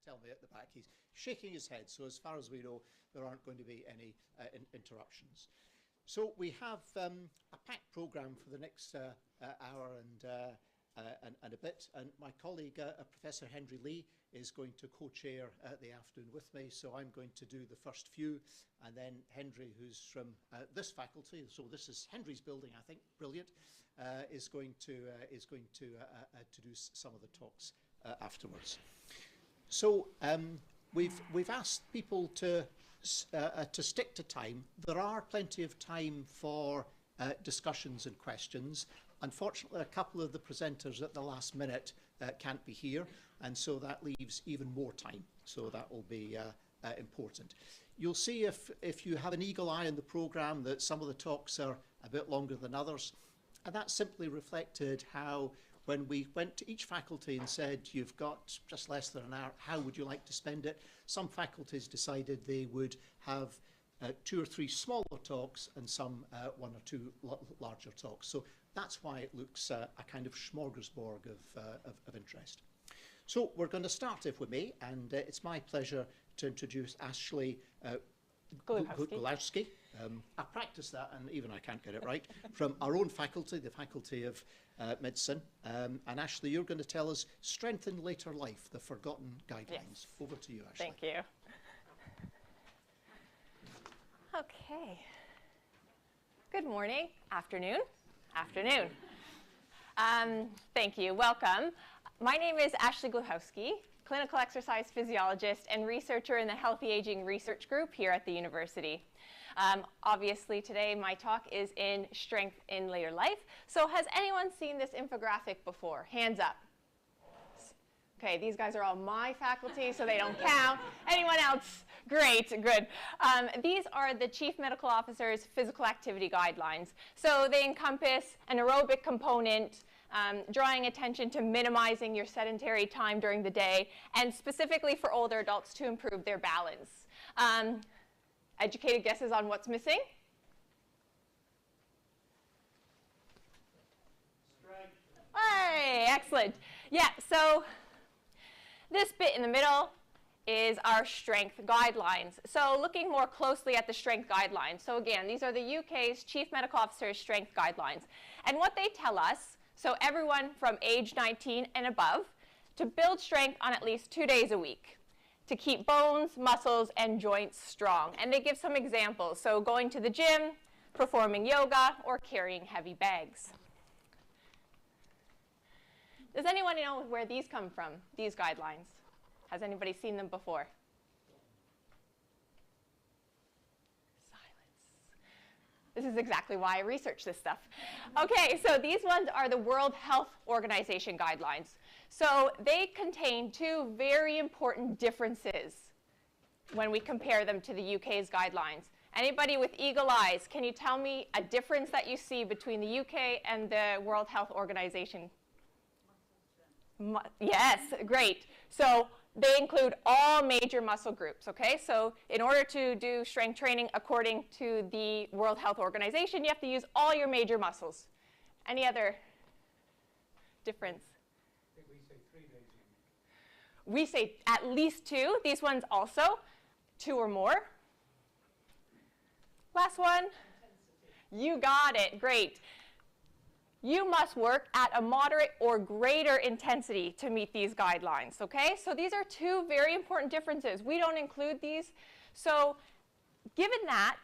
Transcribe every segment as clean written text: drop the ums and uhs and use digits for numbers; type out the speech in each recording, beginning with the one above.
tell me at the back. He's shaking his head, so as far as we know, there aren't going to be any interruptions. So we have a packed programme for the next hour and a bit, and my colleague, Professor Henry Lee, is going to co-chair the afternoon with me, so I'm going to do the first few, and then Henry, who's from this faculty, so this is Henry's building, I think, brilliant, is going to do some of the talks afterwards. So we've asked people to stick to time. There are plenty of time for discussions and questions. Unfortunately, a couple of the presenters at the last minute can't be here, and so that leaves even more time. So that will be important. You'll see if you have an eagle eye on the programme that some of the talks are a bit longer than others, and that simply reflected how when we went to each faculty and said, you've got just less than an hour, how would you like to spend it? Some faculties decided they would have 2 or 3 smaller talks and some 1 or 2 larger talks. So that's why it looks a kind of smorgasbord of interest. So we're going to start, if we may, and it's my pleasure to introduce Ashley Gulowski. I practiced that, and even I can't get it right, from our own faculty, the Faculty of Medicine. And Ashley, you're going to tell us Strengthen Later Life, the Forgotten Guidelines. Yes. Over to you, Ashley. Thank you. Okay. Good morning, afternoon. Thank you. Welcome. My name is Ashley Gluchowski, clinical exercise physiologist and researcher in the Healthy Aging Research Group here at the university. Obviously, today my talk is in strength in later life. So has anyone seen this infographic before? Hands up. Okay, these guys are all my faculty, so they don't count. Anyone else? Great, good. These are the Chief Medical Officer's physical activity guidelines. So they encompass an aerobic component, drawing attention to minimizing your sedentary time during the day, and specifically for older adults to improve their balance. Educated guesses on what's missing? Strength. Hey, excellent. Yeah, so this bit in the middle is our strength guidelines. So looking more closely at the strength guidelines. So again, these are the UK's Chief Medical Officer's strength guidelines. And what they tell us, so everyone from age 19 and above, to build strength on at least 2 days a week, to keep bones, muscles, and joints strong. And they give some examples. So going to the gym, performing yoga, or carrying heavy bags. Does anyone know where these come from, these guidelines? Has anybody seen them before? Silence. This is exactly why I research this stuff. Okay, so these ones are the World Health Organization guidelines. So they contain 2 very important differences when we compare them to the UK's guidelines. Anybody with eagle eyes, can you tell me a difference that you see between the UK and the World Health Organization? Yes, great. So they include all major muscle groups, okay? So in order to do strength training according to the World Health Organization, you have to use all your major muscles. Any other difference? I think we say 3 days a week. We say at least 2. These ones also, 2 or more. Last one. Intensity. You got it, great. You must work at a moderate or greater intensity to meet these guidelines, okay? So these are 2 very important differences. We don't include these. So given that,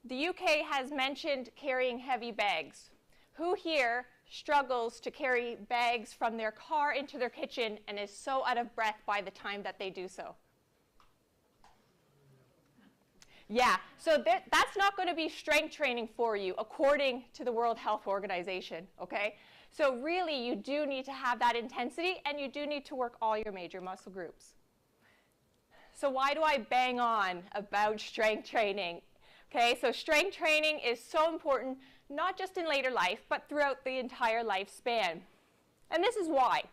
the UK has mentioned carrying heavy bags. Who here struggles to carry bags from their car into their kitchen and is so out of breath by the time that they do so? Yeah, so that's not going to be strength training for you according to the World Health Organization, okay? So really, you do need to have that intensity, and you do need to work all your major muscle groups. So why do I bang on about strength training? Okay, so strength training is so important, not just in later life, but throughout the entire lifespan. And this is why.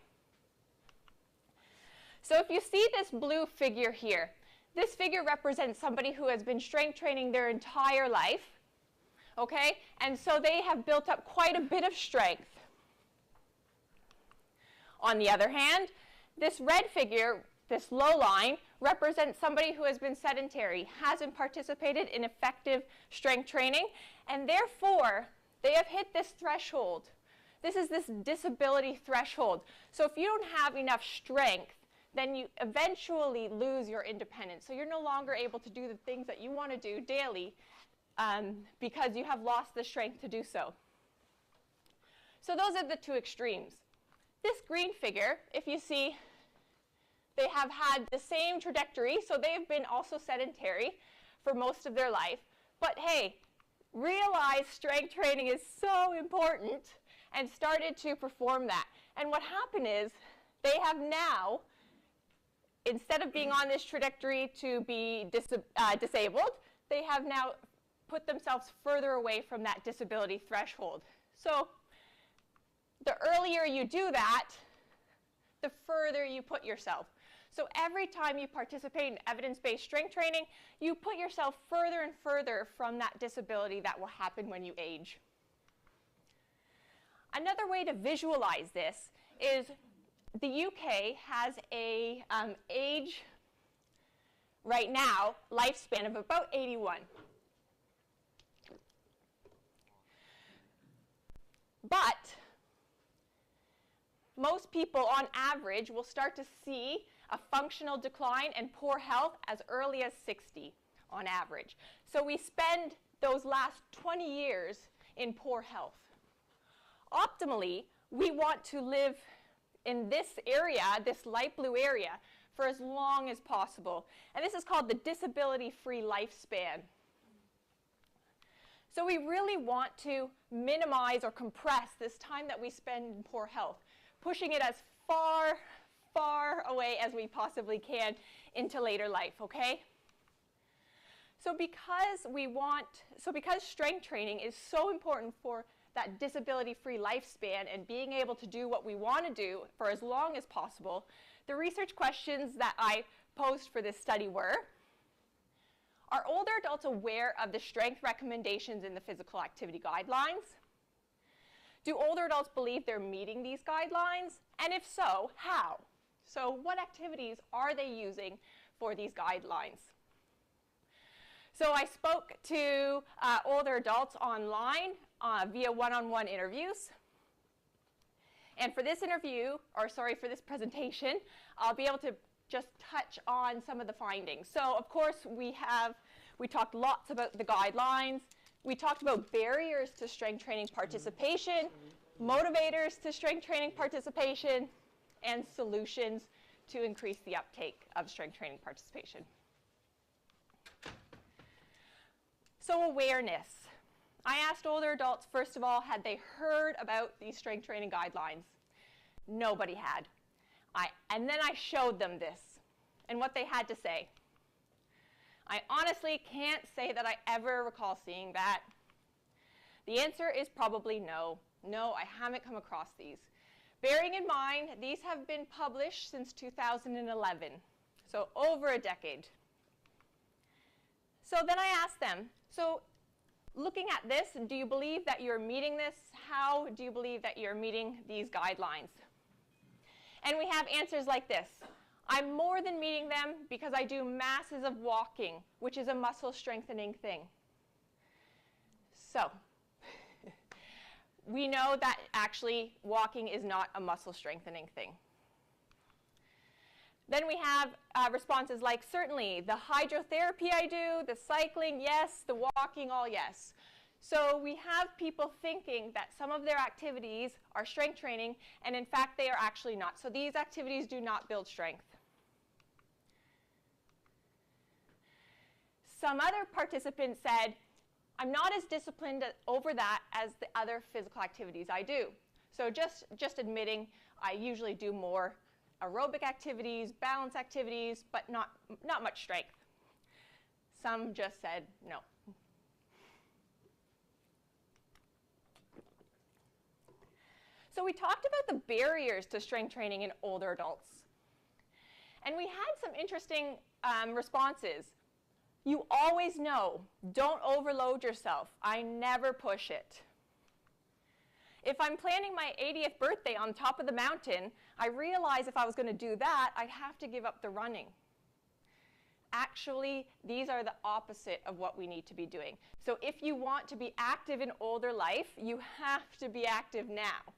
So if you see this blue figure here, this figure represents somebody who has been strength training their entire life, okay? And so they have built up quite a bit of strength. On the other hand, this red figure, this low line represents somebody who has been sedentary, hasn't participated in effective strength training, and therefore they have hit this threshold. This is this disability threshold. So if you don't have enough strength, then you eventually lose your independence. So you're no longer able to do the things that you want to do daily because you have lost the strength to do so. So those are the two extremes. This green figure, if you see, they have had the same trajectory, so they've been also sedentary for most of their life. But hey, realize strength training is so important and started to perform that. And what happened is they have now, instead of being on this trajectory to be disabled, they have now put themselves further away from that disability threshold. So the earlier you do that, the further you put yourself. So every time you participate in evidence-based strength training, you put yourself further and further from that disability that will happen when you age. Another way to visualize this is the UK has a age right now, lifespan of about 81. But most people on average will start to see a functional decline and poor health as early as 60 on average. So we spend those last 20 years in poor health. Optimally, we want to live in this area, this light blue area, for as long as possible. And this is called the disability-free lifespan. So we really want to minimize or compress this time that we spend in poor health, pushing it as far, far away as we possibly can into later life, okay? So because strength training is so important for that disability-free lifespan and being able to do what we want to do for as long as possible, the research questions that I posed for this study were, are older adults aware of the strength recommendations in the physical activity guidelines? Do older adults believe they're meeting these guidelines? And if so, how? So what activities are they using for these guidelines? So I spoke to older adults online via one-on-one interviews. And for this for this presentation, I'll be able to just touch on some of the findings. So of course we talked lots about the guidelines. We talked about barriers to strength training participation, motivators to strength training participation, and solutions to increase the uptake of strength training participation. So awareness. I asked older adults, first of all, had they heard about these strength training guidelines? Nobody had. And then I showed them this and what they had to say. I honestly can't say that I ever recall seeing that. The answer is probably no. No, I haven't come across these. Bearing in mind, these have been published since 2011, so over a decade. So then I asked them, so looking at this, do you believe that you're meeting this? How do you believe that you're meeting these guidelines? And we have answers like this. I'm more than meeting them because I do masses of walking, which is a muscle strengthening thing. So we know that actually walking is not a muscle strengthening thing. Then we have responses like, certainly, the hydrotherapy I do, the cycling, yes, the walking, all yes. So we have people thinking that some of their activities are strength training, and in fact, they are actually not. So these activities do not build strength. Some other participants said, I'm not as disciplined over that as the other physical activities I do. So just admitting I usually do more aerobic activities, balance activities, but not much strength. Some just said no. So we talked about the barriers to strength training in older adults. And we had some interesting responses. You always know, don't overload yourself. I never push it. If I'm planning my 80th birthday on top of the mountain, I realize if I was going to do that, I'd have to give up the running. Actually, these are the opposite of what we need to be doing. So if you want to be active in older life, you have to be active now.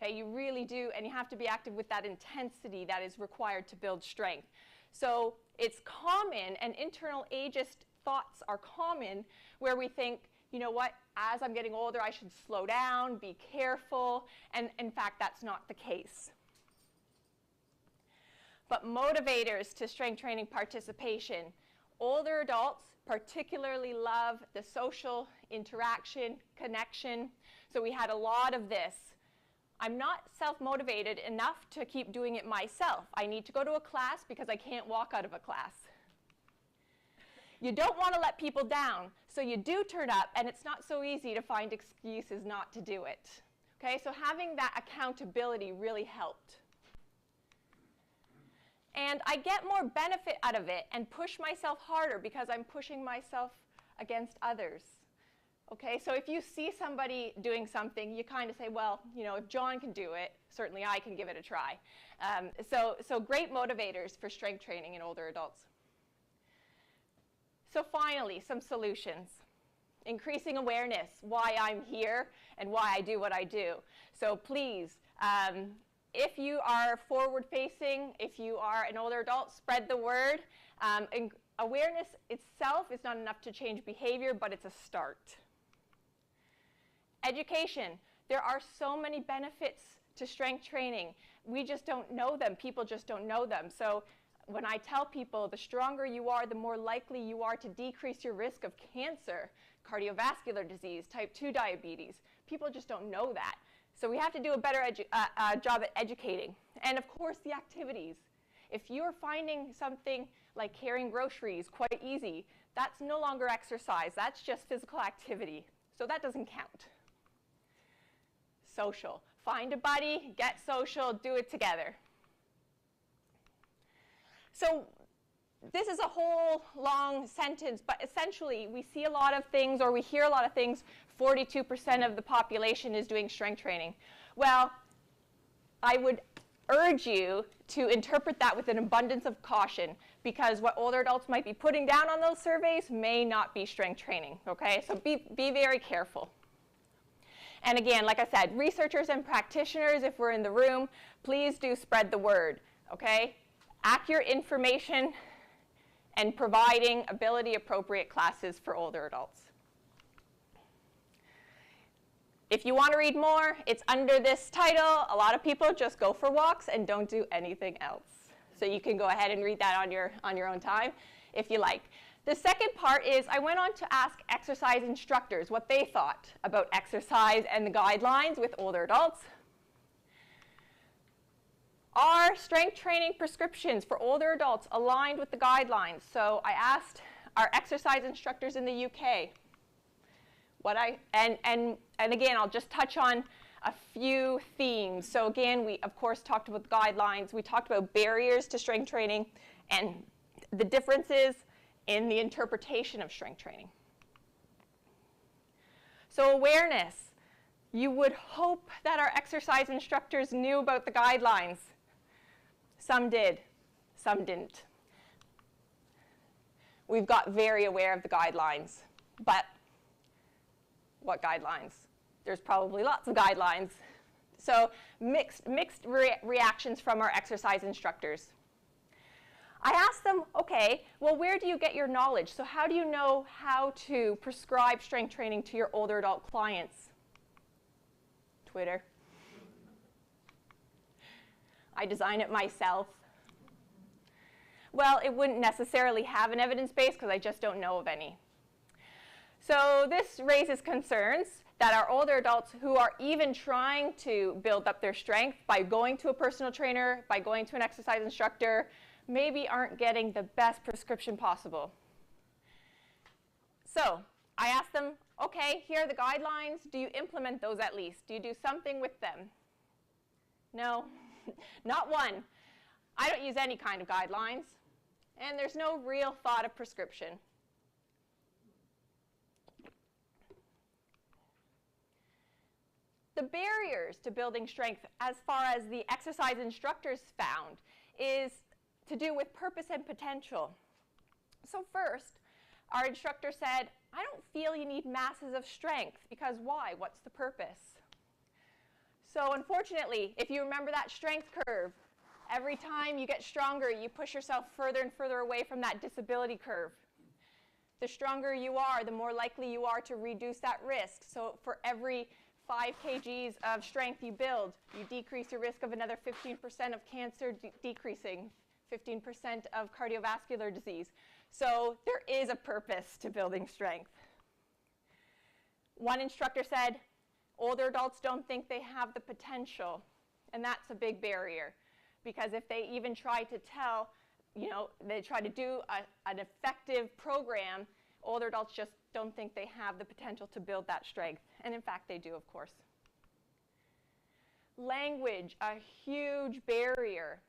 Okay, you really do, and you have to be active with that intensity that is required to build strength. So it's common, and internal ageist thoughts are common, where we think, you know what, as I'm getting older, I should slow down, be careful, and in fact, that's not the case. But motivators to strength training participation. Older adults particularly love the social interaction, connection, so we had a lot of this. I'm not self-motivated enough to keep doing it myself. I need to go to a class because I can't walk out of a class. You don't want to let people down, so you do turn up, and it's not so easy to find excuses not to do it. Okay, so having that accountability really helped. And I get more benefit out of it and push myself harder because I'm pushing myself against others. Okay, so if you see somebody doing something, you kind of say, well, you know, if John can do it, certainly I can give it a try. So great motivators for strength training in older adults. So finally, some solutions. Increasing awareness, why I'm here and why I do what I do. So please, if you are forward-facing, if you are an older adult, spread the word. Awareness itself is not enough to change behavior, but it's a start. Education. There are so many benefits to strength training. We just don't know them. People just don't know them. So when I tell people the stronger you are, the more likely you are to decrease your risk of cancer, cardiovascular disease, type 2 diabetes. People just don't know that. So we have to do a better job at educating. And of course, the activities. If you're finding something like carrying groceries quite easy, that's no longer exercise. That's just physical activity. So that doesn't count. Social. Find a buddy, get social, do it together. So this is a whole long sentence, but essentially we see a lot of things, or we hear a lot of things. 42% of the population is doing strength training. Well, I would urge you to interpret that with an abundance of caution, because what older adults might be putting down on those surveys may not be strength training, okay? So be very careful. And again, like I said, researchers and practitioners, if we're in the room, please do spread the word, okay? Accurate information and providing ability-appropriate classes for older adults. If you want to read more, it's under this title. A lot of people just go for walks and don't do anything else. So you can go ahead and read that on your own time if you like. The second part is I went on to ask exercise instructors what they thought about exercise and the guidelines with older adults. Are strength training prescriptions for older adults aligned with the guidelines? So I asked our exercise instructors in the UK. And again, I'll just touch on a few themes. So again, we of course talked about the guidelines. We talked about barriers to strength training and the differences in the interpretation of strength training. So awareness. You would hope that our exercise instructors knew about the guidelines. Some did, some didn't. We've got very aware of the guidelines, but what guidelines? There's probably lots of guidelines. So mixed reactions from our exercise instructors. I asked them, okay, well, where do you get your knowledge? So how do you know how to prescribe strength training to your older adult clients? Twitter. I design it myself. Well, it wouldn't necessarily have an evidence base because I just don't know of any. So this raises concerns that our older adults who are even trying to build up their strength by going to a personal trainer, by going to an exercise instructor, maybe aren't getting the best prescription possible. So I asked them, okay, here are the guidelines. Do you implement those at least? Do you do something with them? No, not one. I don't use any kind of guidelines. And there's no real thought of prescription. the barriers to building strength as far as the exercise instructors found is to do with purpose and potential. So first, our instructor said, I don't feel you need masses of strength, because why? What's the purpose? So unfortunately, if you remember that strength curve, every time you get stronger, you push yourself further and further away from that disability curve. The stronger you are, the more likely you are to reduce that risk. So for every 5 kgs of strength you build, you decrease your risk of another 15% of cancer, decreasing 15% of cardiovascular disease. So there is a purpose to building strength. One instructor said, older adults don't think they have the potential, and that's a big barrier, because if they even try to tell, they try to do an effective program, older adults just don't think they have the potential to build that strength. And in fact, they do, of course. Language, a huge barrier.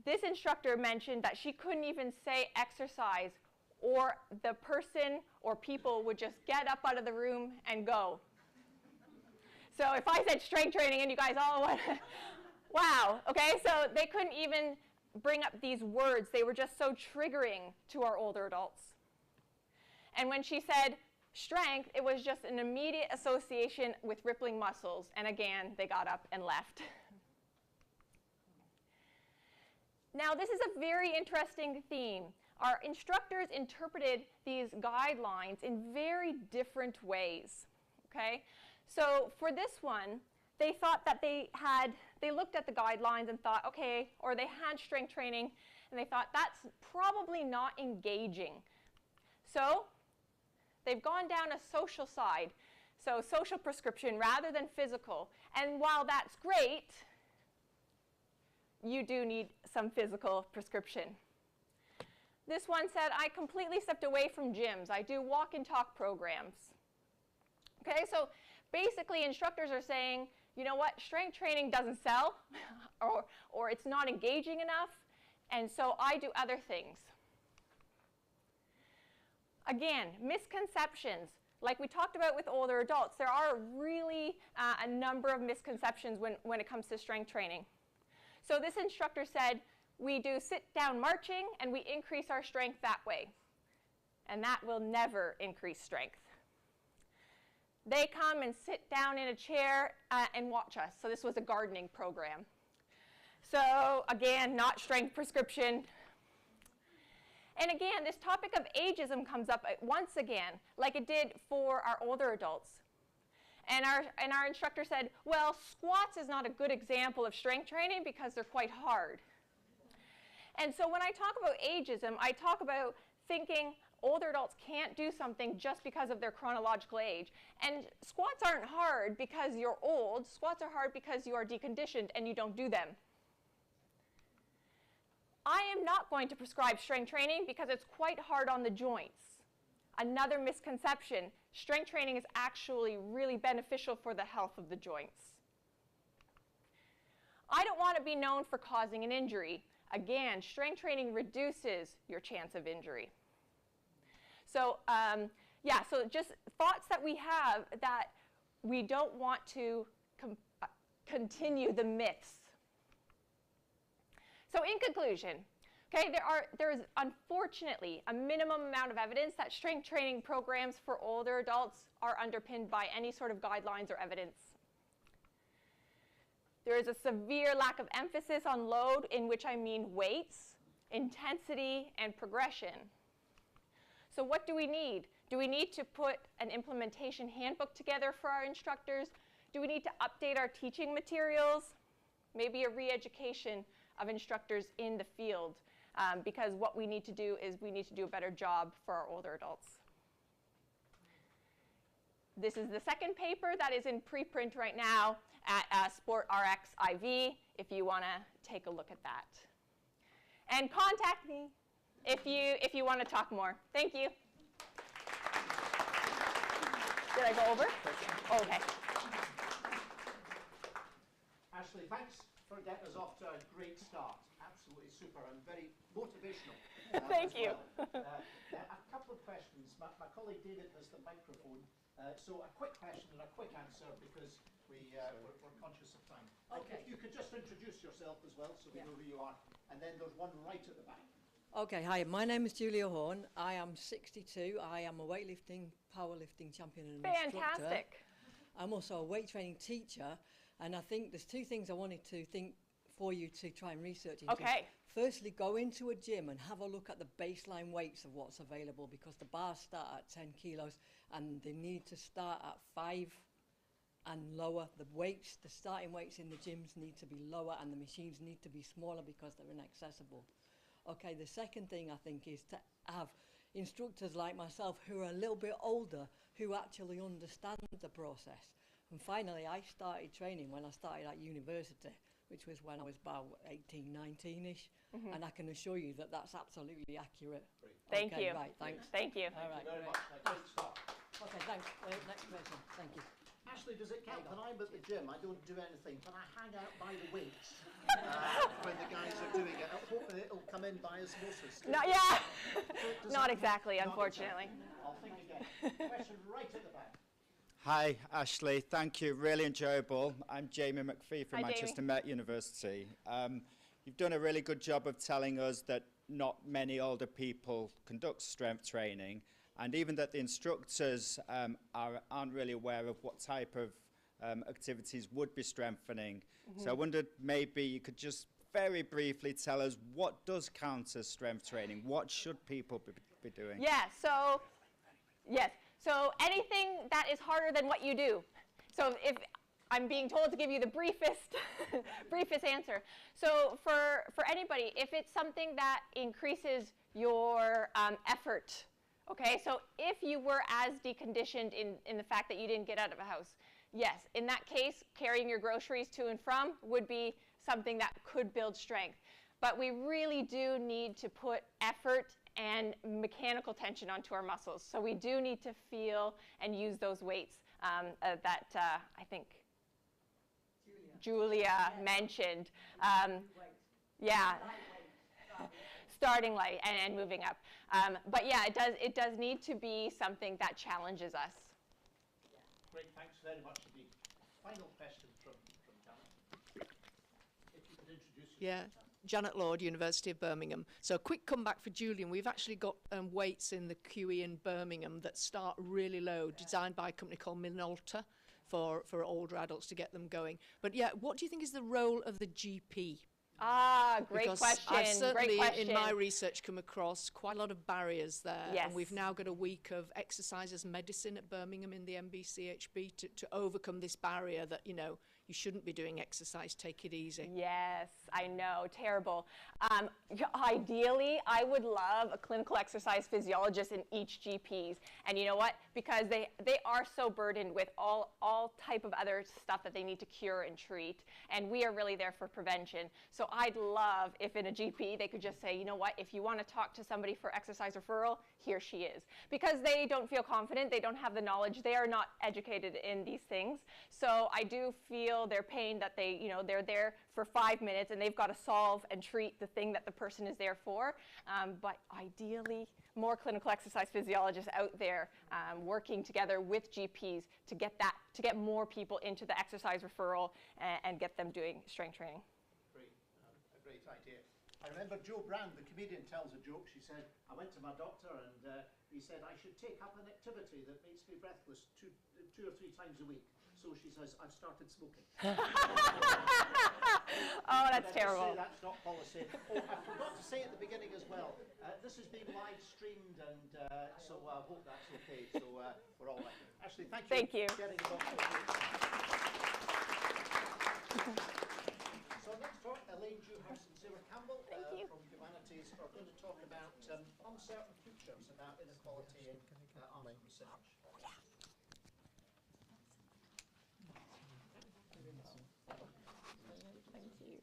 This instructor mentioned that she couldn't even say exercise, or the person or people would just get up out of the room and go. So if I said strength training and you guys all went, wow, okay, so they couldn't even bring up these words. They were just so triggering to our older adults. And when she said strength, it was just an immediate association with rippling muscles. And again, they got up and left. Now, this is a very interesting theme. Our instructors interpreted these guidelines in very different ways, okay? So for this one, they thought that they looked at the guidelines and thought, okay, or they had strength training, and they thought that's probably not engaging. So they've gone down a social side, so social prescription rather than physical. And while that's great, you do need some physical prescription. This one said, I completely stepped away from gyms. I do walk and talk programs. Okay, so basically instructors are saying, you know what, strength training doesn't sell, or it's not engaging enough, and so I do other things. Again, misconceptions. Like we talked about with older adults, there are really a number of misconceptions when it comes to strength training. So this instructor said, we do sit-down marching, and we increase our strength that way. And that will never increase strength. They come and sit down in a chair and watch us. So this was a gardening program. So again, not strength prescription. And again, this topic of ageism comes up once again, like it did for our older adults. And our instructor said, well, squats is not a good example of strength training because they're quite hard. And so when I talk about ageism, I talk about thinking older adults can't do something just because of their chronological age. And squats aren't hard because you're old. Squats are hard because you are deconditioned and you don't do them. I am not going to prescribe strength training because it's quite hard on the joints. Another misconception, strength training is actually really beneficial for the health of the joints. I don't want to be known for causing an injury. Again, strength training reduces your chance of injury. So yeah, so just thoughts that we have that we don't want to continue the myths. So in conclusion, okay, there is unfortunately a minimum amount of evidence that strength training programs for older adults are underpinned by any sort of guidelines or evidence. There is a severe lack of emphasis on load, in which I mean weights, intensity, and progression. So what do we need? Do we need to put an implementation handbook together for our instructors? Do we need to update our teaching materials? Maybe a re-education of instructors in the field, because what we need to do is we need to do a better job for our older adults. This is the second paper that is in preprint right now at SportRx IV, if you want to take a look at that. And contact me if you want to talk more. Thank you. Did I go over? Oh, okay. Ashley, thanks for getting us off to a great start. Absolutely super and very motivational. Thank you. Well. A couple of questions. My colleague David has the microphone. So a quick question and a quick answer because we're conscious of time. Okay. If you could just introduce yourself as well so we know who you are. And then there's one right at the back. Okay, hi, my name is Julia Horn. I am 62. I am a weightlifting, powerlifting champion and instructor. Fantastic. I'm also a weight training teacher. And I think there's two things I wanted to think for you to try and research into. Okay. Firstly, go into a gym and have a look at the baseline weights of what's available because the bars start at 10 kilos and they need to start at 5 and lower. The weights, the starting weights in the gyms need to be lower and the machines need to be smaller because they're inaccessible. Okay, the second thing I think is to have instructors like myself who are a little bit older who actually understand the process. And finally, I started training when I started at university, which was when I was about 18, 19-ish. And I can assure you that that's absolutely accurate. Thank Okay, you. Right, thanks. Thank you. All right. Very much. Great stuff. Okay, thanks. Next person. Thank you. Ashley, does it count? When I'm at the gym, I don't do anything, but I hang out by the weights when the guys are doing it. Hopefully it'll come in by osmosis. Not, yeah. Does Not that- exactly, not unfortunately. exactly. I'll think again. Question right at the back. Hi, Ashley. Thank you. Really enjoyable. I'm Jamie McPhee from Hi, Manchester Jamie. Met University. You've done a really good job of telling us that not many older people conduct strength training, and even that the instructors aren't really aware of what type of activities would be strengthening. So I wondered maybe you could just very briefly tell us what does count as strength training? What should people be doing? Yeah, so, yes. So anything that is harder than what you do. So if I'm being told to give you the briefest, briefest answer. So for anybody, if it's something that increases your effort, okay? So if you were as deconditioned in the fact that you didn't get out of a house, yes, in that case, carrying your groceries to and from would be something that could build strength. But we really do need to put effort and mechanical tension onto our muscles. So we do need to feel and use those weights that I think Julia mentioned. Yeah, starting light and moving up. But yeah, it does need to be something that challenges us. Great, thanks very much indeed. Final question from Janet. If you could introduce yourself. Yeah, Janet Lord, University of Birmingham. So a quick comeback for Julian. We've actually got weights in the QE in Birmingham that start really low, designed by a company called Minolta for older adults to get them going. But yeah, what do you think is the role of the GP? Ah, great Because question. I've certainly, great question. in my research, come across quite a lot of barriers there. Yes. And we've now got a week of exercise as medicine at Birmingham in the MBCHB to overcome this barrier that, you know, you shouldn't be doing exercise, take it easy. Yes, I know, terrible. Ideally, I would love a clinical exercise physiologist in each GPs. And you know what? Because they are so burdened with all type of other stuff that they need to cure and treat. And we are really there for prevention. So I'd love if in a GP they could just say, you know what, if you want to talk to somebody for exercise referral, here she is. Because they don't feel confident, they don't have the knowledge, they are not educated in these things. So I do feel their pain that they're there for 5 minutes and they've got to solve and treat the thing that the person is there for. But ideally, more clinical exercise physiologists out there working together with GPs to get more people into the exercise referral and get them doing strength training. Great, a great idea. I remember Jo Brand, the comedian, tells a joke. She said, I went to my doctor and he said I should take up an activity that makes me breathless two or three times a week. So she says, I've started smoking. Oh, that's terrible. Say that's not policy. Oh, I forgot to say at the beginning as well, this has been live streamed and so I hope that's okay. So we're all right. Ashley, thank you. Thank you. For getting the box. So next talk, Elaine Dewhurst and Sarah Campbell from Humanities are going to talk about uncertain futures about inequality in art and research. Thank you.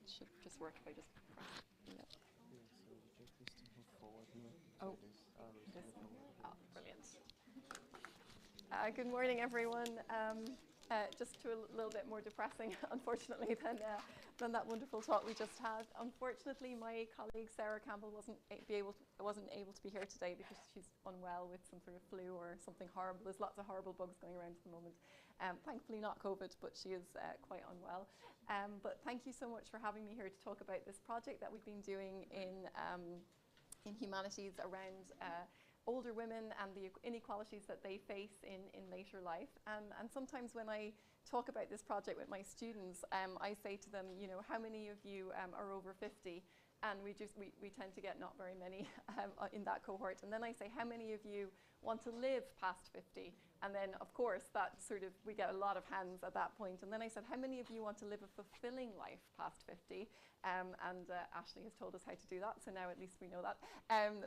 It should just work if I just press. Yep. Oh, brilliant. Good morning, everyone. just to a little bit more depressing, unfortunately, than that wonderful talk we just had. Unfortunately, my colleague Sarah Campbell wasn't able to be here today because she's unwell with some sort of flu or something horrible. There's lots of horrible bugs going around at the moment. Thankfully not COVID, but she is quite unwell. But thank you so much for having me here to talk about this project that we've been doing in Humanities around older women and the inequalities that they face in later life. And sometimes when I talk about this project with my students, I say to them, you know, how many of you are over 50? And we tend to get not very many in that cohort. And then I say, how many of you want to live past 50? And then, of course, that sort of, we get a lot of hands at that point. And then I said, how many of you want to live a fulfilling life past 50? Ashley has told us how to do that, so now at least we know that.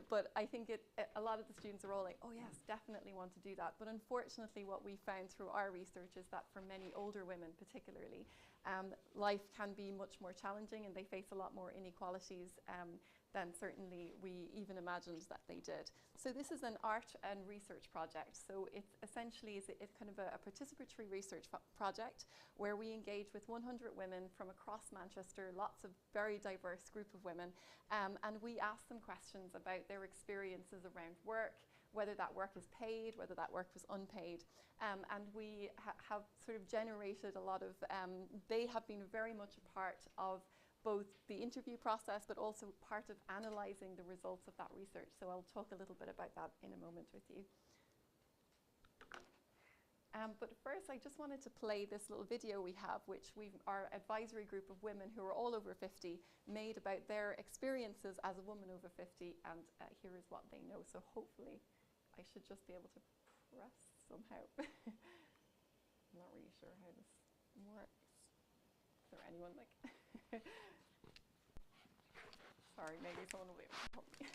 But I think a lot of the students are all like, oh yes, definitely want to do that. But unfortunately, what we found through our research is that for many older women particularly, life can be much more challenging and they face a lot more inequalities than certainly we even imagined that they did. So this is an art and research project. So it essentially is it's kind of a participatory research project where we engage with 100 women from across Manchester, lots of very diverse group of women, and we ask them questions about their experiences around work, whether that work is paid, whether that work was unpaid. And we have sort of generated a lot of, they have been very much a part of both the interview process, but also part of analysing the results of that research. So I'll talk a little bit about that in a moment with you. But first, I just wanted to play this little video we have, which our advisory group of women who are all over 50 made about their experiences as a woman over 50, and here is what they know. So hopefully, I should just be able to press somehow. I'm not really sure how this works. Is there anyone like... Sorry, maybe someone will be able to help me.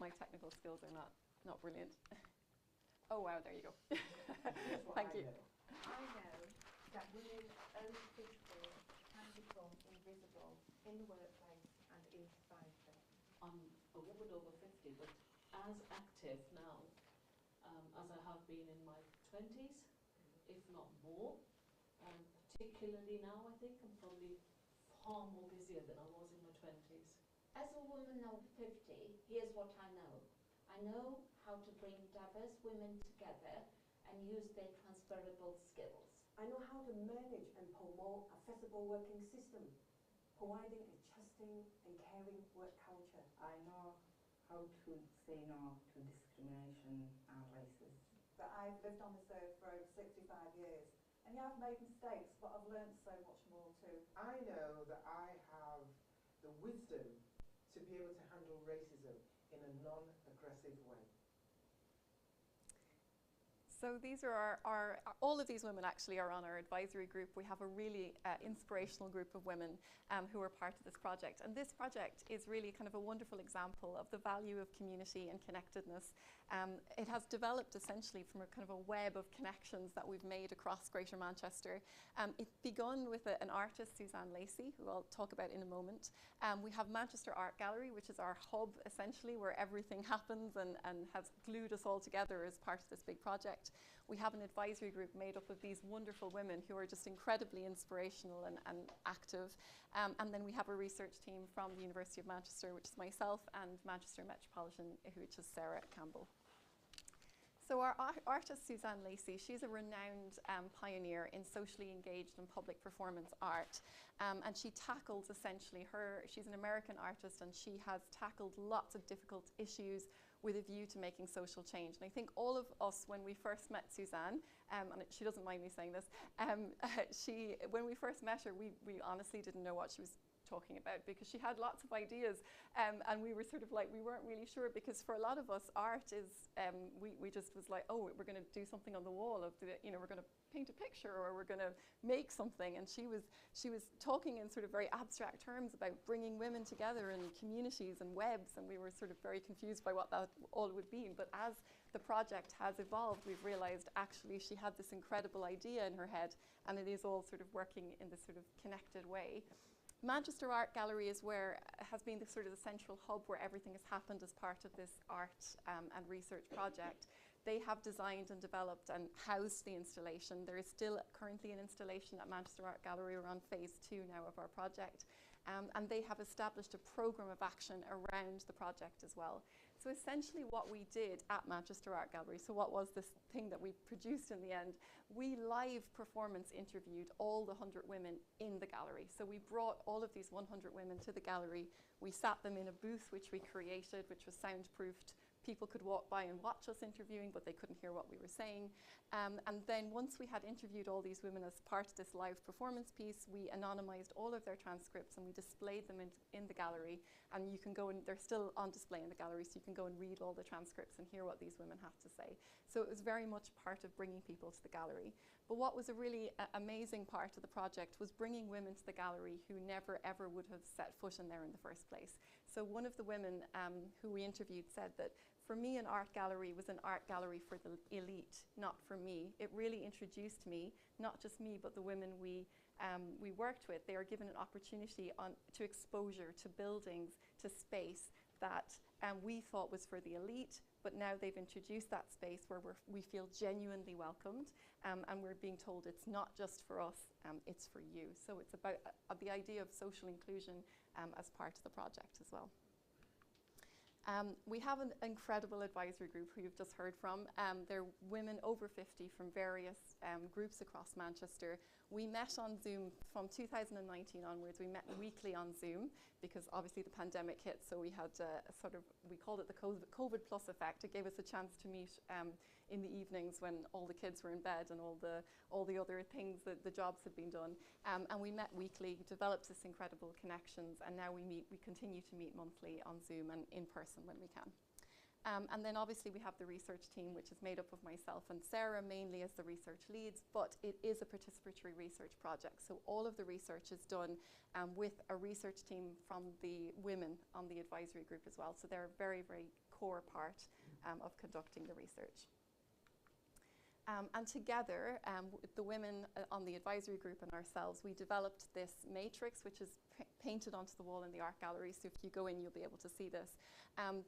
My technical skills are not brilliant. Oh wow, there you go. Thank you. I know that women over 50 can become invisible in the workplace and in society. I'm a woman over 50, but as active now as I have been in my 20s, if not more. Particularly now, I think I'm probably far more busier than I was in my 20s. As a woman over 50, here's what I know. I know how to bring diverse women together and use their transferable skills. I know how to manage and promote accessible working system, providing a trusting and caring work culture. I know how to say no to discrimination and racism. That I've lived on this earth for over 65 years. And yeah, I've made mistakes, but I've learned so much more too. I know that I have the wisdom to be able to handle racism in a non-aggressive way. So these are all of these women actually are on our advisory group. We have a really inspirational group of women who are part of this project. And this project is really kind of a wonderful example of the value of community and connectedness. It has developed essentially from a kind of a web of connections that we've made across Greater Manchester. It begun with an artist, Suzanne Lacey, who I'll talk about in a moment. We have Manchester Art Gallery, which is our hub essentially where everything happens and has glued us all together as part of this big project. We have an advisory group made up of these wonderful women who are just incredibly inspirational and active. And then we have a research team from the University of Manchester, which is myself, and Manchester Metropolitan, which is Sarah Campbell. So our artist, Suzanne Lacey, she's a renowned pioneer in socially engaged and public performance art. And she tackles essentially she's an American artist, and she has tackled lots of difficult issues with a view to making social change. And I think all of us, when we first met Suzanne, and she doesn't mind me saying this, when we first met her, we honestly didn't know what she was talking about, because she had lots of ideas, and we were sort of like, we weren't really sure, because for a lot of us, art is, we just was like, oh, we're going to do something on the wall, we're going to paint a picture, or we're going to make something. And she was talking in sort of very abstract terms about bringing women together in communities and webs, and we were sort of very confused by what that all would mean. But as the project has evolved, we've realized actually she had this incredible idea in her head, and it is all sort of working in this sort of connected way. Manchester Art Gallery is has been the sort of the central hub where everything has happened as part of this art and research project. They have designed and developed and housed the installation. There is still currently an installation at Manchester Art Gallery. We're on phase 2 now of our project. And they have established a programme of action around the project as well. So essentially what we did at Manchester Art Gallery, so what was this thing that we produced in the end, we live performance interviewed all the 100 women in the gallery. So we brought all of these 100 women to the gallery. We sat them in a booth which we created, which was soundproofed. People could walk by and watch us interviewing, but they couldn't hear what we were saying. And then once we had interviewed all these women as part of this live performance piece, we anonymized all of their transcripts and we displayed them in the gallery. And you can go and they're still on display in the gallery, so you can go and read all the transcripts and hear what these women have to say. So it was very much part of bringing people to the gallery. But what was a really amazing part of the project was bringing women to the gallery who never ever would have set foot in there in the first place. So one of the women who we interviewed said that, for me, an art gallery was an art gallery for the elite, not for me. It really introduced me, not just me, but the women we worked with. They are given an opportunity to exposure, to buildings, to space that we thought was for the elite, but now they've introduced that space where we feel genuinely welcomed, and we're being told it's not just for us, it's for you. So it's about the idea of social inclusion as part of the project as well. We have an incredible advisory group who you've just heard from. They're women over 50 from various groups across Manchester. We met on Zoom from 2019 onwards. We met weekly on Zoom because obviously the pandemic hit, so we had we called it the COVID plus effect. It gave us a chance to meet in the evenings when all the kids were in bed and all the other things, that the jobs had been done. And we met weekly, developed this incredible connections, and now we continue to meet monthly on Zoom and in person when we can. And then obviously we have the research team, which is made up of myself and Sarah mainly as the research leads, but it is a participatory research project. So all of the research is done with a research team from the women on the advisory group as well. So they're a very, very core part of conducting the research. And together, the women on the advisory group and ourselves, we developed this matrix, which is painted onto the wall in the art gallery. So if you go in, you'll be able to see this.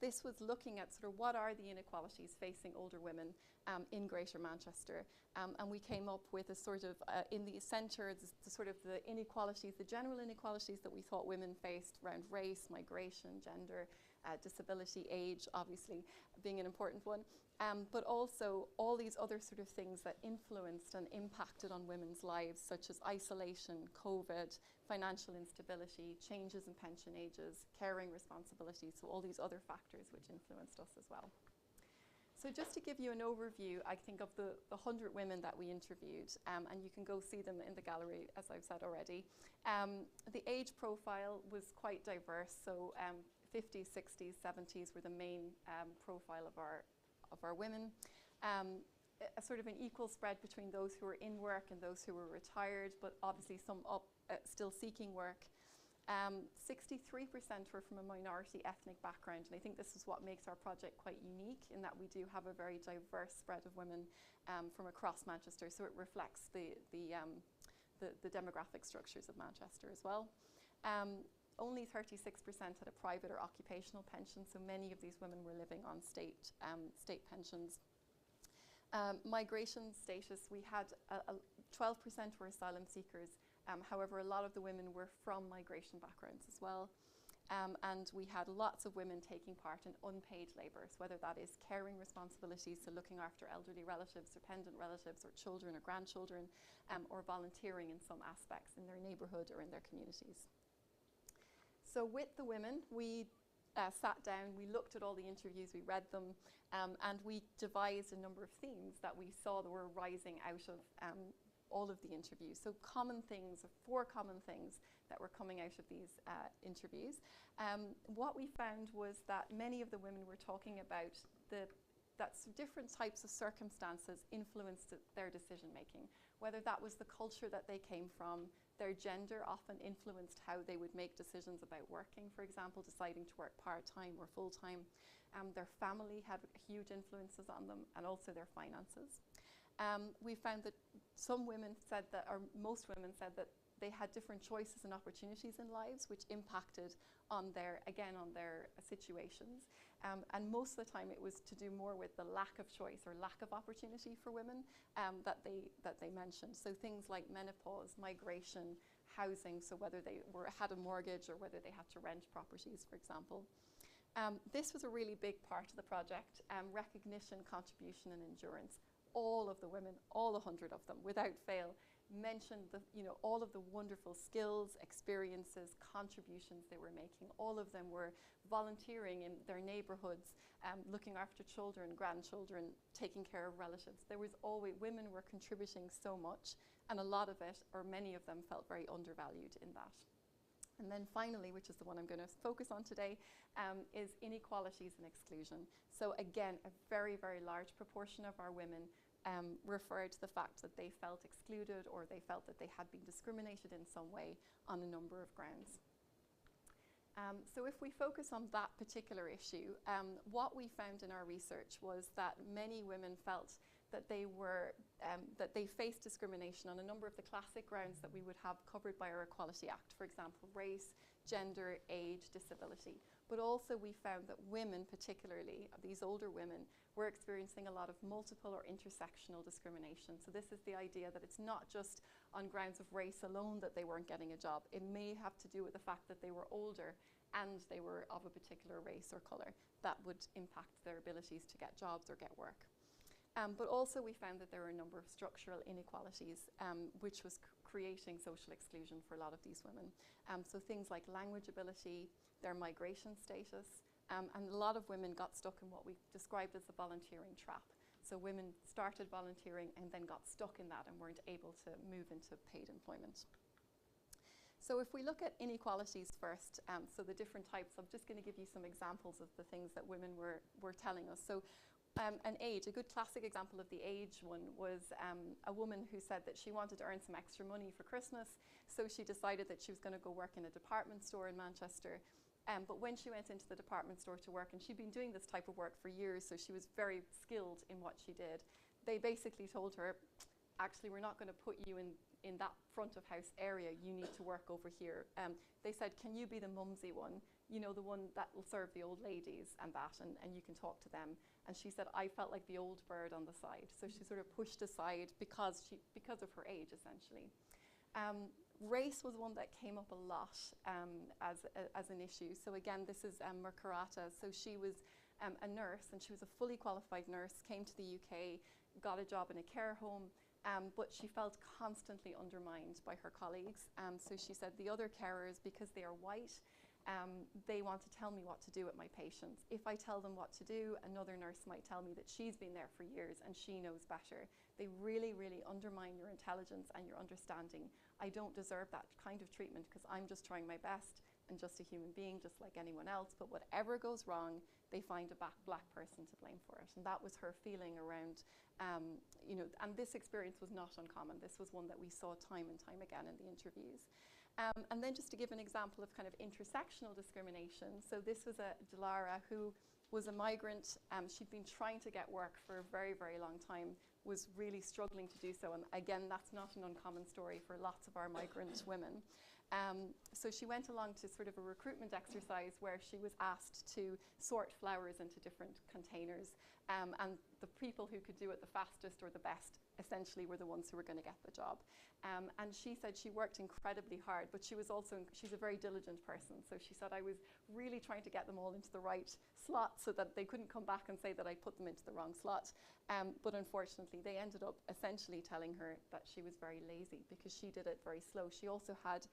This was looking at sort of what are the inequalities facing older women in Greater Manchester. And we came up with a sort of, in the centre, the sort of the inequalities, the general inequalities that we thought women faced around race, migration, gender, disability, age, obviously being an important one. But also all these other sort of things that influenced and impacted on women's lives, such as isolation, COVID, financial instability, changes in pension ages, caring responsibilities, so all these other factors which influenced us as well. So just to give you an overview, I think, of the 100 women that we interviewed, and you can go see them in the gallery, as I've said already. The age profile was quite diverse, so 50s, 60s, 70s were the main profile of our women. A sort of an equal spread between those who were in work and those who were retired, but obviously some still seeking work. 63% were from a minority ethnic background, and I think this is what makes our project quite unique, in that we do have a very diverse spread of women from across Manchester, so it reflects the demographic structures of Manchester as well. Only 36% had a private or occupational pension, so many of these women were living on state pensions. Migration status, we had 12% were asylum seekers. However, a lot of the women were from migration backgrounds as well. And we had lots of women taking part in unpaid labours, whether that is caring responsibilities, so looking after elderly relatives, dependent relatives, or children or grandchildren, or volunteering in some aspects in their neighbourhood or in their communities. So with the women, we sat down, we looked at all the interviews, we read them, and we devised a number of themes that we saw that were rising out of all of the interviews. So common things, 4 common things that were coming out of these interviews. What we found was that many of the women were talking about that different types of circumstances influenced their decision making, whether that was the culture that they came from. Their gender often influenced how they would make decisions about working, for example, deciding to work part-time or full-time. Their family had huge influences on them, and also their finances. We found that some women said that, or most women said that they had different choices and opportunities in lives which impacted on their situations. And most of the time it was to do more with the lack of choice or lack of opportunity for women that they mentioned. So things like menopause, migration, housing, so whether they had a mortgage or whether they had to rent properties, for example. This was a really big part of the project, recognition, contribution and endurance. All of the women, all 100 of them, without fail, mentioned all of the wonderful skills, experiences, contributions they were making. All of them were volunteering in their neighborhoods, looking after children, grandchildren, taking care of relatives. There was always, women were contributing so much, and a lot of it, or many of them, felt very undervalued in that. And then finally, which is the one I'm going to focus on today, is inequalities and exclusion. So again, a very, very large proportion of our women referred to the fact that they felt excluded or they felt that they had been discriminated in some way on a number of grounds. So if we focus on that particular issue, what we found in our research was that many women felt that they faced discrimination on a number of the classic grounds that we would have covered by our Equality Act, for example, race, gender, age, disability. But also we found that women, particularly these older women, were experiencing a lot of multiple or intersectional discrimination. So this is the idea that it's not just on grounds of race alone that they weren't getting a job. It may have to do with the fact that they were older and they were of a particular race or colour that would impact their abilities to get jobs or get work. But also we found that there were a number of structural inequalities which was creating social exclusion for a lot of these women. So things like language ability, their migration status, and a lot of women got stuck in what we described as the volunteering trap. So women started volunteering and then got stuck in that and weren't able to move into paid employment. So if we look at inequalities first, so the different types, I'm just going to give you some examples of the things that women were telling us. So an age, a good classic example of the age one was a woman who said that she wanted to earn some extra money for Christmas, so she decided that she was going to go work in a department store in Manchester. But when she went into the department store to work, and she'd been doing this type of work for years, so she was very skilled in what she did, they basically told her, actually, we're not going to put you in that front of house area, you need to work over here. They said, can you be the mumsy one? You know, the one that will serve the old ladies and that, and you can talk to them. And she said, I felt like the old bird on the side. So she sort of pushed aside because of her age, essentially. Race was one that came up a lot as an issue. So again, this is MICRA. So she was a nurse, and she was a fully qualified nurse, came to the UK, got a job in a care home, but she felt constantly undermined by her colleagues. So she said the other carers, because they are white, they want to tell me what to do with my patients. If I tell them what to do, another nurse might tell me that she's been there for years and she knows better. They really, really undermine your intelligence and your understanding. I don't deserve that kind of treatment because I'm just trying my best and just a human being, just like anyone else. But whatever goes wrong, they find a black person to blame for it. And that was her feeling around, you know, and this experience was not uncommon. This was one that we saw time and time again in the interviews. And then just to give an example of kind of intersectional discrimination. So this was a Delara who was a migrant. She'd been trying to get work for a very, very long time, was really struggling to do so. And again, that's not an uncommon story for lots of our migrant women. So she went along to sort of a recruitment exercise where she was asked to sort flowers into different containers. And the people who could do it the fastest or the best essentially were the ones who were going to get the job. And she said she worked incredibly hard, but she's a very diligent person. So she said, I was really trying to get them all into the right slot so that they couldn't come back and say that I put them into the wrong slot. But unfortunately, they ended up essentially telling her that she was very lazy because she did it very slow. She also had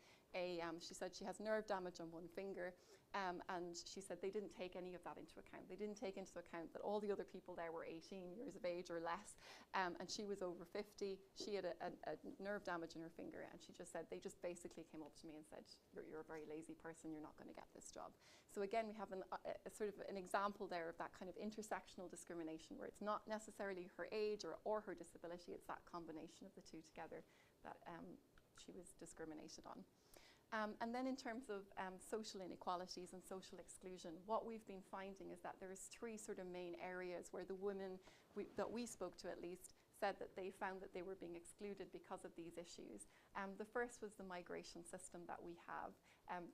she said she has nerve damage on one finger. And she said they didn't take any of that into account. They didn't take into account that all the other people there were 18 years of age or less, and she was over 50. She had a nerve damage in her finger, and she just said, they just basically came up to me and said, you're a very lazy person, you're not going to get this job. So again, we have a sort of an example there of that kind of intersectional discrimination where it's not necessarily her age or her disability, it's that combination of the two together that she was discriminated on. And then in terms of social inequalities and social exclusion, what we've been finding is that there's three sort of main areas where the women that we spoke to at least said that they found that they were being excluded because of these issues. The first was the migration system that we have.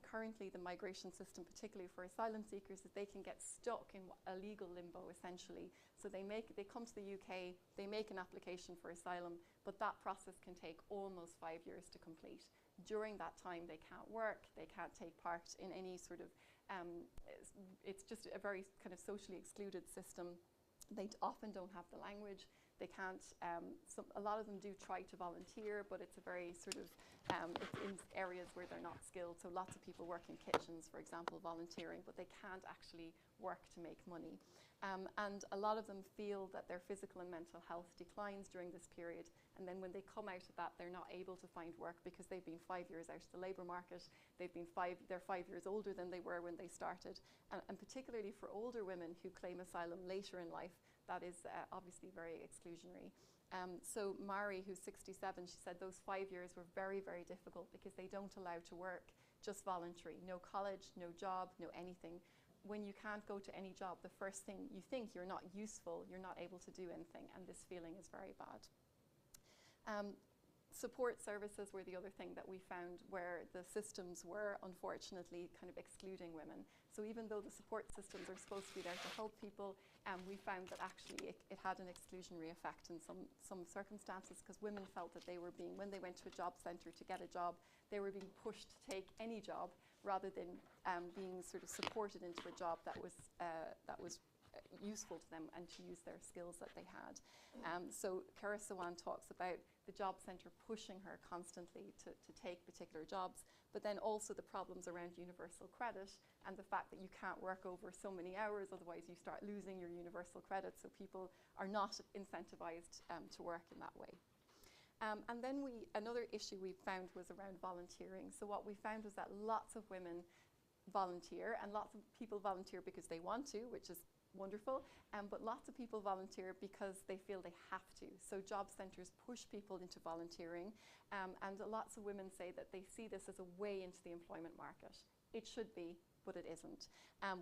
Currently, the migration system, particularly for asylum seekers, is they can get stuck in a legal limbo, essentially. So they come to the UK, they make an application for asylum, but that process can take almost 5 years to complete. During that time, they can't work, they can't take part in any sort of, it's just a very kind of socially excluded system. They often don't have the language. They can't, a lot of them do try to volunteer, but it's a very sort of, it's in areas where they're not skilled. So lots of people work in kitchens, for example, volunteering, but they can't actually work to make money. And a lot of them feel that their physical and mental health declines during this period. And then when they come out of that, they're not able to find work because they've been 5 years out of the labour market. They're 5 years older than they were when they started. And particularly for older women who claim asylum later in life, that is obviously very exclusionary. So Mari, who's 67, she said those 5 years were very, very difficult because they don't allow to work, just voluntary. No college, no job, no anything. When you can't go to any job, the first thing you think you're not useful, you're not able to do anything, and this feeling is very bad. Support services were the other thing that we found where the systems were unfortunately kind of excluding women. So even though the support systems are supposed to be there to help people, we found that actually it had an exclusionary effect in some circumstances because women felt that they were being, when they went to a job centre to get a job, they were being pushed to take any job rather than being sort of supported into a job that was useful to them and to use their skills that they had. So Kara Sawan talks about the job centre pushing her constantly to take particular jobs, but then also the problems around universal credit and the fact that you can't work over so many hours, otherwise you start losing your universal credit, so people are not incentivised to work in that way. And then another issue we found was around volunteering. So what we found was that lots of women volunteer, and lots of people volunteer because they want to, which is wonderful, but lots of people volunteer because they feel they have to. So job centres push people into volunteering, and lots of women say that they see this as a way into the employment market. It should be, but it isn't.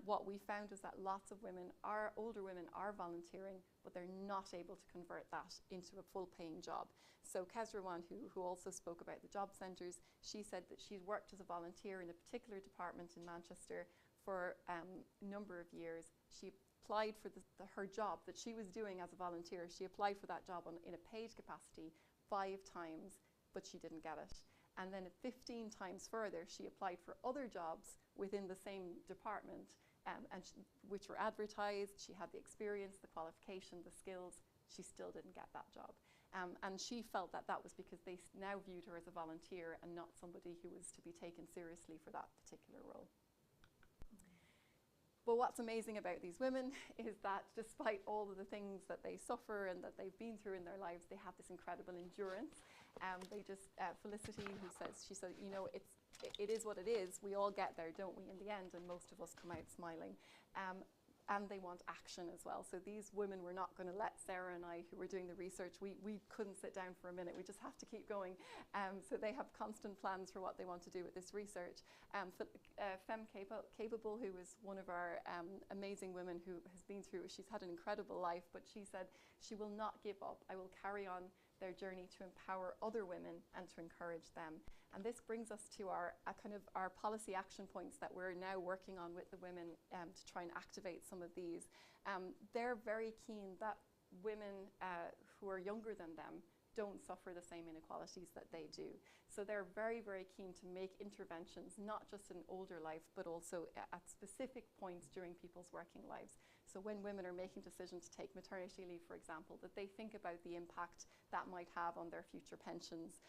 What we found was that lots of women, older women are volunteering, but they're not able to convert that into a full-paying job. So Kesrawan, who also spoke about the job centres, she said that she's worked as a volunteer in a particular department in Manchester for a number of years. She applied for her job that she was doing as a volunteer. She applied for that job in a paid capacity 5 times, but she didn't get it. And then 15 times further, she applied for other jobs within the same department, which were advertised. She had the experience, the qualification, the skills. She still didn't get that job. And she felt that that was because they now viewed her as a volunteer and not somebody who was to be taken seriously for that particular role. But what's amazing about these women is that despite all of the things that they suffer and that they've been through in their lives, they have this incredible endurance. Felicity, she said, you know, it is what it is. We all get there, don't we, in the end, and most of us come out smiling. And they want action as well. So these women were not going to let Sarah and I, who were doing the research, we couldn't sit down for a minute. We just have to keep going. So they have constant plans for what they want to do with this research. Femme Capable, who is one of our amazing women who has been through, she's had an incredible life, but she said she will not give up. I will carry on their journey to empower other women and to encourage them. And this brings us to our policy action points that we're now working on with the women to try and activate some of these. They're very keen that women who are younger than them don't suffer the same inequalities that they do. So they're very, very keen to make interventions, not just in older life, but also at specific points during people's working lives. So when women are making decisions to take maternity leave, for example, that they think about the impact that might have on their future pensions,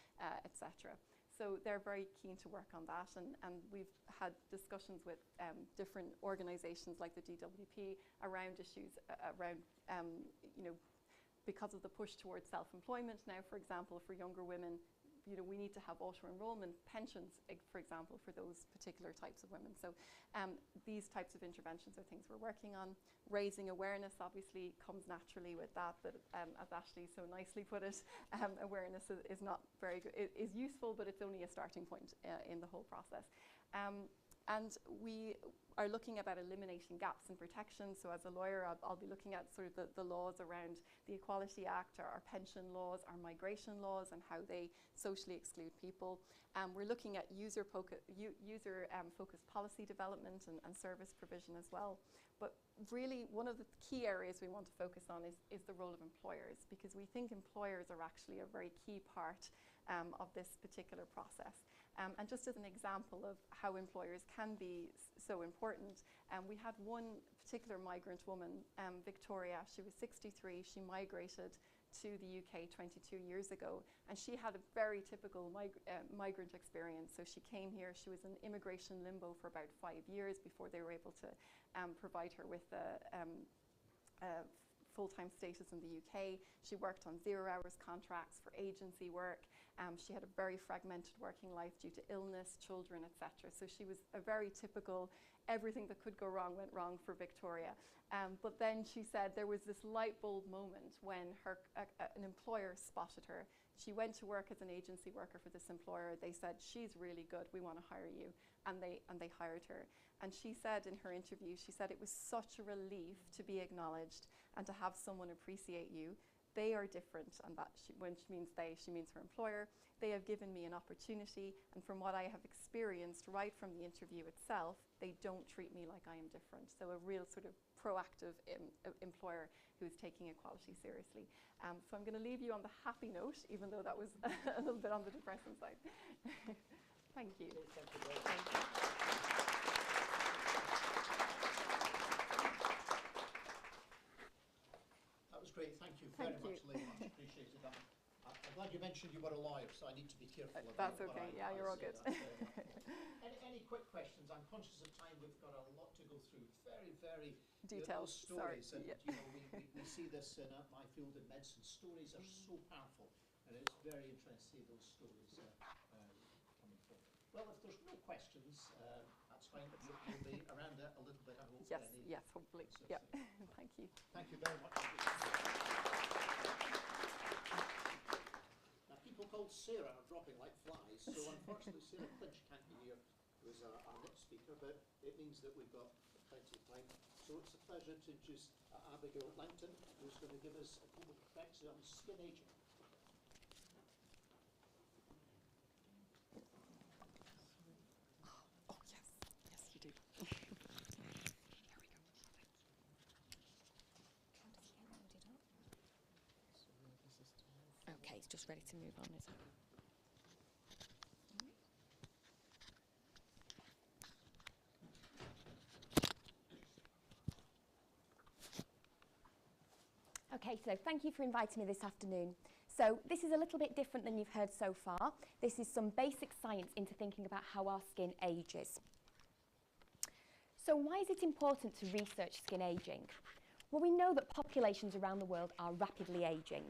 etc. So they're very keen to work on that, and we've had discussions with different organisations like the DWP around issues around, because of the push towards self-employment now, for example, for younger women, we need to have auto-enrollment pensions, for example, for those particular types of women. So these types of interventions are things we're working on. Raising awareness obviously comes naturally with that, but as Ashley so nicely put it, awareness is not very good. It is useful, but it's only a starting point in the whole process. And we are looking about eliminating gaps in protection. So as a lawyer, I'll be looking at sort of the laws around the Equality Act, our pension laws, our migration laws, and how they socially exclude people. We're looking at user-focused policy development and service provision as well. But really, one of the key areas we want to focus on is the role of employers, because we think employers are actually a very key part of this particular process. And just as an example of how employers can be so important, we had one particular migrant woman, Victoria. She was 63. She migrated to the UK 22 years ago, and she had a very typical migrant experience. So she came here, she was in immigration limbo for about 5 years before they were able to provide her with a full-time status in the UK. She worked on 0 hours contracts for agency work. She had a very fragmented working life due to illness, children, etc. So she was a very typical, everything that could go wrong went wrong for Victoria. But then she said there was this light bulb moment when an employer spotted her. She went to work as an agency worker for this employer. They said, she's really good, we want to hire you. And they hired her. And she said in her interview, she said it was such a relief to be acknowledged and to have someone appreciate you. They are different, and that when she means they, she means her employer. They have given me an opportunity, and from what I have experienced right from the interview itself, they don't treat me like I am different. So a real sort of proactive employer who is taking equality seriously. So I'm going to leave you on the happy note, even though that was a little bit on the depressing side. Thank you. Thank you. Great, thank you very much, Lee. Much appreciated that. I'm glad you mentioned you were a lawyer, so I need to be careful about that's okay. Yeah, you're all good. Any quick questions? I'm conscious of time. We've got a lot to go through. Very, very detailed stories. Sorry. And you know, we see this in my field in medicine. Stories are so powerful, and it's very interesting to see those stories coming forward. Well, if there's no questions, that's fine. But you'll be around a little bit, I hope. Yes, hopefully. Yeah. Thank you. Thank you very much. Now, people called Sarah are dropping like flies, so unfortunately Sarah Clinch can't be here, who is our next speaker, but it means that we've got plenty of time. So it's a pleasure to introduce Abigail Langton, who's going to give us a couple of perspectives on skin aging. Oh, yes. Yes, you do. Okay, it's just ready to move on, is it? Okay, so thank you for inviting me this afternoon. So this is a little bit different than you've heard so far. This is some basic science into thinking about how our skin ages. So why is it important to research skin aging? Well, we know that populations around the world are rapidly aging.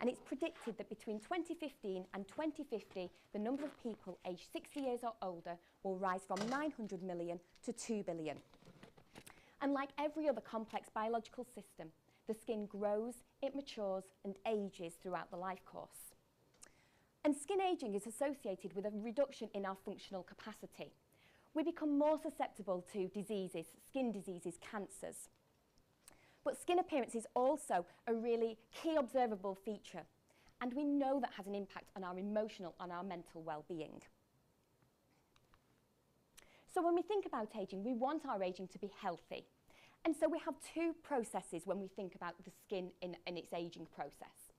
And it's predicted that between 2015 and 2050, the number of people aged 60 years or older will rise from 900 million to 2 billion. And like every other complex biological system, the skin grows, it matures and ages throughout the life course. And skin aging is associated with a reduction in our functional capacity. We become more susceptible to diseases, skin diseases, cancers. But skin appearance is also a really key observable feature, and we know that has an impact on our emotional and our mental well-being. So when we think about aging, we want our aging to be healthy. And so we have two processes when we think about the skin in its aging process.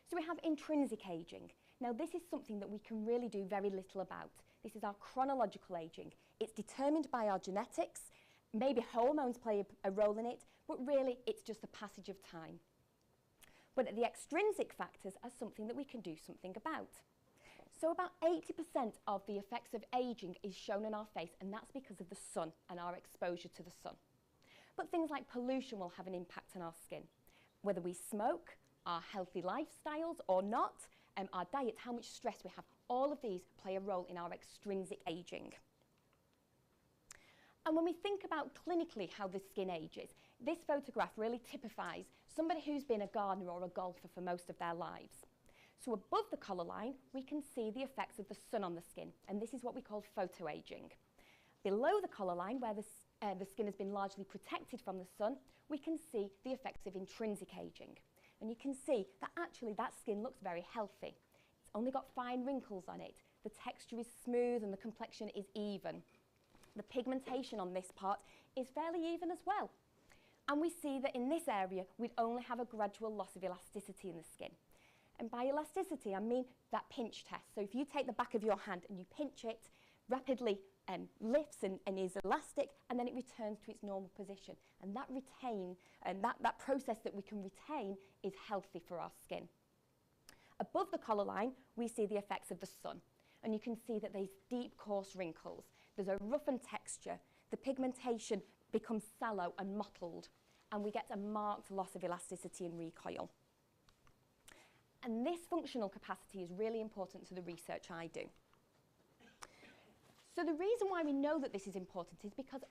So we have intrinsic aging. Now this is something that we can really do very little about. This is our chronological aging. It's determined by our genetics. Maybe hormones play a role in it, but really it's just a passage of time. But the extrinsic factors are something that we can do something about. So about 80% of the effects of aging is shown on our face, and that's because of the sun and our exposure to the sun. But things like pollution will have an impact on our skin. Whether we smoke, our healthy lifestyles or not, our diet, how much stress we have, all of these play a role in our extrinsic aging. And when we think about clinically how the skin ages, this photograph really typifies somebody who's been a gardener or a golfer for most of their lives. So above the collar line, we can see the effects of the sun on the skin, and this is what we call photoaging. Below the collar line, where the skin has been largely protected from the sun, we can see the effects of intrinsic ageing. And you can see that actually that skin looks very healthy. It's only got fine wrinkles on it. The texture is smooth and the complexion is even. The pigmentation on this part is fairly even as well. And we see that in this area, we'd only have a gradual loss of elasticity in the skin. And by elasticity, I mean that pinch test. So if you take the back of your hand and you pinch it, rapidly lifts and is elastic, and then it returns to its normal position. And that process that we can retain is healthy for our skin. Above the collar line, we see the effects of the sun. And you can see that there's deep, coarse wrinkles. There's a roughened texture. The pigmentation becomes sallow and mottled. And we get a marked loss of elasticity and recoil. And this functional capacity is really important to the research I do. So the reason why we know that this is important is because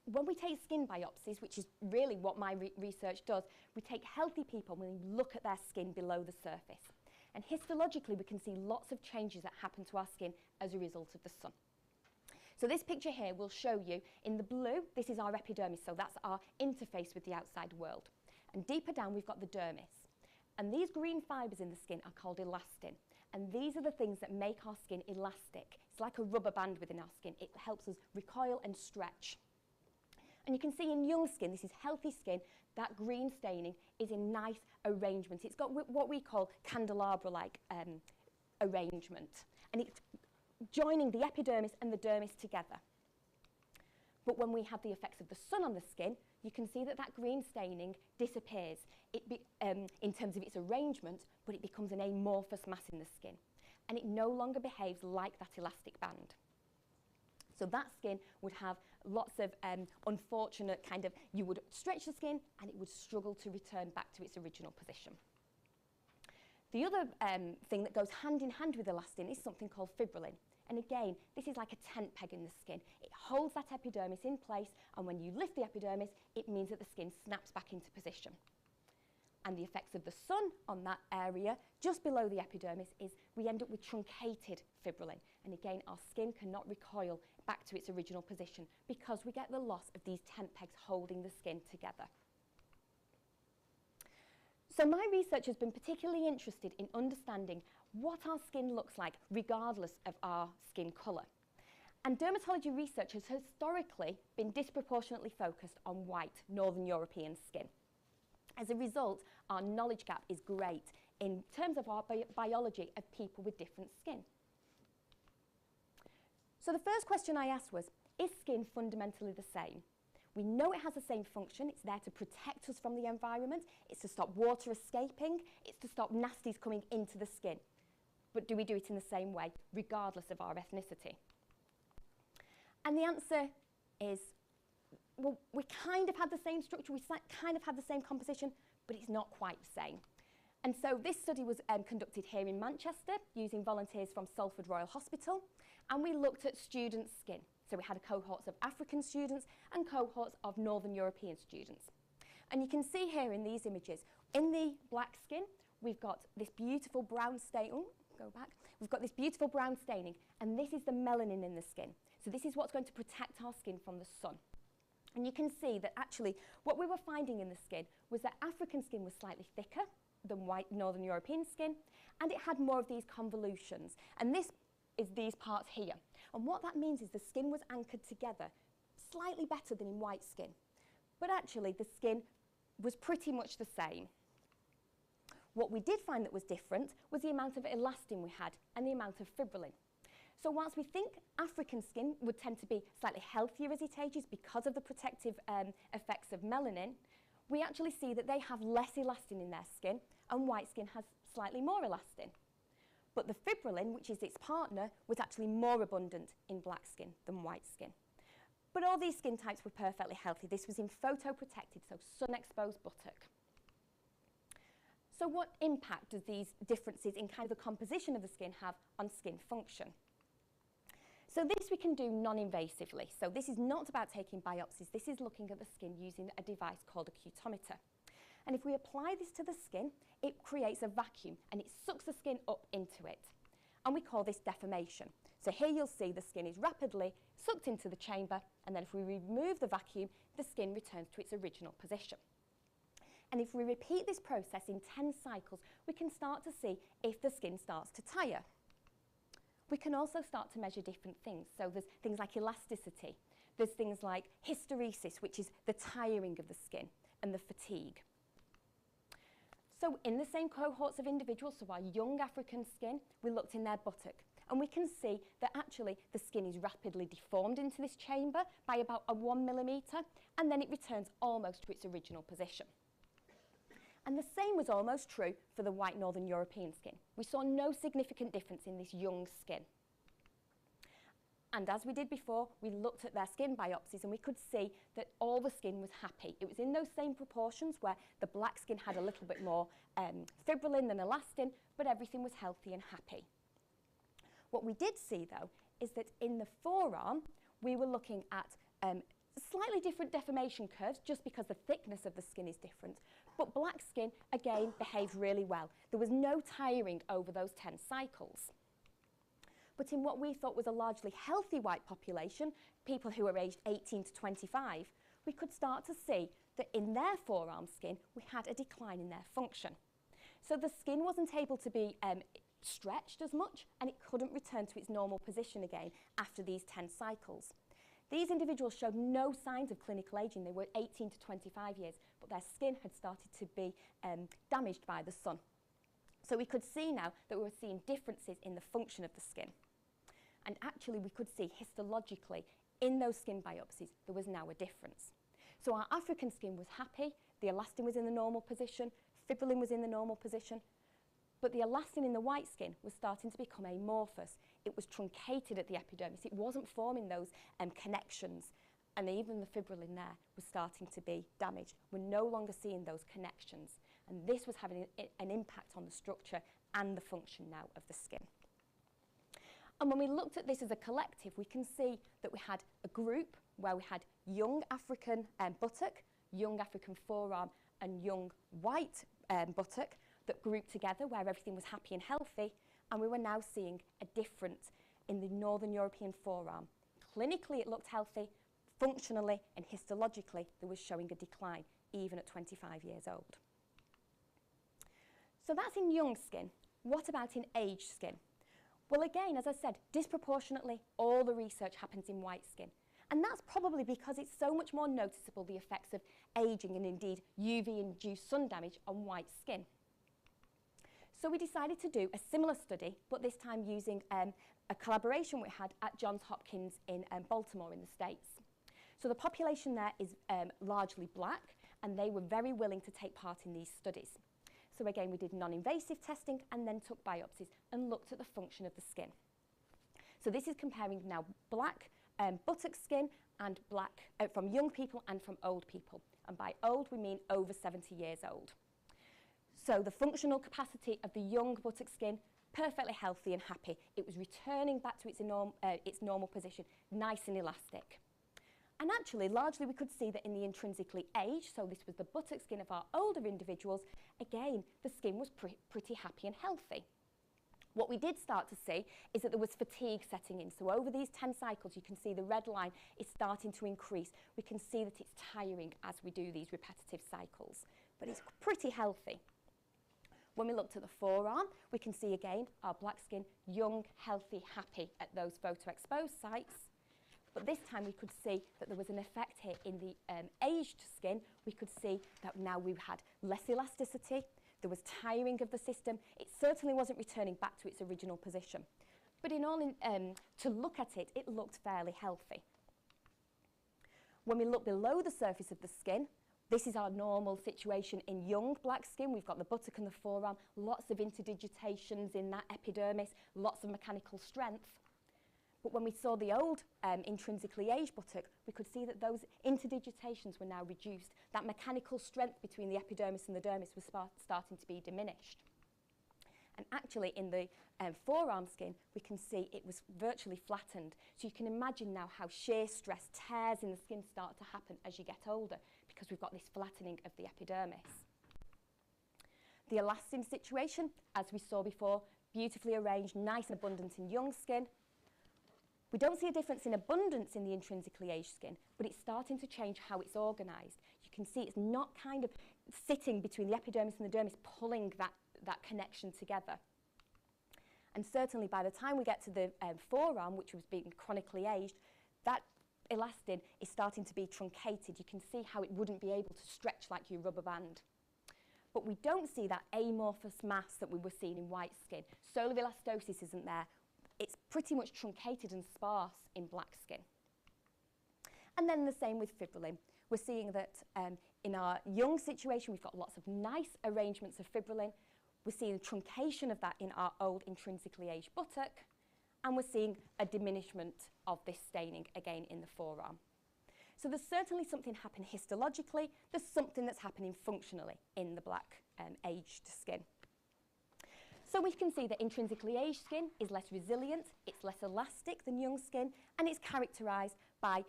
when we take skin biopsies, which is really what my research does, we take healthy people and we look at their skin below the surface. And histologically, we can see lots of changes that happen to our skin as a result of the sun. So this picture here will show you, in the blue, this is our epidermis, so that's our interface with the outside world. And deeper down, we've got the dermis. And these green fibres in the skin are called elastin. And these are the things that make our skin elastic. It's like a rubber band within our skin. It helps us recoil and stretch. And you can see in young skin, this is healthy skin, that green staining is in nice arrangement. It's got what we call candelabra-like arrangement. And it's joining the epidermis and the dermis together. But when we have the effects of the sun on the skin, you can see that that green staining disappears in terms of its arrangement, but it becomes an amorphous mass in the skin. And it no longer behaves like that elastic band. So that skin would have lots of unfortunate kind of, you would stretch the skin and it would struggle to return back to its original position. The other thing that goes hand in hand with elastin is something called fibrillin. And again, this is like a tent peg in the skin. It holds that epidermis in place, and when you lift the epidermis, it means that the skin snaps back into position. And the effects of the sun on that area, just below the epidermis, is we end up with truncated fibrillin. And again, our skin cannot recoil back to its original position because we get the loss of these tent pegs holding the skin together. So my research has been particularly interested in understanding what our skin looks like regardless of our skin colour. And dermatology research has historically been disproportionately focused on white Northern European skin. As a result, our knowledge gap is great in terms of our biology of people with different skin. So the first question I asked was, is skin fundamentally the same? We know it has the same function. It's there to protect us from the environment. It's to stop water escaping. It's to stop nasties coming into the skin. But do we do it in the same way, regardless of our ethnicity? And the answer is, well, we kind of had the same structure, we kind of had the same composition, but it's not quite the same. And so this study was conducted here in Manchester using volunteers from Salford Royal Hospital, and we looked at students' skin. So we had cohorts of African students and cohorts of Northern European students. And you can see here in these images, in the black skin, we've got this beautiful brown stain. Oh, go back. We've got this beautiful brown staining, and this is the melanin in the skin. So this is what's going to protect our skin from the sun. And you can see that actually what we were finding in the skin was that African skin was slightly thicker than white Northern European skin, and it had more of these convolutions. And this is these parts here. And what that means is the skin was anchored together slightly better than in white skin. But actually the skin was pretty much the same. What we did find that was different was the amount of elastin we had and the amount of fibrillin. So whilst we think African skin would tend to be slightly healthier as it ages because of the protective effects of melanin, we actually see that they have less elastin in their skin and white skin has slightly more elastin. But the fibrillin, which is its partner, was actually more abundant in black skin than white skin. But all these skin types were perfectly healthy. This was in photoprotected, so sun-exposed buttock. So what impact do these differences in kind of the composition of the skin have on skin function? So this we can do non-invasively. So this is not about taking biopsies. This is looking at the skin using a device called a cutometer. And if we apply this to the skin, it creates a vacuum and it sucks the skin up into it. And we call this deformation. So here you'll see the skin is rapidly sucked into the chamber, and then if we remove the vacuum, the skin returns to its original position. And if we repeat this process in 10 cycles, we can start to see if the skin starts to tire. We can also start to measure different things. So there's things like elasticity. There's things like hysteresis, which is the tiring of the skin, and the fatigue. So in the same cohorts of individuals, so our young African skin, we looked in their buttock, and we can see that actually the skin is rapidly deformed into this chamber by about 1 millimetre, and then it returns almost to its original position. And the same was almost true for the white Northern European skin. We saw no significant difference in this young skin. And as we did before, we looked at their skin biopsies and we could see that all the skin was happy. It was in those same proportions where the black skin had a little bit more fibrillin than elastin, but everything was healthy and happy. What we did see, though, is that in the forearm, we were looking at slightly different deformation curves just because the thickness of the skin is different. But black skin, again, behaved really well. There was no tiring over those 10 cycles. But in what we thought was a largely healthy white population, people who were aged 18 to 25, we could start to see that in their forearm skin, we had a decline in their function. So the skin wasn't able to be stretched as much, and it couldn't return to its normal position again after these 10 cycles. These individuals showed no signs of clinical aging. They were 18 to 25 years, but their skin had started to be damaged by the sun. So we could see now that we were seeing differences in the function of the skin. And actually, we could see histologically in those skin biopsies, there was now a difference. So our African skin was happy, the elastin was in the normal position, fibrillin was in the normal position, but the elastin in the white skin was starting to become amorphous. It was truncated at the epidermis. It wasn't forming those connections, and even the fibrillin there was starting to be damaged. We're no longer seeing those connections, and this was having an impact on the structure and the function now of the skin. And when we looked at this as a collective, we can see that we had a group where we had young African buttock, young African forearm, and young white buttock that grouped together where everything was happy and healthy, and we were now seeing a difference in the Northern European forearm. Clinically, it looked healthy. Functionally and histologically, there was showing a decline, even at 25 years old. So that's in young skin. What about in aged skin? Well, again, as I said, disproportionately, all the research happens in white skin. And that's probably because it's so much more noticeable, the effects of ageing and indeed UV-induced sun damage on white skin. So we decided to do a similar study, but this time using a collaboration we had at Johns Hopkins in Baltimore in the States. So the population there is largely black, and they were very willing to take part in these studies. So again, we did non-invasive testing and then took biopsies and looked at the function of the skin. So this is comparing now black buttock skin and black from young people and from old people. And by old, we mean over 70 years old. So the functional capacity of the young buttock skin, perfectly healthy and happy. It was returning back to its normal position, nice and elastic. And actually, largely we could see that in the intrinsically aged, so this was the buttock skin of our older individuals, again, the skin was pretty happy and healthy. What we did start to see is that there was fatigue setting in. So over these 10 cycles, you can see the red line is starting to increase. We can see that it's tiring as we do these repetitive cycles, but it's pretty healthy. When we looked at the forearm, we can see again our black skin, young, healthy, happy at those photo-exposed sites. But this time we could see that there was an effect here in the aged skin. We could see that now we had less elasticity, there was tiring of the system. It certainly wasn't returning back to its original position. But in all, to look at it, it looked fairly healthy. When we look below the surface of the skin, this is our normal situation in young black skin. We've got the buttock and the forearm, lots of interdigitations in that epidermis, lots of mechanical strength. But when we saw the old intrinsically aged buttock, we could see that those interdigitations were now reduced. That mechanical strength between the epidermis and the dermis was starting to be diminished. And actually in the forearm skin, we can see it was virtually flattened. So you can imagine now how shear stress, tears in the skin start to happen as you get older, because we've got this flattening of the epidermis. The elastin situation, as we saw before, beautifully arranged, nice and abundant in young skin. We don't see a difference in abundance in the intrinsically aged skin, but it's starting to change how it's organised. You can see it's not kind of sitting between the epidermis and the dermis, pulling that connection together. And certainly by the time we get to the forearm, which was being chronically aged, that elastin is starting to be truncated. You can see how it wouldn't be able to stretch like your rubber band. But we don't see that amorphous mass that we were seeing in white skin. Solar elastosis isn't there. It's pretty much truncated and sparse in black skin. And then the same with fibrillin. We're seeing that in our young situation, we've got lots of nice arrangements of fibrillin. We're seeing a truncation of that in our old intrinsically aged buttock. And we're seeing a diminishment of this staining again in the forearm. So there's certainly something happening histologically. There's something that's happening functionally in the black aged skin. So we can see that intrinsically aged skin is less resilient, it's less elastic than young skin, and it's characterised by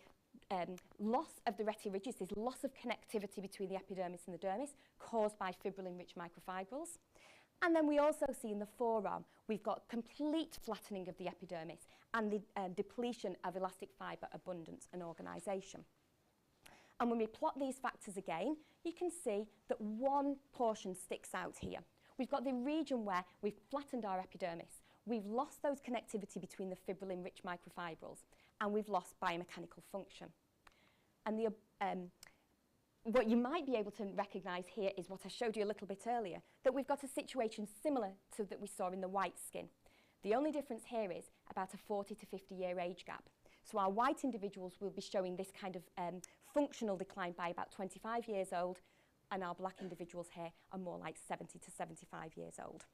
loss of the retiridges, this loss of connectivity between the epidermis and the dermis caused by fibrillin-rich microfibrils. And then we also see in the forearm, we've got complete flattening of the epidermis and the depletion of elastic fibre abundance and organisation. And when we plot these factors again, you can see that one portion sticks out here. We've got the region where we've flattened our epidermis. We've lost those connectivity between the fibrillin-rich microfibrils, and we've lost biomechanical function. And what you might be able to recognise here is what I showed you a little bit earlier, that we've got a situation similar to that we saw in the white skin. The only difference here is about a 40 to 50 year age gap. So our white individuals will be showing this kind of functional decline by about 25 years old, and our black individuals here are more like 70 to 75 years old.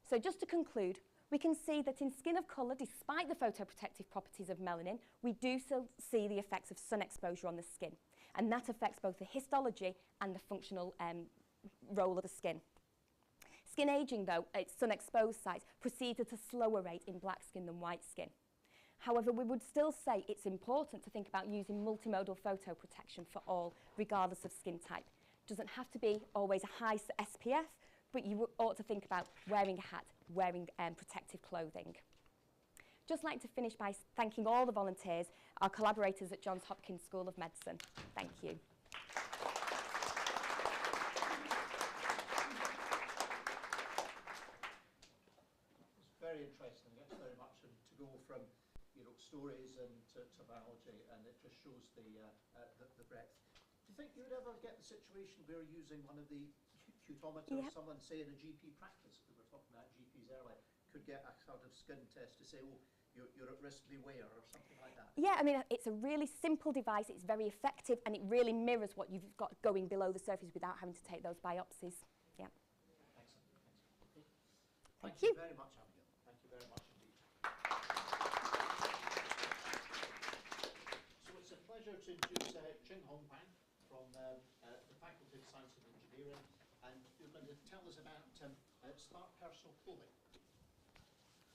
So just to conclude, we can see that in skin of colour, despite the photoprotective properties of melanin, we do still see the effects of sun exposure on the skin. And that affects both the histology and the functional role of the skin. Skin ageing, though, at sun-exposed sites proceeds at a slower rate in black skin than white skin. However, we would still say it's important to think about using multimodal photoprotection for all, regardless of skin type. It doesn't have to be always a high SPF, but you ought to think about wearing a hat, wearing protective clothing. Just like to finish by thanking all the volunteers, our collaborators at Johns Hopkins School of Medicine. Thank you. It's very interesting. It's very much to go from stories and to biology, and it just shows the breadth. Do you think you would ever get the situation where using one of the cutometers, someone say in a GP practice, we were talking about GPs earlier, could get a sort of skin test to say, oh, you're at risk, beware, or something like that? Yeah, I mean, it's a really simple device, it's very effective, and it really mirrors what you've got going below the surface without having to take those biopsies. Yeah. Excellent. Okay. Thank you very much, Abigail. Thank you very much indeed. So it's a pleasure to introduce Ching Hong Pan from the Faculty of Science and Engineering, and you're going to tell us about smart personal clothing.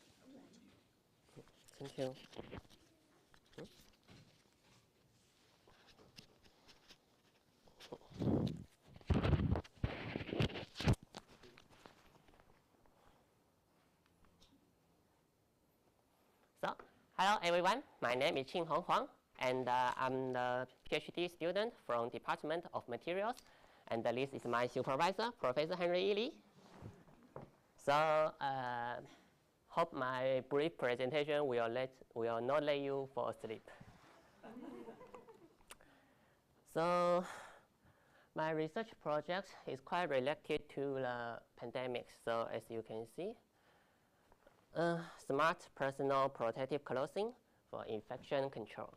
Over to you. Thank you. So, hello everyone. My name is Ching Hong Huang, and I'm the PhD student from Department of Materials, and this is my supervisor, Professor Henry Ely. So, hope my brief presentation will not let you fall asleep. So, my research project is quite related to the pandemic. So, as you can see, smart personal protective clothing for infection control.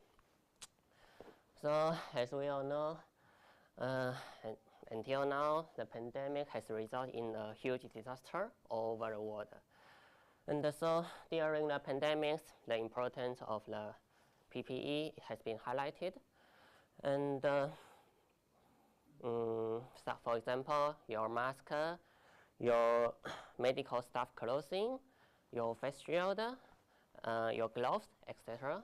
So, as we all know, until now, the pandemic has resulted in a huge disaster all over the world. And so, during the pandemic, the importance of the PPE has been highlighted. And so for example, your mask, your medical staff clothing, your face shield, your gloves, etc.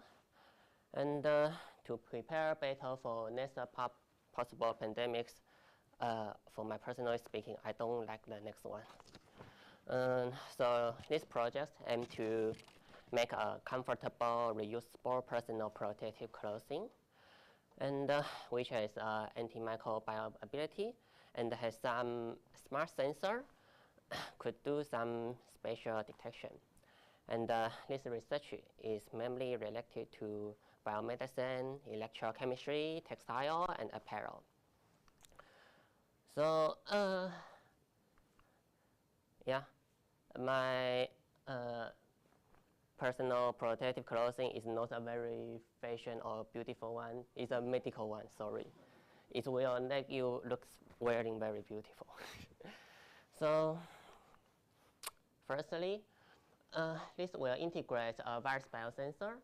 And to prepare better for next possible pandemics, for my personal speaking, I don't like the next one. So this project aims to make a comfortable, reusable personal protective clothing, and which has antimicrobial ability and has some smart sensor, could do some spatial detection. And this research is mainly related to biomedicine, electrochemistry, textile, and apparel. So, yeah, my personal protective clothing is not a very fashion or beautiful one. It's a medical one, sorry. It will make you look wearing very beautiful. So, firstly, this will integrate a virus biosensor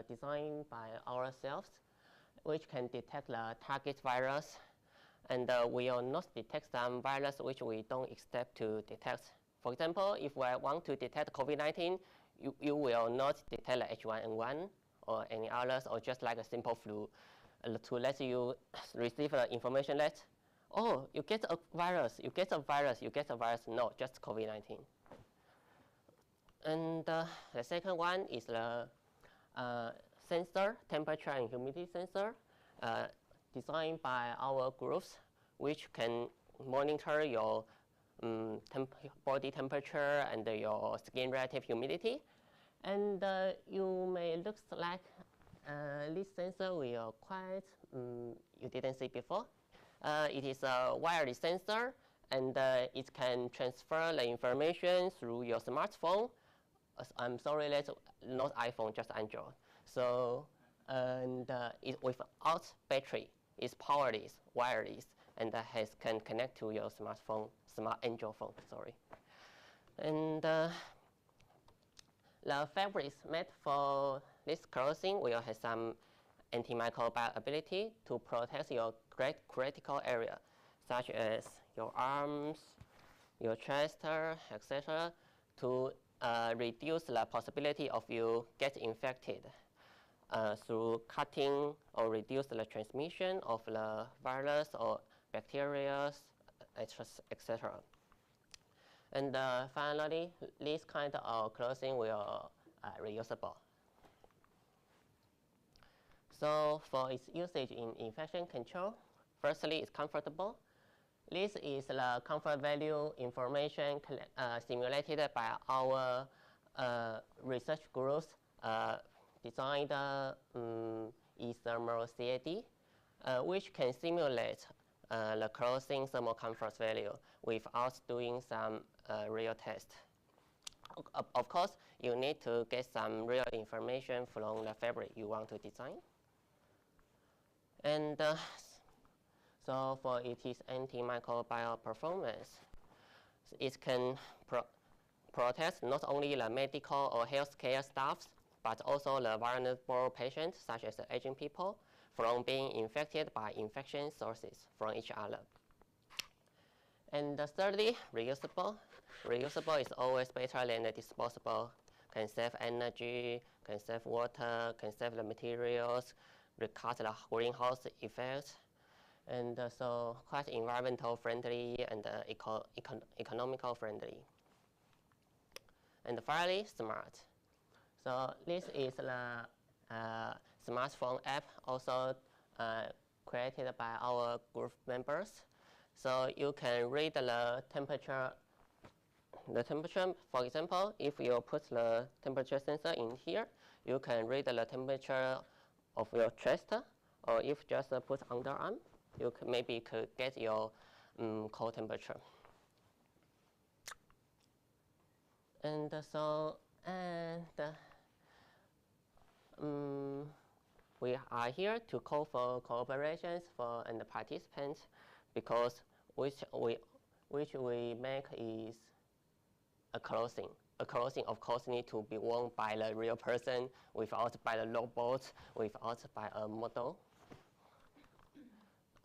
designed by ourselves, which can detect the target virus, and will not detect some virus which we don't expect to detect. For example, if we want to detect COVID-19, you will not detect the H1N1 or any others, or just like a simple flu, to let you receive the information that, oh, you get a virus, you get a virus, you get a virus. No, just COVID-19. And the second one is the sensor, temperature and humidity sensor, designed by our groups, which can monitor your body temperature and your skin relative humidity. And you may look like this sensor will quite, you didn't see before. It is a wireless sensor, and it can transfer the information through your smartphone. I'm sorry, that's not iPhone, just Android. So, and it without battery, it's powerless, wireless, and can connect to your smartphone, smart Android phone, sorry. And the fabrics made for this clothing will have some antimicrobial ability to protect your critical area, such as your arms, your chest, etc., to reduce the possibility of you get infected through cutting, or reduce the transmission of the virus or bacteria, etc. And finally, this kind of clothing will reusable. So for its usage in infection control, firstly, it's comfortable. This is the comfort value information simulated by our research groups designed e-thermal CAD, which can simulate the clothing thermal comfort value without doing some real test. Of course, you need to get some real information from the fabric you want to design. And so for its antimicrobial performance, it can protect not only the medical or healthcare staffs, but also the vulnerable patients, such as the aging people, from being infected by infection sources from each other. And thirdly, reusable. Reusable is always better than the disposable. Can save energy, can save water, can save the materials, reduce the greenhouse effect, and so quite environmental friendly and economical friendly. And finally, smart. So this is the smartphone app, also created by our group members. So you can read the temperature. The temperature, for example, if you put the temperature sensor in here, you can read the temperature of your chest, or if just put underarm, you maybe could get your core temperature. And so, we are here to call for cooperations for and the participants, because which we make is a clothing. A clothing, of course, need to be worn by the real person, without by the robot, without by a model.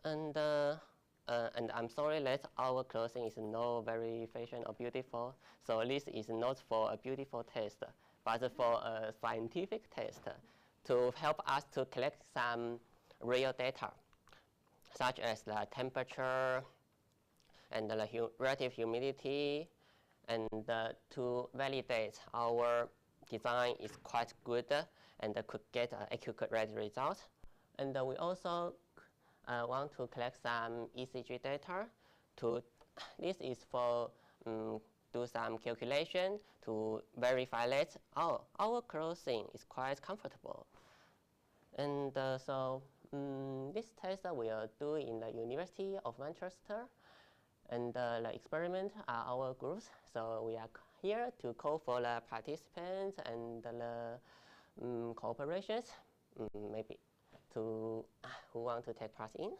And I'm sorry that our clothing is not very fashion or beautiful. So this is not for a beautiful test, but for a scientific test to help us to collect some real data, such as the temperature and the relative humidity, and to validate our design is quite good and could get accurate results. And we also want to collect some ECG data. This is for do some calculation to verify that our clothing is quite comfortable. And so this test we are doing in the University of Manchester, and the experiment are our groups. So we are here to call for the participants and the cooperations, maybe to who want to take part in.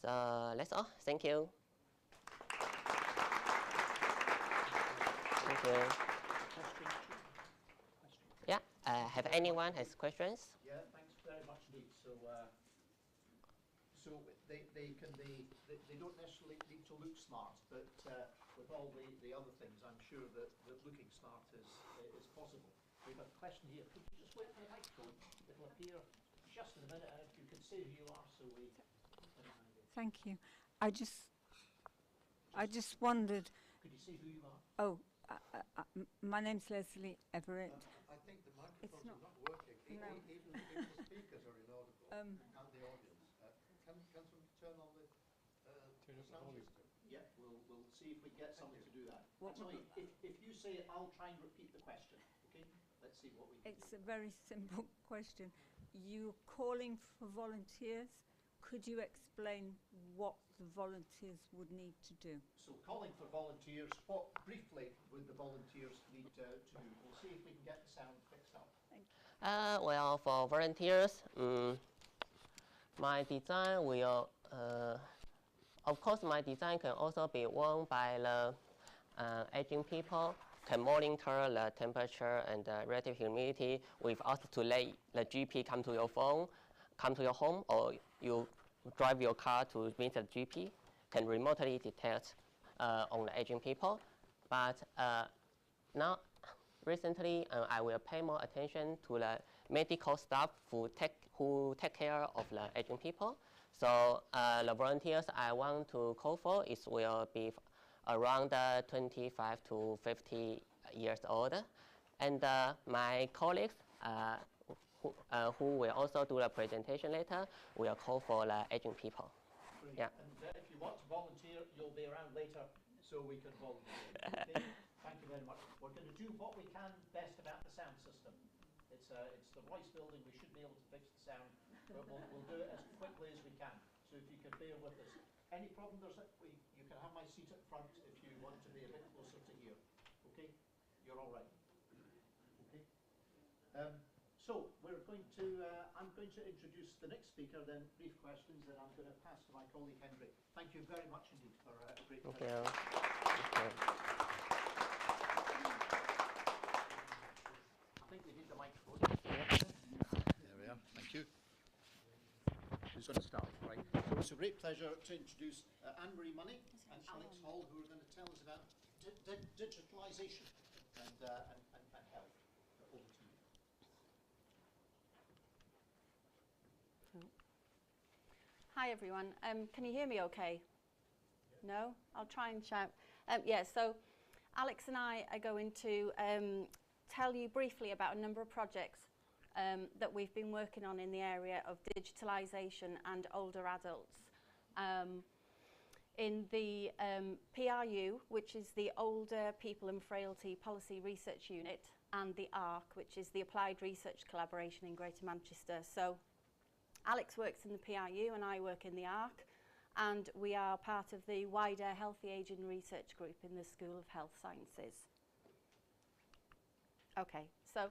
So that's all. Thank you. Thank you. Yeah. Have anyone has questions? Yeah. Thanks very much indeed. So they can be they don't necessarily need to look smart, but with all the other things, I'm sure that looking smart is possible. We've got a question here. Could you just wait for the microphone? It'll appear just in a minute, and if you could say who you are, so we. Thank you. I just wondered. Could you say who you are? Oh, my name's Leslie Everett. I think the microphones It's not are not working. No. Even the speakers are inaudible, and the audience. Can someone turn on the sound system? Yeah, we'll see if we get someone to do that. What Actually, if you say it, I'll try and repeat the question. Okay? Let's see what we can It's do. a very simple question. You're calling for volunteers. Could you explain what the volunteers would need to do? So calling for volunteers, what briefly would the volunteers need to do? We'll see if we can get the sound fixed up. Thank you. Well, for volunteers, my design will, of course, my design can also be worn by the aging people, can monitor the temperature and the relative humidity without to let the GP come to your phone, come to your home, or you drive your car to meet the GP, can remotely detect on the aging people. But now, recently, I will pay more attention to the medical staff who take care of the aging people. So the volunteers I want to call for will be around 25 to 50 years old. And my colleagues who will also do the presentation later will call for the aging people. Great. Yeah. And if you want to volunteer, you'll be around later so we can volunteer. Okay? Thank you very much. We're going to do what we can best about the sound system. It's the Royce building. We should be able to fix the sound, but we'll do it as quickly as we can. So if you can bear with us. Any problem? You can have my seat at front if you want to be a bit closer to here. Okay? You're all right. Okay? So we're going to, I'm going to introduce the next speaker, then brief questions, then I'm going to pass to my colleague Henry. Thank you very much indeed for a great Thank presentation. you. I think we need the microphone. There we are. Thank you. Who's going to start? Right. So it's a great pleasure to introduce Anne-Marie Money and Alex Hall, who are going to tell us about digitalisation and health. Over to you. Hi everyone. Can you hear me okay? No? I'll try and shout. So Alex and I are going to tell you briefly about a number of projects that we've been working on in the area of digitalisation and older adults. In the PRU, which is the Older People and Frailty Policy Research Unit, and the ARC, which is the Applied Research Collaboration in Greater Manchester. So Alex works in the PRU and I work in the ARC, and we are part of the wider Healthy Ageing Research Group in the School of Health Sciences. Okay, so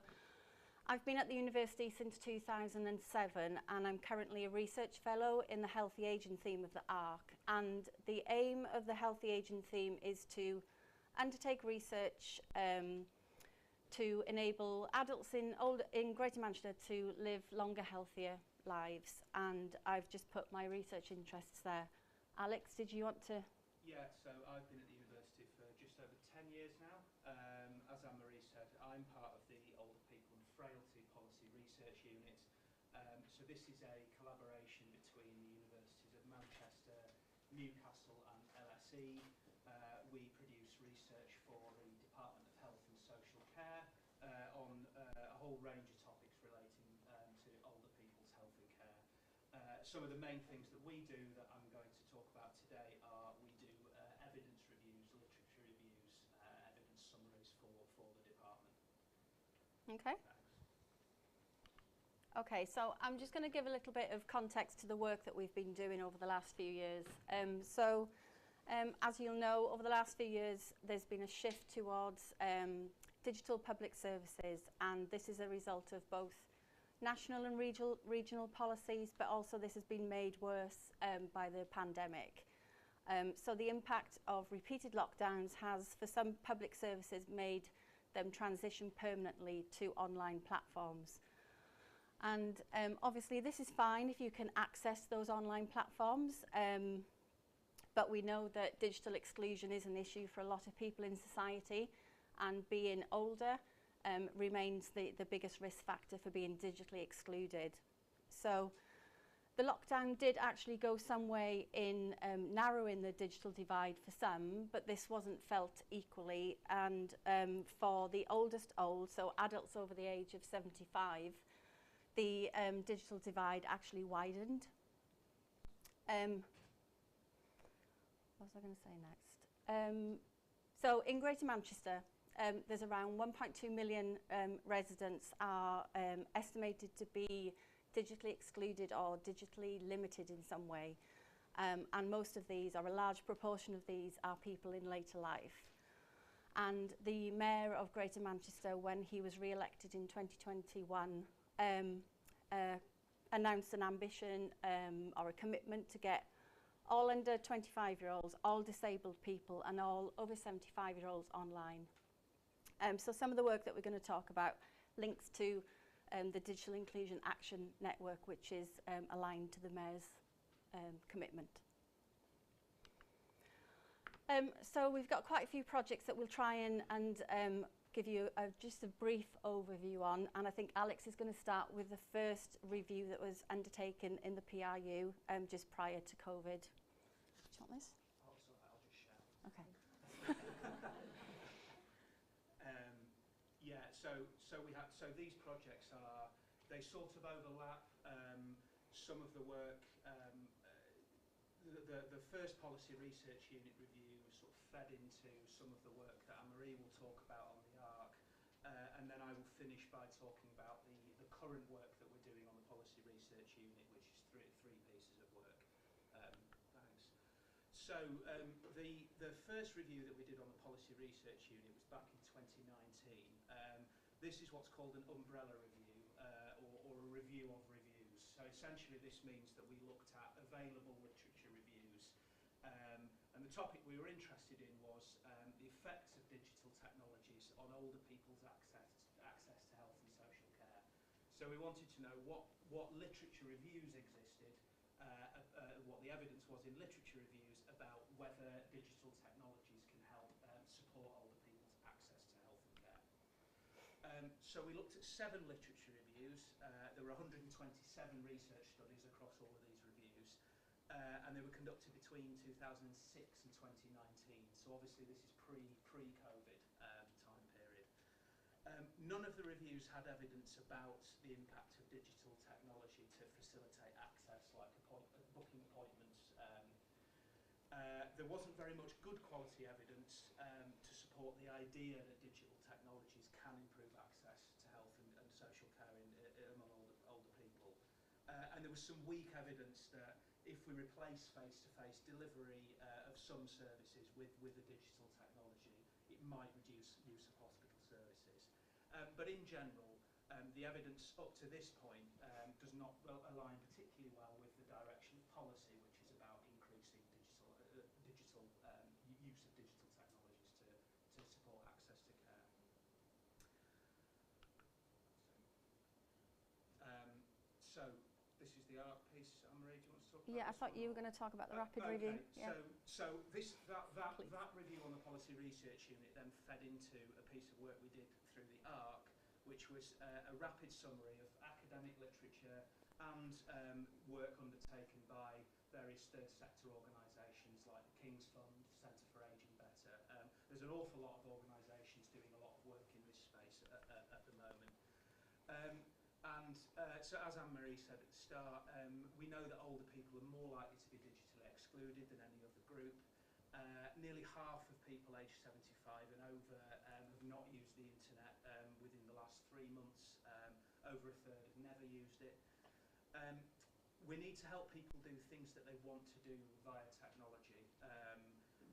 I've been at the university since 2007 and I'm currently a research fellow in the Healthy Ageing theme of the ARC, and the aim of the Healthy Ageing theme is to undertake research to enable adults in Greater Manchester to live longer, healthier lives, and I've just put my research interests there. Alex, did you want to? Yeah, so I've been at the university for just over 10 years now. As Anne-Marie said, I'm part of the Older People and Frailty Policy Research Unit. So this is a collaboration between the universities of Manchester, Newcastle and LSE. We produce research for the Department of Health and Social Care, whole range of topics relating to older people's health and care. Some of the main things that we do that I'm going to talk about today are we do evidence reviews, literature reviews, evidence summaries for the department. Okay. Okay, so I'm just going to give a little bit of context to the work that we've been doing over the last few years. As you'll know, over the last few years, there's been a shift towards digital public services, and this is a result of both national and regional policies, but also this has been made worse by the pandemic. So the impact of repeated lockdowns has, for some public services, made them transition permanently to online platforms. And obviously this is fine if you can access those online platforms, but we know that digital exclusion is an issue for a lot of people in society, and being older remains the biggest risk factor for being digitally excluded. So the lockdown did actually go some way in narrowing the digital divide for some, but this wasn't felt equally, and for the oldest old, so adults over the age of 75, the digital divide actually widened. What was I going to say next? So in Greater Manchester, there's around 1.2 million residents are estimated to be digitally excluded or digitally limited in some way. And most of these, or a large proportion of these, are people in later life. And the Mayor of Greater Manchester, when he was re-elected in 2021, announced an ambition or a commitment to get all under 25-year-olds, all disabled people, and all over 75-year-olds online. So some of the work that we're going to talk about links to the Digital Inclusion Action Network, which is aligned to the Mayor's commitment. So we've got quite a few projects that we'll try and give you just a brief overview on, and I think Alex is going to start with the first review that was undertaken in the PRU just prior to COVID. Do you want this? Oh, sorry, I'll just shout. Okay. Yeah, so these projects they sort of overlap. Some of the work, the first policy research unit review sort of fed into some of the work that Anne-Marie will talk about on the ARC, and then I will finish by talking about the current work that we're doing on the policy research unit, which is three pieces of work. Thanks. So the first review that we did on the policy research unit was back in 2019. This is what's called an umbrella review, or a review of reviews. So essentially this means that we looked at available literature reviews, and the topic we were interested in was the effects of digital technologies on older people's access to health and social care. So we wanted to know what literature reviews existed, what the evidence was in literature reviews about whether digital technologies can help support older people's access to health and care. So we looked at 7 literature reviews. There were 127 research studies across all of these reviews, and they were conducted between 2006 and 2019. So obviously this is pre-COVID time period. None of the reviews had evidence about the impact of digital technology to facilitate access, like booking appointments. There wasn't very much good quality evidence to support the idea that digital technologies can improve access to health and social care among older people. And there was some weak evidence that if we replace face-to-face delivery of some services with a digital technology, it might reduce use of hospital services. But in general, the evidence up to this point does not align particularly well with the direction of policy, which is about increasing digital use of digital technologies to support access to care. So this is the ARC piece. Anne-Marie, do you want to talk about Yeah, I thought you were going to talk about the rapid review. Yeah. So that review on the policy research unit then fed into a piece of work we did through the ARC, which was a rapid summary of academic literature and work undertaken by various third sector organisations like the King's Fund, Centre for Ageing Better. There's an awful lot of organisations doing a lot of work in this space at the moment. So as Anne-Marie said at the start, we know that older people are more likely to be digitally excluded than any other group. Nearly half of people aged 75 and over have not used the internet within the last 3 months. Over a third have never used it. We need to help people do things that they want to do via technology,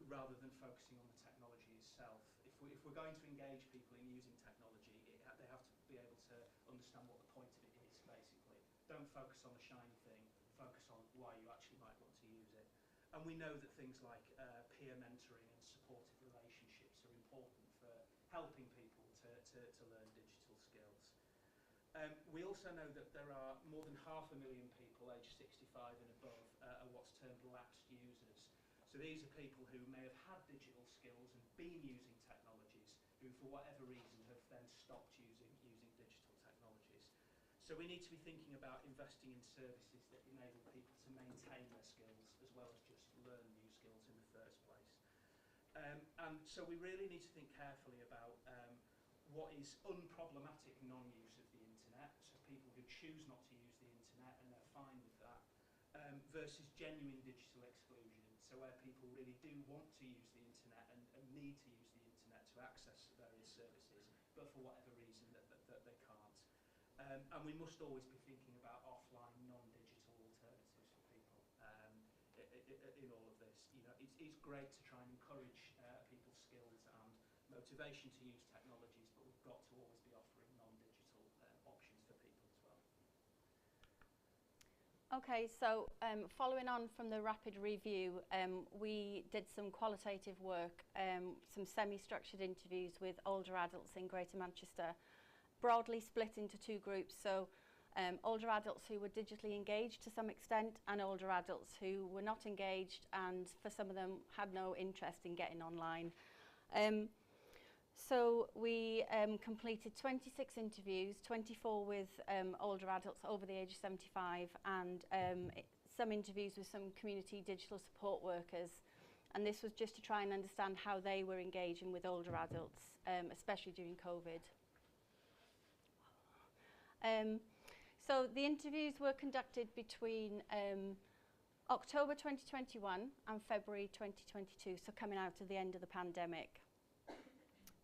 rather than focusing on the technology itself. If we're going to engage people in using technology, they have to be able to understand what the point of it is, basically. Don't focus on the shiny thing, focus on why you actually might want to use it. And we know that things like peer mentoring and supportive relationships are important for helping people to learn digital skills. We also know that there are more than 500,000 people aged 65 and above are what's termed lapsed users. So these are people who may have had digital skills and been using technologies, who for whatever reason have then stopped using digital technologies. So we need to be thinking about investing in services that enable people to maintain their skills as well as just learn new skills in the first place. And so we really need to think carefully about what is unproblematic non-use of the internet, so people who choose not to use the internet and they're fine with that, versus genuine digital exclusion, so where people really do want to use the internet and need to use the internet to access various services, but for whatever reason that they can't. And we must always be thinking about offline, non-digital alternatives for people in all of this. You know, it's great to try and encourage people's skills and motivation to use technologies, but we've got to always be offering non-digital options for people as well. Okay, so following on from the rapid review, we did some qualitative work, some semi-structured interviews with older adults in Greater Manchester, broadly split into 2 groups. So older adults who were digitally engaged to some extent, and older adults who were not engaged and for some of them had no interest in getting online. So we completed 26 interviews, 24 with older adults over the age of 75, and some interviews with some community digital support workers. And this was just to try and understand how they were engaging with older adults, especially during COVID. So the interviews were conducted between October 2021 and February 2022, so coming out of the end of the pandemic.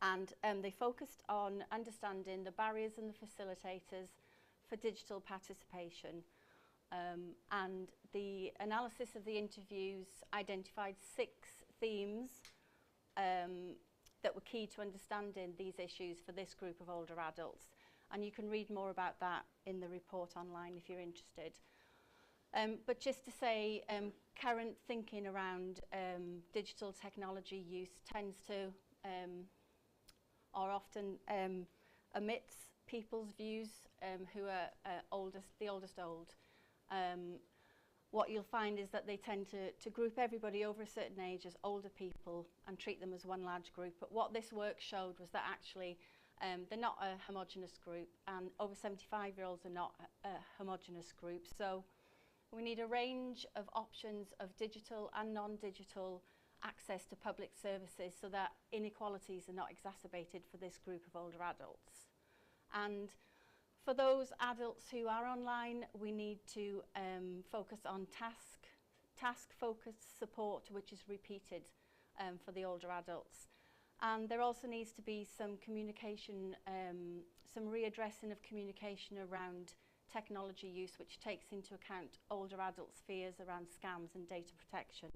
And they focused on understanding the barriers and the facilitators for digital participation. And the analysis of the interviews identified 6 themes that were key to understanding these issues for this group of older adults. And you can read more about that in the report online if you're interested. But just to say, current thinking around digital technology use tends to or often omits people's views who are the oldest old. What you'll find is that they tend to group everybody over a certain age as older people and treat them as one large group. But what this work showed was that actually they're not a homogenous group, and over 75-year-olds are not a homogenous group. So we need a range of options of digital and non-digital access to public services so that inequalities are not exacerbated for this group of older adults. And for those adults who are online, we need to focus on task-focused support, which is repeated for the older adults. And there also needs to be some communication, some readdressing of communication around technology use, which takes into account older adults' fears around scams and data protection.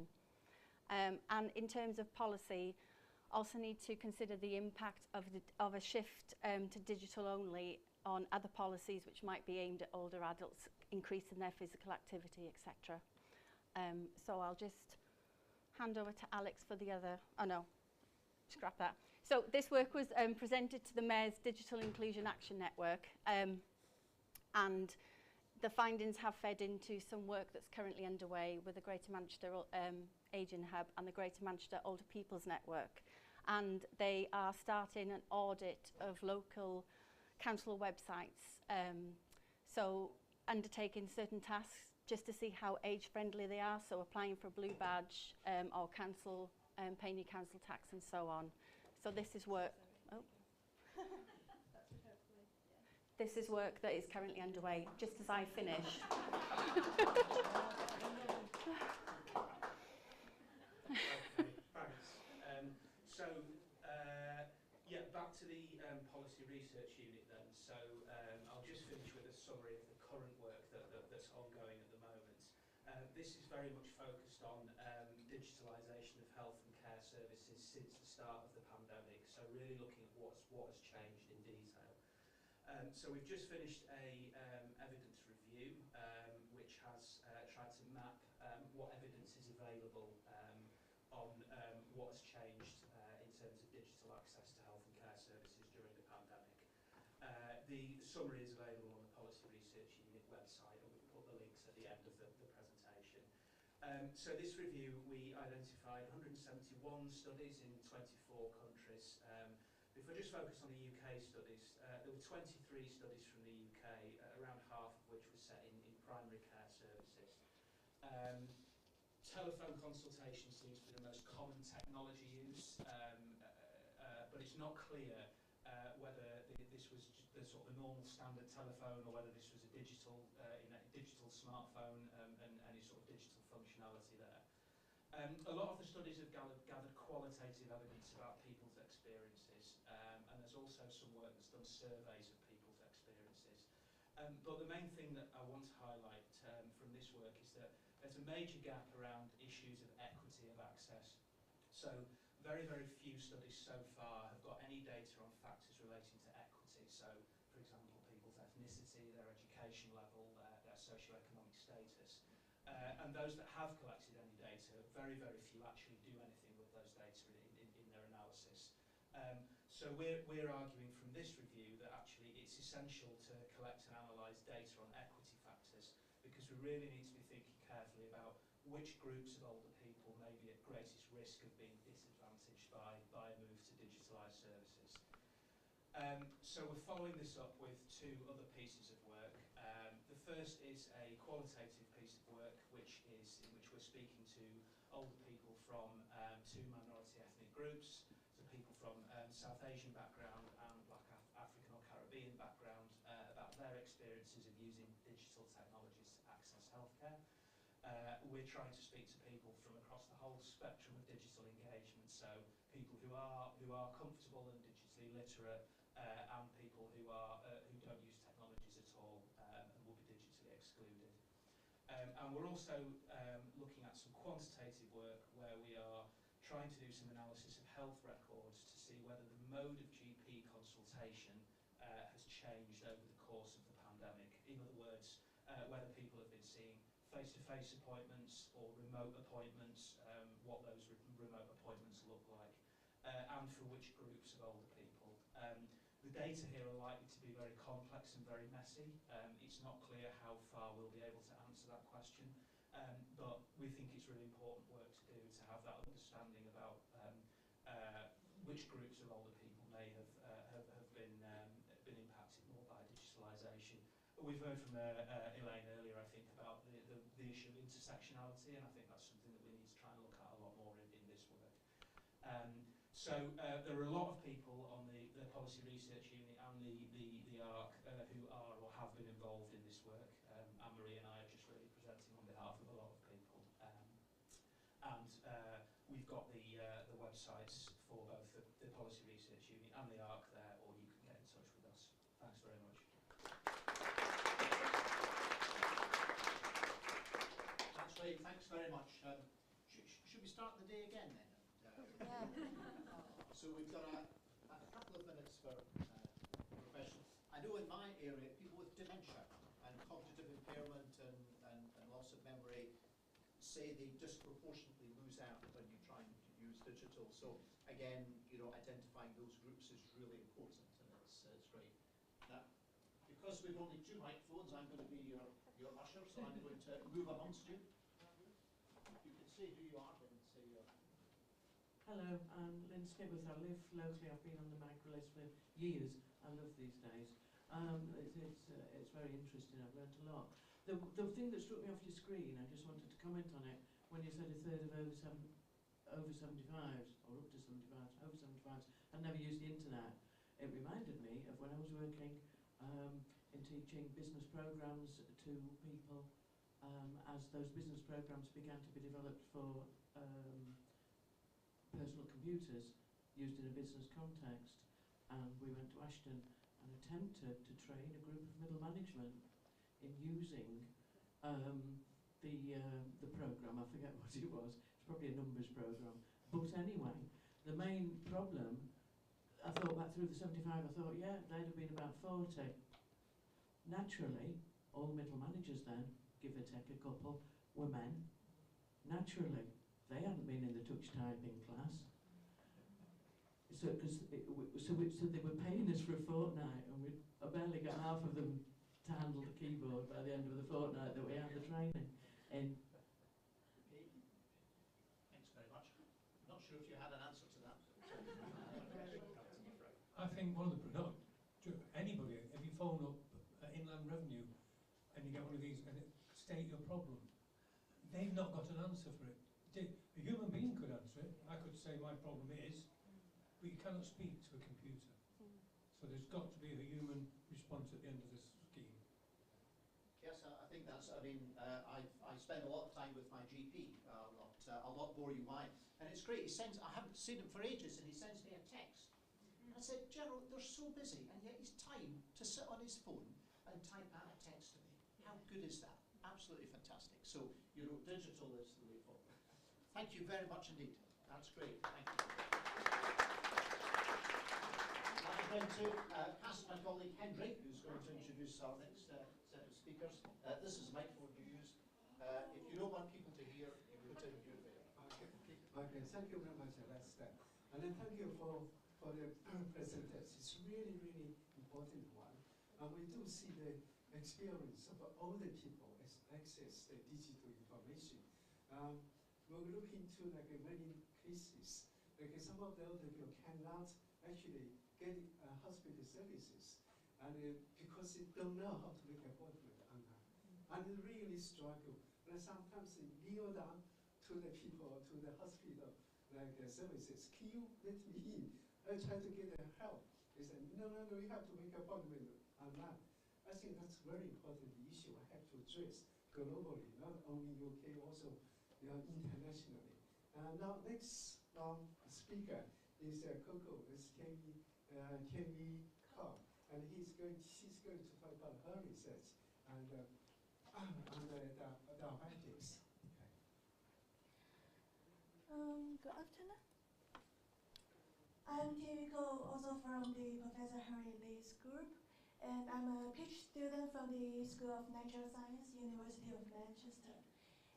And in terms of policy, also need to consider the impact of a shift to digital only on other policies which might be aimed at older adults, increasing their physical activity, etc. So I'll just hand over to Alex for the other, oh no, scrap that. So this work was presented to the Mayor's Digital Inclusion Action Network, and the findings have fed into some work that's currently underway with the Greater Manchester Ageing Hub and the Greater Manchester Older People's Network. And they are starting an audit of local council websites. So undertaking certain tasks just to see how age-friendly they are, so applying for a blue badge or council, paying your council tax and so on. So this is work. Oh. This is work that is currently underway, just as I finish. Okay, thanks. Yeah, back to the policy research unit then. So I'll just finish with a summary of the current work that's ongoing at the moment. This is very much focused on digitalisation of health and care services since the start of the pandemic. So really looking at what has changed in detail. So we've just finished a evidence review which has tried to map what evidence is available on what has changed in terms of digital access to health and care services during the pandemic. The summary is available on the Policy Research Unit website, and we've put the links at the end of the presentation. So this review, we identified 171 studies in 24 countries. If I just focus on the UK studies, there were 23 studies from the UK, around half of which was set in primary care services. Telephone consultation seems to be the most common technology use, but it's not clear whether this was the sort of the normal standard telephone or whether this was a digital smartphone and any sort of digital functionality there. A lot of the studies have gathered qualitative evidence about people's experiences, and there's also some work that's done surveys of people's experiences. But the main thing that I want to highlight from this work is that there's a major gap around issues of equity of access. So very, very few studies so far have got any data on factors relating to equity. So, for example, people's ethnicity, their education level, their socioeconomic status. And those that have collected any data, very, very few actually do anything with those data in their analysis. So we're arguing from this review that actually it's essential to collect and analyse data on equity factors, because we really need to be thinking carefully about which groups of older people may be at greatest risk of being disadvantaged by a move to digitalised services. So we're following this up with two other pieces of work. The first is a qualitative piece of work in which we're speaking to older people from two minority ethnic groups, so people from South Asian background and Black African or Caribbean background, about their experiences of using digital technologies to access healthcare. We're trying to speak to people from across the whole spectrum of digital engagement, so people who are comfortable and digitally literate, and people who don't use technologies at all and will be digitally excluded. And we're also looking at some quantitative work where we are trying to do some analysis of health records to see whether the mode of GP consultation has changed over the course of the pandemic. In other words, whether people have been seeing face-to-face appointments or remote appointments, what those remote appointments look like, and for which groups of older people. The data here are likely to be very complex and very messy. It's not clear how far we'll be able to answer that question, but we think it's really important work to do to have that understanding about which groups of older people may have been impacted more by digitalisation. We've heard from Elaine earlier, I think, about the issue of intersectionality, and I think that's something that we need to try and look at a lot more in this work. So there are a lot of people on the Policy Research Unit and the ARC who are or have been involved in this work. Anne-Marie and I are just really presenting on behalf of a lot of people. And we've got the websites for both the Policy Research Unit and the ARC there, or you can get in touch with us. Thanks very much. Actually, thanks very much. Should we start the day again then? So we've got a couple of minutes for professional. I know in my area, people with dementia and cognitive impairment and loss of memory say they disproportionately lose out when you try and use digital. So again, identifying those groups is really important, and it's great. Now, because we've only two microphones, I'm going to be your usher, so I'm going to move amongst you. You can say who you are and say your... Hello, I'm Lynn Skibworth. I live locally. I've been on the MICRA list for years. I love these days. It's very interesting. I've learned a lot. The thing that struck me off your screen, I just wanted to comment on it, when you said a third of over 75s, or up to 75s, over 75s, had never used the internet. It reminded me of when I was working in teaching business programs to people as those business programs began to be developed for personal computers used in a business context. And we went to Ashton and attempted to train a group of middle management in using the program. I forget what it was. It's probably a numbers program. But anyway, the main problem, I thought back through the 75, I thought, yeah, they'd have been about 40. Naturally, all middle managers then, give or take a couple, were men. Naturally, they hadn't been in the touch typing class. So they were paying us for a fortnight, and I barely got half of them to handle the keyboard by the end of the fortnight that we had the training in. Thanks very much. Not sure if you had an answer to that. I think one of the anybody, if you phone up Inland Revenue and you get one of these and state your problem, they've not got an answer for it. A human being could answer it. I could say my problem is, but you cannot speak to a computer. So there's got to be a human response at the end of this scheme. Yes, I think that's, I mean, I spend a lot of time with my GP. I'll not bore you why. And it's great. I haven't seen him for ages, and he sends me a text. And I said, Gerald, they're so busy, and yet he's time to sit on his phone and type out a text to me. How good is that? Absolutely fantastic. So, you know, digital is the way forward. Thank you very much indeed. That's great. Thank you. I'm going to pass to my colleague Hendrik, who's going to introduce our next set of speakers. This is a microphone you use. If you don't want people to hear, you put in your veil. Okay, thank you very much. That's that. And then thank you for the presentation. It's really, really important one. And we do see the experience of older people access the digital information. We'll look into like many cases. Like some of the older people cannot actually get hospital services, and because they don't know how to make an appointment online, and they really struggle. And sometimes they kneel down to the people, to the hospital, like services. Can you let me in? I try to get help. They say, no, you have to make an appointment online. I think that's a very important issue I have to address globally, not only UK, also internationally. Now, next speaker is Coco, is Kenny Carr, and she's going to talk about her research and on the diabetes. Good afternoon. I'm Kimiko, also from the Professor Henry Lee's group, and I'm a PhD student from the School of Natural Science, University of Manchester.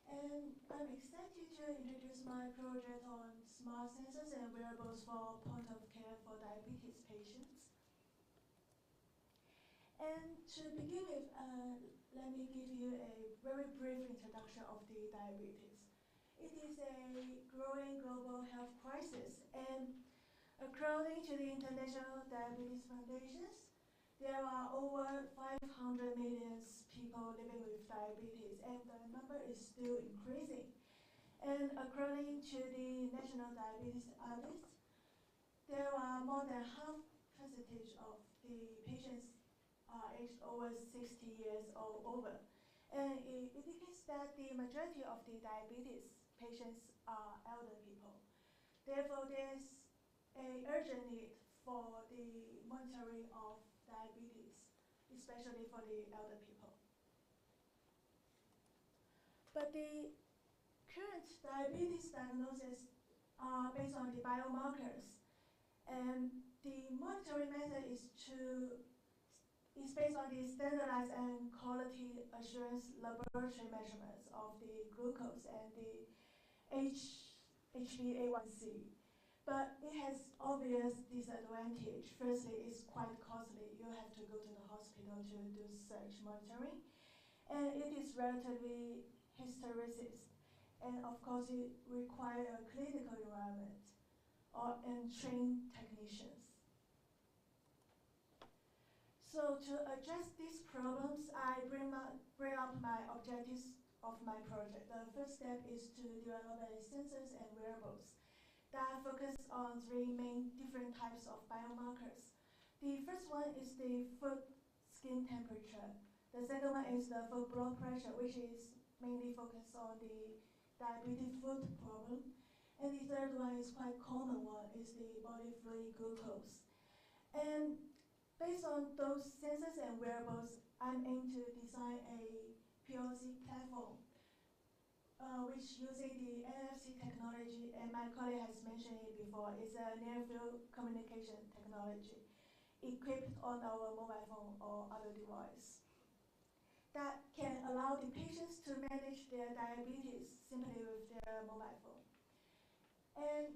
And I'm excited to introduce my project on smart sensors and wearables for point of care for diabetes patients. And to begin with, let me give you a very brief introduction of the diabetes. It is a growing global health crisis, and according to the International Diabetes Foundations, there are over 500 million people living with diabetes, and the number is still increasing. And according to the National Diabetes Audit, there are more than half percentage of the patients are aged over 60 years or over. And it indicates that the majority of the diabetes patients are elder people. Therefore, there's an urgent need for the monitoring of diabetes, especially for the elder people. But the current diabetes diagnosis are based on the biomarkers, and the monitoring method is based on the standardized and quality assurance laboratory measurements of the glucose and the HbA1c. But it has obvious disadvantage. Firstly, it's quite costly. You have to go to the hospital to do such monitoring. And it is relatively hysteresis. And of course, it requires a clinical environment and trained technicians. So to address these problems, I bring up my objectives of my project. The first step is to develop sensors and wearables that focus on three main different types of biomarkers. The first one is the foot skin temperature. The second one is the foot blood pressure, which is mainly focused on the diabetic foot problem. And the third one is quite common one, is the body fluid glucose. And based on those sensors and wearables, I'm aiming to design a POC platform, which using the NFC technology, and my colleague has mentioned it before, is a near-field communication technology equipped on our mobile phone or other device that can allow the patients to manage their diabetes simply with their mobile phone. And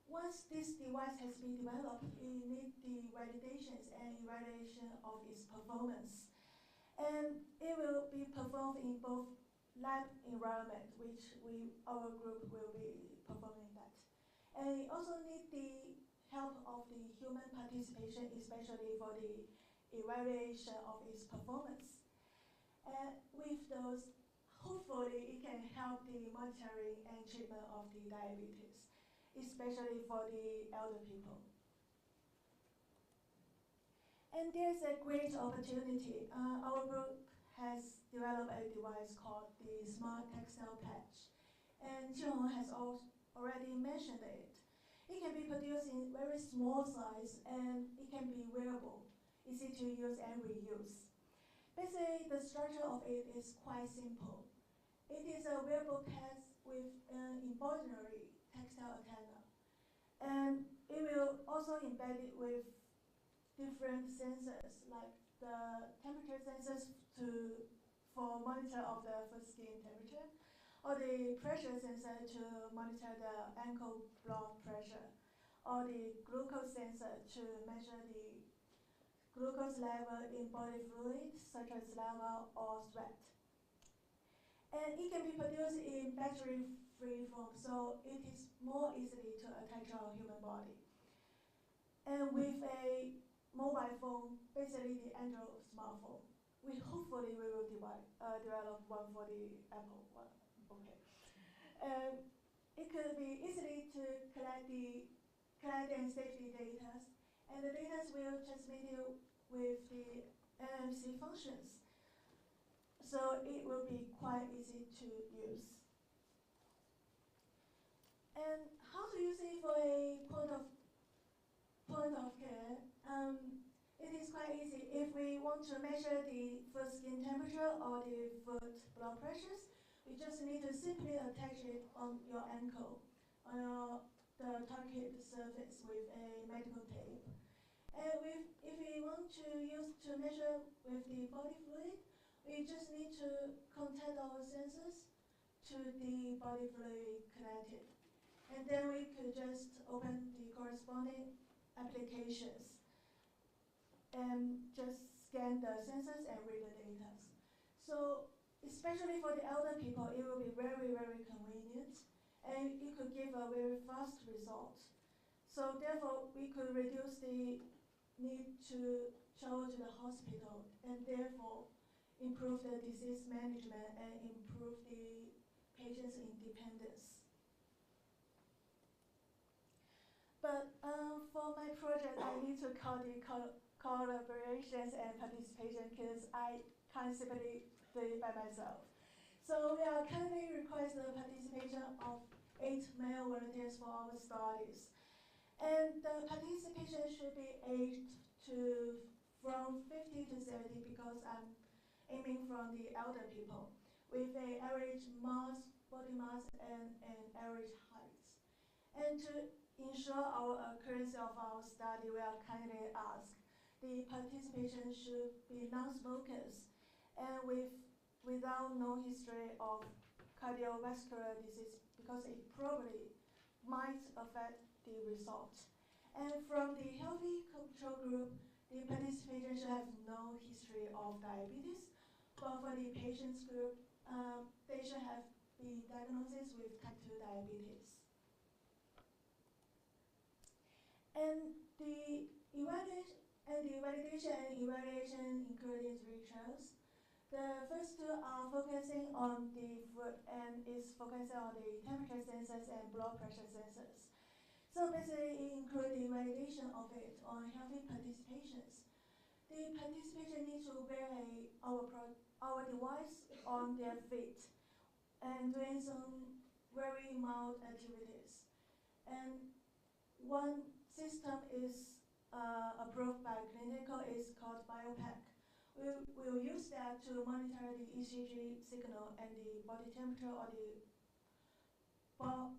once this device has been developed, it needs the validations and evaluation of its performance. And it will be performed in both lab environment, which our group will be performing that. And it also needs the help of the human participation, especially for the evaluation of its performance. And with those, hopefully it can help the monitoring and treatment of the diabetes, especially for the elder people. And there's a great opportunity. Our group has developed a device called the Smart Textile Patch. And John has already mentioned it. It can be produced in very small size and it can be wearable, easy to use and reuse. Basically, the structure of it is quite simple. It is a wearable patch with an embroidery textile antenna. And it will also embed it with different sensors, like the temperature sensors for monitor of the foot skin temperature, or the pressure sensor to monitor the ankle blood pressure, or the glucose sensor to measure the glucose level in body fluids, such as lava or sweat. And it can be produced in battery-free form, so it is more easily to attach to our human body. And with a mobile phone, basically the Android smartphone, hopefully we will develop one for the Apple one. Okay. It could be easily to collect and save the data, and the data will transmit it with the NFC functions. So it will be quite easy to use. And how to use it for a point of care? It is quite easy. If we want to measure the foot skin temperature or the foot blood pressures, we just need to simply attach it on your ankle, on the target surface with a medical tape. And if we want to measure with the body fluid, we just need to contact our sensors to the body fluid collected. And then we could just open the corresponding applications and just scan the sensors and read the data. So especially for the elder people, it will be very, very convenient, and it could give a very fast result. So therefore, we could reduce the need to travel to the hospital, and therefore improve the disease management and improve the patient's independence. But for my project, I need to call the collaborations and participation because I can't simply do it by myself. So we are currently requesting the participation of 8 male volunteers for our studies. And the participation should be aged from 50 to 70 because I'm aiming from the elder people with an average body mass and an average height. And to ensure our accuracy of our study, we are kindly asked the participation should be non-smokers and without no history of cardiovascular disease because it probably might affect the result. And from the healthy control group, the participation should have no history of diabetes, but for the patients group, they should have been diagnosed with type 2 diabetes. And the validation and evaluation including 3 trials. The first 2 are focusing on the foot and is focusing on the temperature sensors and blood pressure sensors. So basically it includes the validation of it on healthy participations. the participants need to wear our device on their feet and doing some very mild activities. And one system is approved by clinical, is called BioPack. We'll use that to monitor the ECG signal and the body temperature or the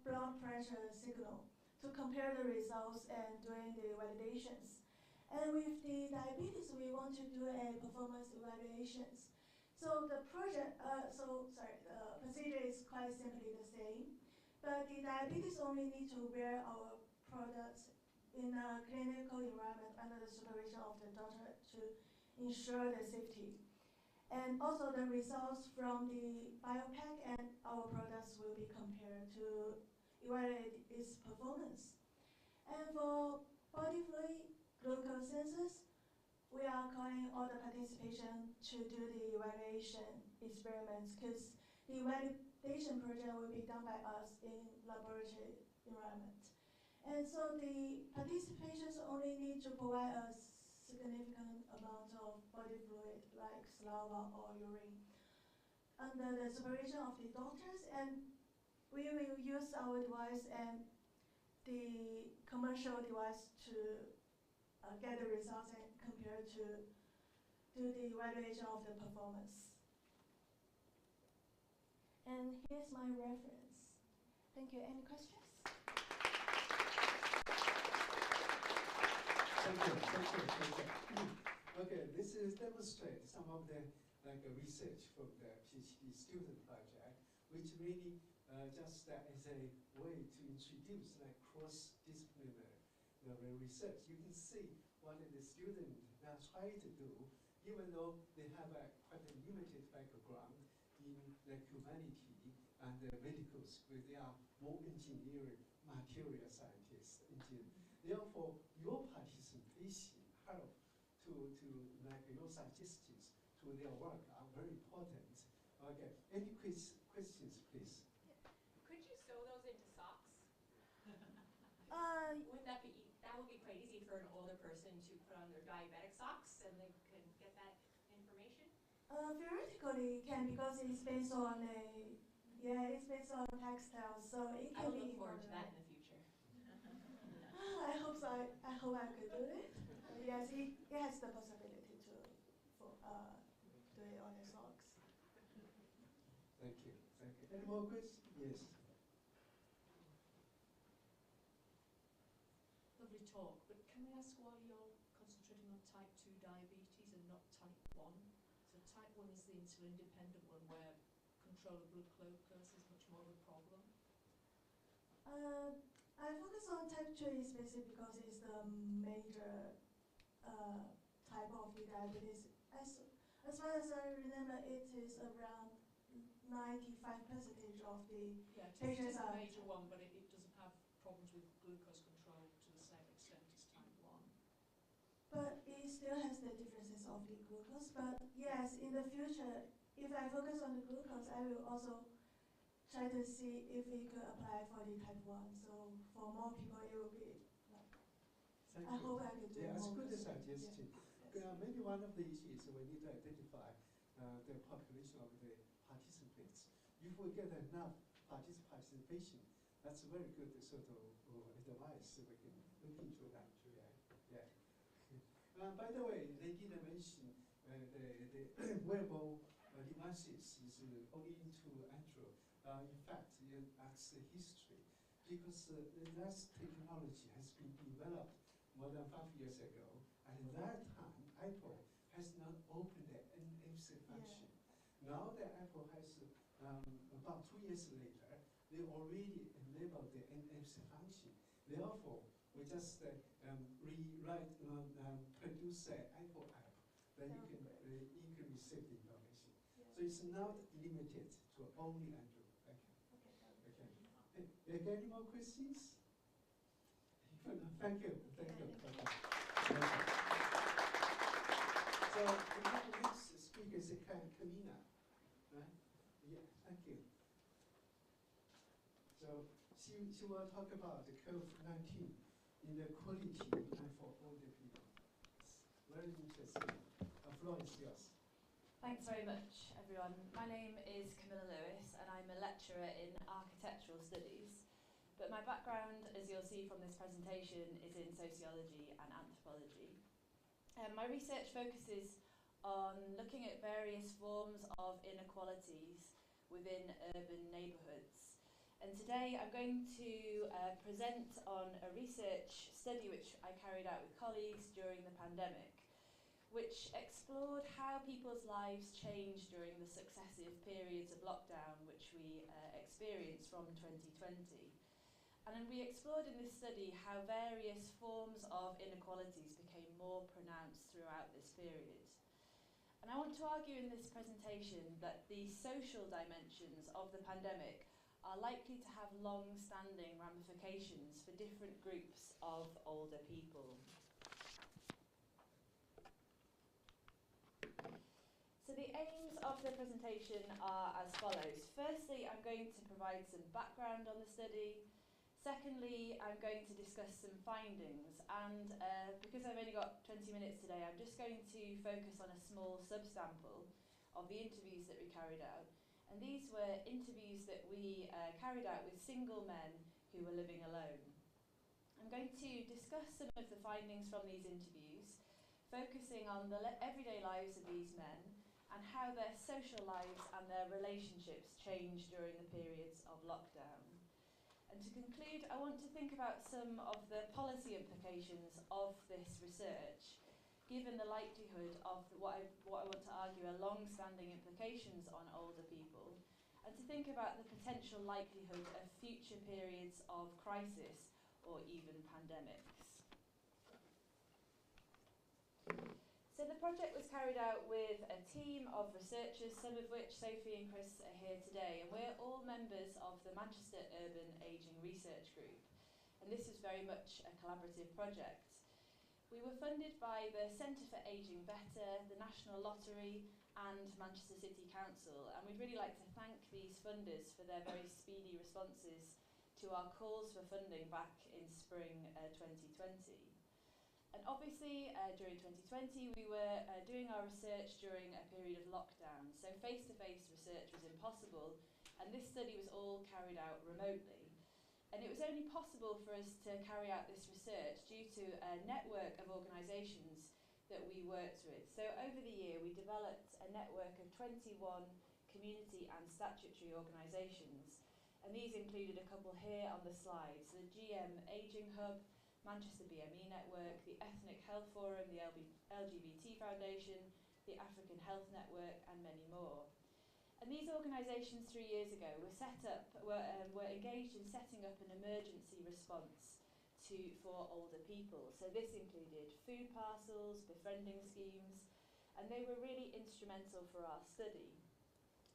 blood pressure signal to compare the results and doing the validations. And with the diabetes, we want to do a performance evaluations. So the the procedure is quite simply the same, but the diabetes only need to wear our products in a clinical environment under the supervision of the doctor to ensure the safety. And also the results from the BioPack and our products will be compared to evaluate its performance. And for body fluid glucose sensors, we are calling all the participation to do the evaluation experiments because the validation project will be done by us in laboratory environment. And so the participations only need to provide a significant amount of body fluid like saliva or urine under the supervision of the doctors, and we will use our device and the commercial device to get the results and compare to do the evaluation of the performance. And here's my reference. Thank you. Any questions? Thank you. Okay, this is demonstrate some of the research from the PhD student project, which really just as a way to introduce cross-disciplinary research. You can see what the students are trying to do, even though they have quite a limited background in the humanity and the medical school. They are more engineering, material scientists. Therefore, your participation help to your suggestions to their work are very important. Okay, any questions, please? Could you sew those into socks? That would be quite easy for an older person to put on their diabetic socks and they can get that information? Theoretically, it can, because it's based on textiles, so it can be. I look forward to that in the future. I hope so. I hope I could do it. Yes, it has the possibility to do it on the socks. Thank you. Any more questions? Yes. Lovely talk, but can I ask why you're concentrating on type 2 diabetes and not type 1? So type 1 is the insulin-dependent one where control of blood glucose is much more of a problem? I focus on type 2 especially because it's the major type of the diabetes. As far as I remember, it is around 95% of the patients are. It is a major one, but it doesn't have problems with glucose control to the same extent as type 1. But it still has the differences of the glucose. But yes, in the future, if I focus on the glucose, I will also try to see if it could apply for the type 1. So for more people, it will be like, I hope I could do more. That's a good suggestion. Maybe one of the issues we need to identify the population of the participants. If we get enough participation, that's a very good sort of advice. We can look into that. By the way, they didn't mention the wearable devices is only into Android. In fact, that's the history, because that technology has been developed more than 5 years ago. At that time, Apple has not opened the NFC function. Now that Apple has, about 2 years later, they already enabled the NFC function. Therefore, we just produce an Apple app, then you can receive the information. So it's not limited to only Android. Okay. Any more questions? Thank you. So the next speaker is Kamina, right? Yeah, thank you. So she will talk about the COVID-19 in the quality and for older people. Very interesting. The floor is yours. Thanks very much, everyone. My name is Camilla Lewis, and I'm a lecturer in architectural studies. But my background, as you'll see from this presentation, is in sociology and anthropology. My research focuses on looking at various forms of inequalities within urban neighbourhoods. And today I'm going to present on a research study which I carried out with colleagues during the pandemic, which explored how people's lives changed during the successive periods of lockdown which we experienced from 2020. And then we explored in this study how various forms of inequalities became more pronounced throughout this period. And I want to argue in this presentation that the social dimensions of the pandemic are likely to have long-standing ramifications for different groups of older people. So the aims of the presentation are as follows. Firstly, I'm going to provide some background on the study. Secondly, I'm going to discuss some findings, and because I've only got 20 minutes today, I'm just going to focus on a small subsample of the interviews that we carried out. And these were interviews that we carried out with single men who were living alone. I'm going to discuss some of the findings from these interviews, focusing on the everyday lives of these men and how their social lives and their relationships changed during the periods of lockdown. And to conclude, I want to think about some of the policy implications of this research, given the likelihood of what I want to argue are long-standing implications on older people, and to think about the potential likelihood of future periods of crisis or even pandemics. So the project was carried out with a team of researchers, some of which Sophie and Chris are here today, and we're all members of the Manchester Urban Ageing Research Group, and this is very much a collaborative project. We were funded by the Centre for Ageing Better, the National Lottery and Manchester City Council, and we'd really like to thank these funders for their very speedy responses to our calls for funding back in spring 2020. And obviously, during 2020, we were doing our research during a period of lockdown, so face-to-face research was impossible, and this study was all carried out remotely. And it was only possible for us to carry out this research due to a network of organisations that we worked with. So over the year, we developed a network of 21 community and statutory organisations, and these included a couple here on the slide. So the GM Ageing Hub, Manchester BME Network, the Ethnic Health Forum, the LGBT Foundation, the African Health Network, and many more. And these organisations 3 years ago were engaged in setting up an emergency response for older people. So this included food parcels, befriending schemes, and they were really instrumental for our study.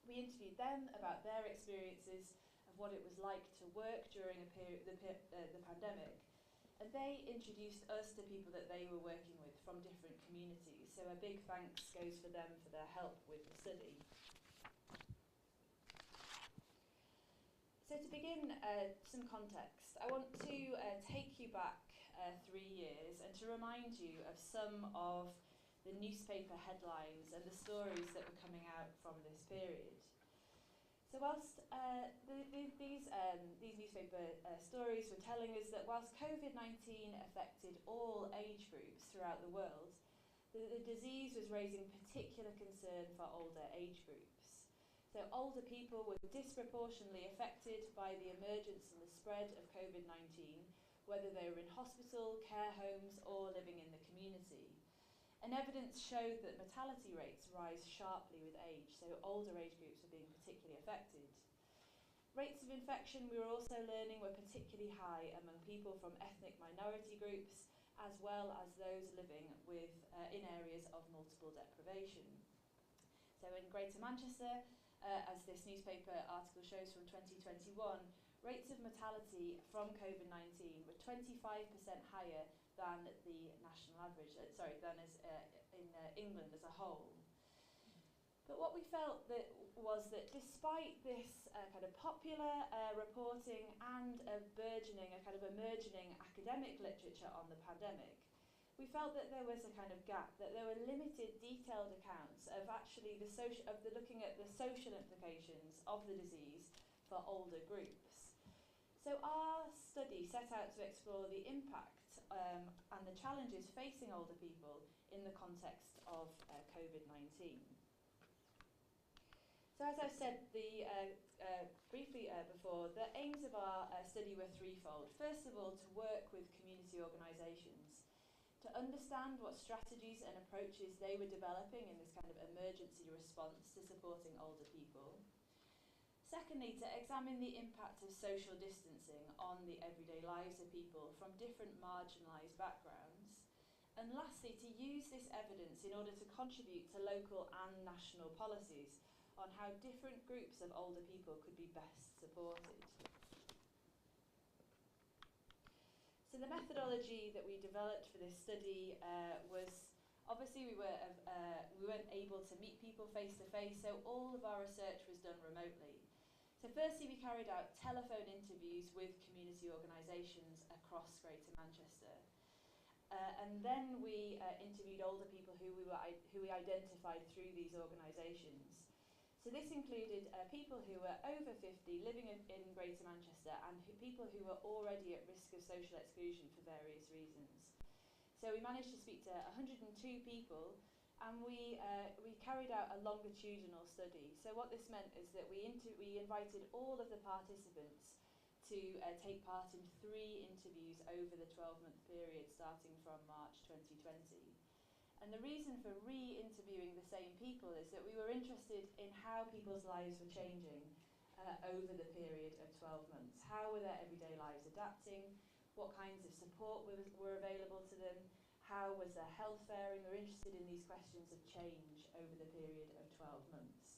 We interviewed them about their experiences of what it was like to work during the pandemic. And they introduced us to people that they were working with from different communities. So a big thanks goes for them for their help with the study. So to begin, some context. I want to take you back 3 years and to remind you of some of the newspaper headlines and the stories that were coming out from this period. So whilst these newspaper stories were telling us that whilst COVID-19 affected all age groups throughout the world, the disease was raising particular concern for older age groups. So older people were disproportionately affected by the emergence and the spread of COVID-19, whether they were in hospital, care homes, or living in the community. And evidence showed that mortality rates rise sharply with age, so older age groups were being particularly affected. Rates of infection, we were also learning, were particularly high among people from ethnic minority groups, as well as those living with, in areas of multiple deprivation. So in Greater Manchester, as this newspaper article shows from 2021, rates of mortality from COVID-19 were 25% higher than the national average, in England as a whole. But what we felt was that despite this kind of popular reporting and a burgeoning, a kind of emerging academic literature on the pandemic, we felt that there was a kind of gap, that there were limited detailed accounts of actually looking at the social implications of the disease for older groups. So our study set out to explore the impact and the challenges facing older people in the context of COVID-19. So as I've said briefly before, the aims of our study were threefold. First of all, to work with community organisations, to understand what strategies and approaches they were developing in this kind of emergency response to supporting older people. Secondly, to examine the impact of social distancing on the everyday lives of people from different marginalised backgrounds. And lastly, to use this evidence in order to contribute to local and national policies on how different groups of older people could be best supported. So the methodology that we developed for this study was, obviously we weren't able to meet people face to face, so all of our research was done remotely. So firstly, we carried out telephone interviews with community organisations across Greater Manchester. And then we interviewed older people who we identified through these organisations. So this included people who were over 50 living in Greater Manchester and people who were already at risk of social exclusion for various reasons. So we managed to speak to 102 people, and we carried out a longitudinal study. So what this meant is that we invited all of the participants to take part in 3 interviews over the 12-month period starting from March 2020. And the reason for re-interviewing the same people is that we were interested in how people's lives were changing over the period of 12 months. How were their everyday lives adapting? What kinds of support were available to them? How was their health faring? We were interested in these questions of change over the period of 12 months.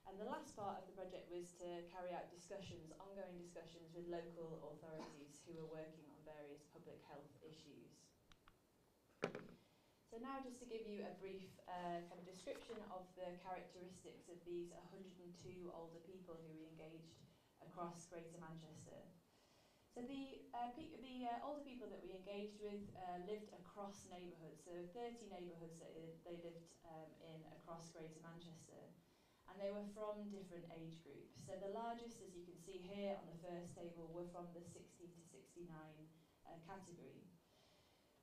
And the last part of the project was to carry out ongoing discussions with local authorities who were working on various public health issues. So now just to give you a brief kind of description of the characteristics of these 102 older people who we engaged across Greater Manchester. So the older people that we engaged with lived across neighbourhoods. So 30 neighbourhoods that they lived in across Greater Manchester. And they were from different age groups. So the largest, as you can see here on the first table, were from the 60 to 69 category.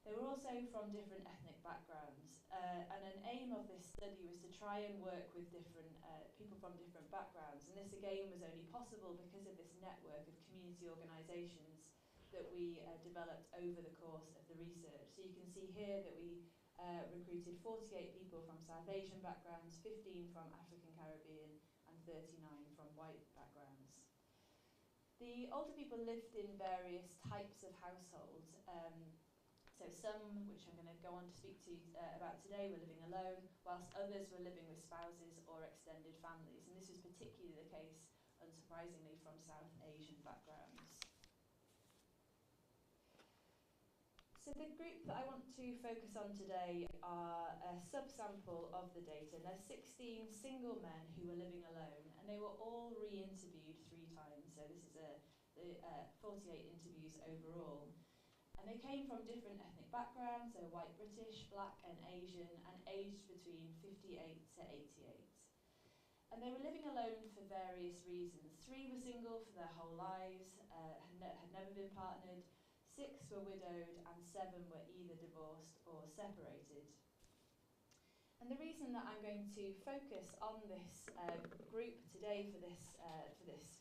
They were also from different ethnic backgrounds, and an aim of this study was to try and work with different people from different backgrounds, and this again was only possible because of this network of community organisations that we developed over the course of the research. So you can see here that we recruited 48 people from South Asian backgrounds, 15 from African Caribbean, and 39 from white backgrounds. The older people lived in various types of households. So some, which I'm going to go on to speak to about today, were living alone, whilst others were living with spouses or extended families. And this was particularly the case, unsurprisingly, from South Asian backgrounds. So the group that I want to focus on today are a subsample of the data. And there's 16 single men who were living alone, and they were all re-interviewed 3 times. So this is 48 interviews overall. And they came from different ethnic backgrounds, so white British, black and Asian, and aged between 58 to 88. And they were living alone for various reasons. 3 were single for their whole lives, had never been partnered, 6 were widowed, and 7 were either divorced or separated. And the reason that I'm going to focus on this group today for this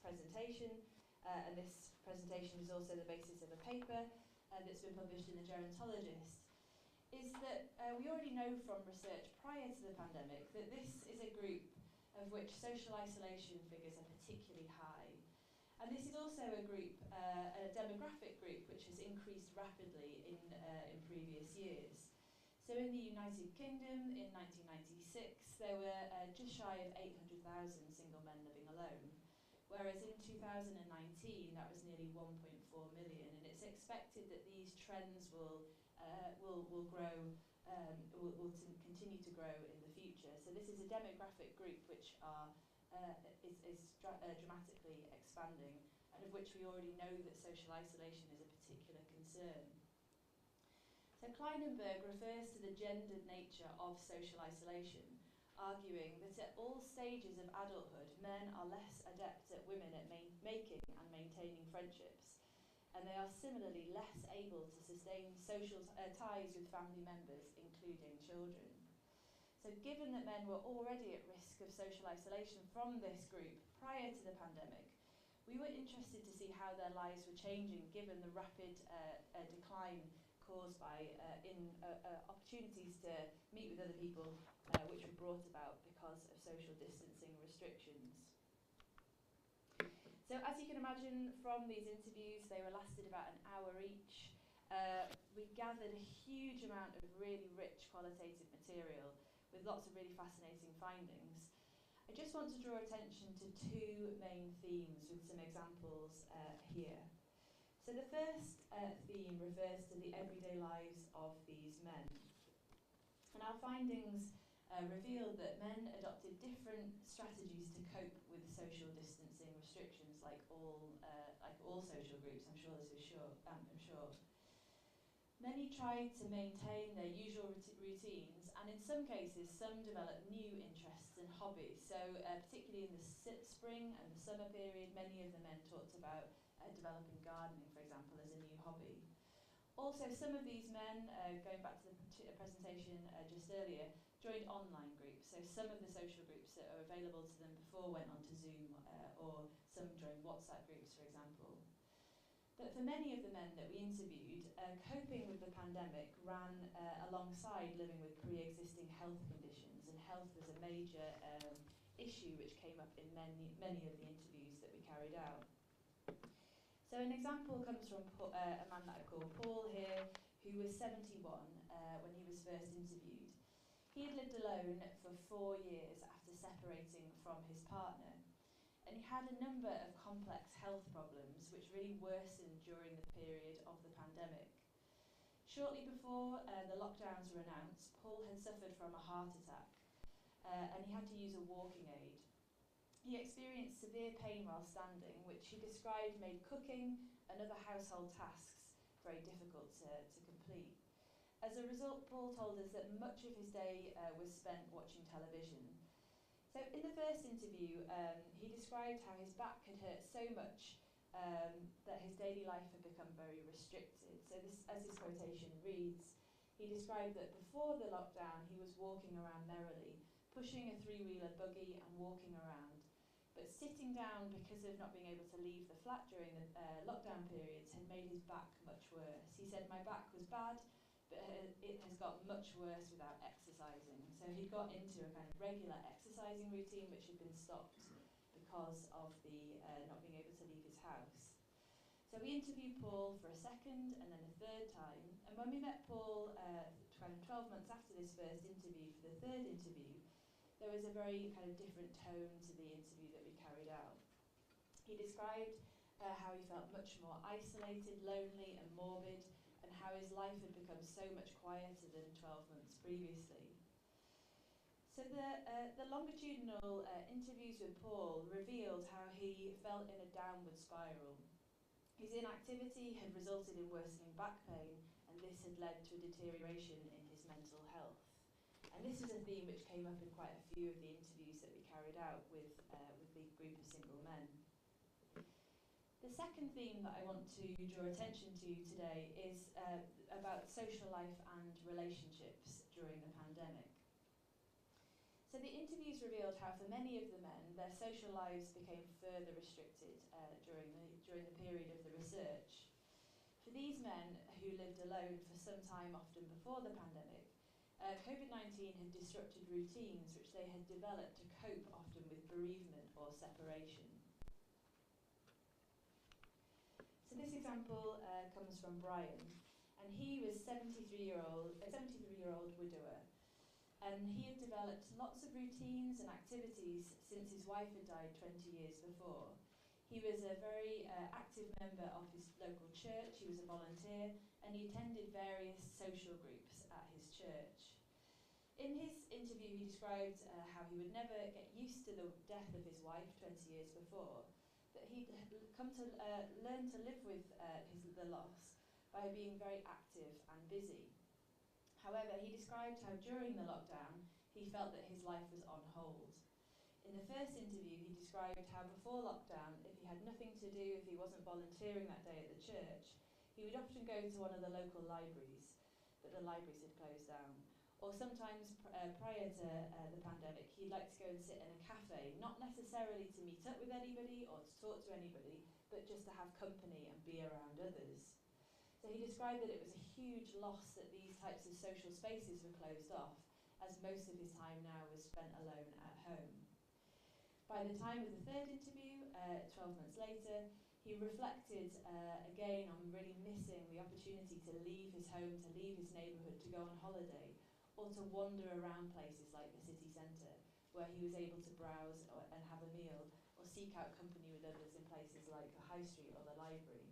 presentation, and this presentation is also the basis of a paper that's been published in The Gerontologist, is that we already know from research prior to the pandemic that this is a group of which social isolation figures are particularly high. And this is also a group, a demographic group, which has increased rapidly in previous years. So in the United Kingdom in 1996, there were just shy of 800,000 single men living alone. Whereas in 2019, that was nearly 1.4 million, and it's expected that these trends will grow, will continue to grow in the future. So this is a demographic group which is dramatically expanding, and of which we already know that social isolation is a particular concern. So So Kleinenberg refers to the gendered nature of social isolation, arguing that at all stages of adulthood, men are less adept at women at making and maintaining friendships, and they are similarly less able to sustain social ties with family members, including children. So given that men were already at risk of social isolation from this group prior to the pandemic, we were interested to see how their lives were changing given the rapid decline caused by opportunities to meet with other people, which were brought about because of social distancing restrictions. So as you can imagine from these interviews, they were lasted about an hour each. We gathered a huge amount of really rich qualitative material with lots of really fascinating findings. I just want to draw attention to two main themes with some examples here. So the first theme refers to the everyday lives of these men. And our findings revealed that men adopted different strategies to cope with social distancing restrictions, like all social groups. I'm sure this is I'm sure. Many tried to maintain their usual routines, and in some cases, some developed new interests and hobbies. So particularly in the spring and the summer period, many of the men talked about developing gardening, for example, as a new hobby. Also, some of these men, going back to the presentation just earlier, joined online groups. So some of the social groups that are available to them before went on to Zoom, or some joined WhatsApp groups, for example. But for many of the men that we interviewed, coping with the pandemic ran alongside living with pre-existing health conditions, and health was a major issue which came up in many of the interviews that we carried out. So an example comes from a man that I call Paul here, who was 71 when he was first interviewed. He had lived alone for 4 years after separating from his partner, and he had a number of complex health problems which really worsened during the period of the pandemic. Shortly before the lockdowns were announced, Paul had suffered from a heart attack, and he had to use a walking aid. He experienced severe pain while standing, which he described made cooking and other household tasks very difficult to complete. As a result, Paul told us that much of his day was spent watching television. So in the first interview, he described how his back had hurt so much that his daily life had become very restricted. So this, as his quotation reads, he described that before the lockdown, he was walking around merrily, pushing a 3-wheeler buggy and walking around. But sitting down because of not being able to leave the flat during the lockdown periods had made his back much worse. He said, "My back was bad, but it has got much worse without exercising." So he got into a kind of regular exercising routine which had been stopped because of the not being able to leave his house. So we interviewed Paul for a second and then a third time, and when we met Paul 12 months after this first interview, for the third interview, there was a very kind of different tone to the interview that we carried out. He described how he felt much more isolated, lonely and morbid, and how his life had become so much quieter than 12 months previously. So the longitudinal interviews with Paul revealed how he felt in a downward spiral. His inactivity had resulted in worsening back pain, and this had led to a deterioration in his mental health. And this is a theme which came up in quite a few of the interviews that we carried out with the group of single men. The second theme that I want to draw attention to today is about social life and relationships during the pandemic. So the interviews revealed how for many of the men, their social lives became further restricted during the period of the research. For these men who lived alone for some time, often before the pandemic, COVID-19 had disrupted routines which they had developed to cope often with bereavement or separation. So this example comes from Brian, and he was a 73-year-old widower, and he had developed lots of routines and activities since his wife had died 20 years before. He was a very active member of his local church, he was a volunteer, and he attended various social groups at his church. In his interview, he described how he would never get used to the death of his wife 20 years before, but he'd come to learn to live with the loss by being very active and busy. However, he described how during the lockdown he felt that his life was on hold. In the first interview, he described how before lockdown, if he had nothing to do, if he wasn't volunteering that day at the church, he would often go to one of the local libraries, but the libraries had closed down. Or sometimes prior to the pandemic, he'd like to go and sit in a cafe, not necessarily to meet up with anybody or to talk to anybody, but just to have company and be around others. So he described that it was a huge loss that these types of social spaces were closed off, as most of his time now was spent alone at home. By the time of the third interview, 12 months later, he reflected again on really missing the opportunity to leave his home, to leave his neighbourhood, to go on holiday, or to wander around places like the city centre, where he was able to browse and have a meal, or seek out company with others in places like the high street or the library.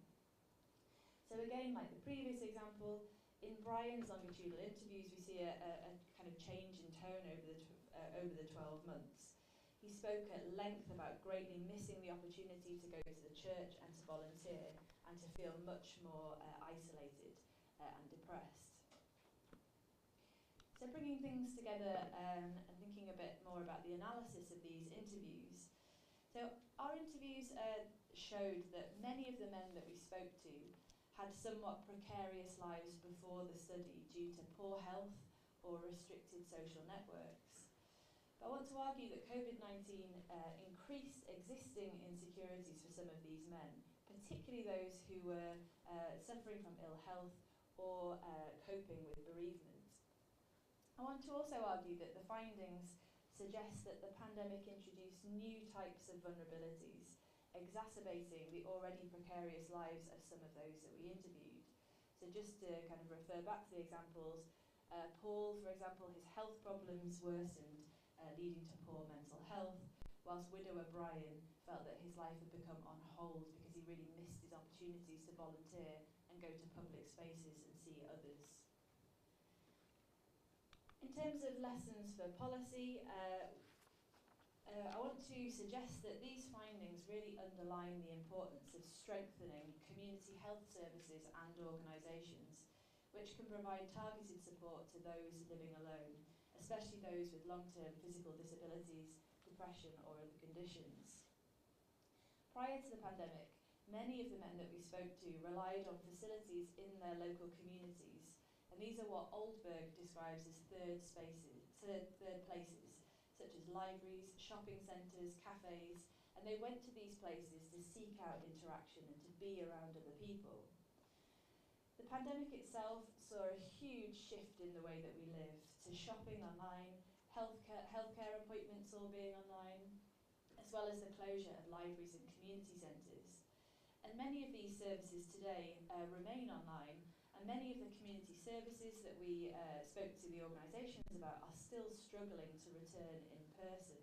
So again, like the previous example, in Brian's longitudinal interviews, we see a kind of change in tone over the 12 months. He spoke at length about greatly missing the opportunity to go to the church and to volunteer, and to feel much more isolated and depressed. So bringing things together and thinking a bit more about the analysis of these interviews. So our interviews showed that many of the men that we spoke to had somewhat precarious lives before the study due to poor health or restricted social networks. But I want to argue that COVID-19 increased existing insecurities for some of these men, particularly those who were suffering from ill health or coping with bereavement. I want to also argue that the findings suggest that the pandemic introduced new types of vulnerabilities, exacerbating the already precarious lives of some of those that we interviewed. So just to kind of refer back to the examples, Paul, for example, his health problems worsened, leading to poor mental health, whilst widower Brian felt that his life had become on hold because he really missed his opportunities to volunteer and go to public spaces and see others. In terms of lessons for policy, I want to suggest that these findings really underline the importance of strengthening community health services and organisations, which can provide targeted support to those living alone, especially those with long-term physical disabilities, depression or other conditions. Prior to the pandemic, many of the men that we spoke to relied on facilities in their local communities, and these are what Oldberg describes as third places, such as libraries, shopping centres, cafes, and they went to these places to seek out interaction and to be around other people. The pandemic itself saw a huge shift in the way that we live, to shopping online, healthcare appointments all being online, as well as the closure of libraries and community centres. And many of these services today remain online, and many of the community services that we spoke to the organisations about are still struggling to return in person.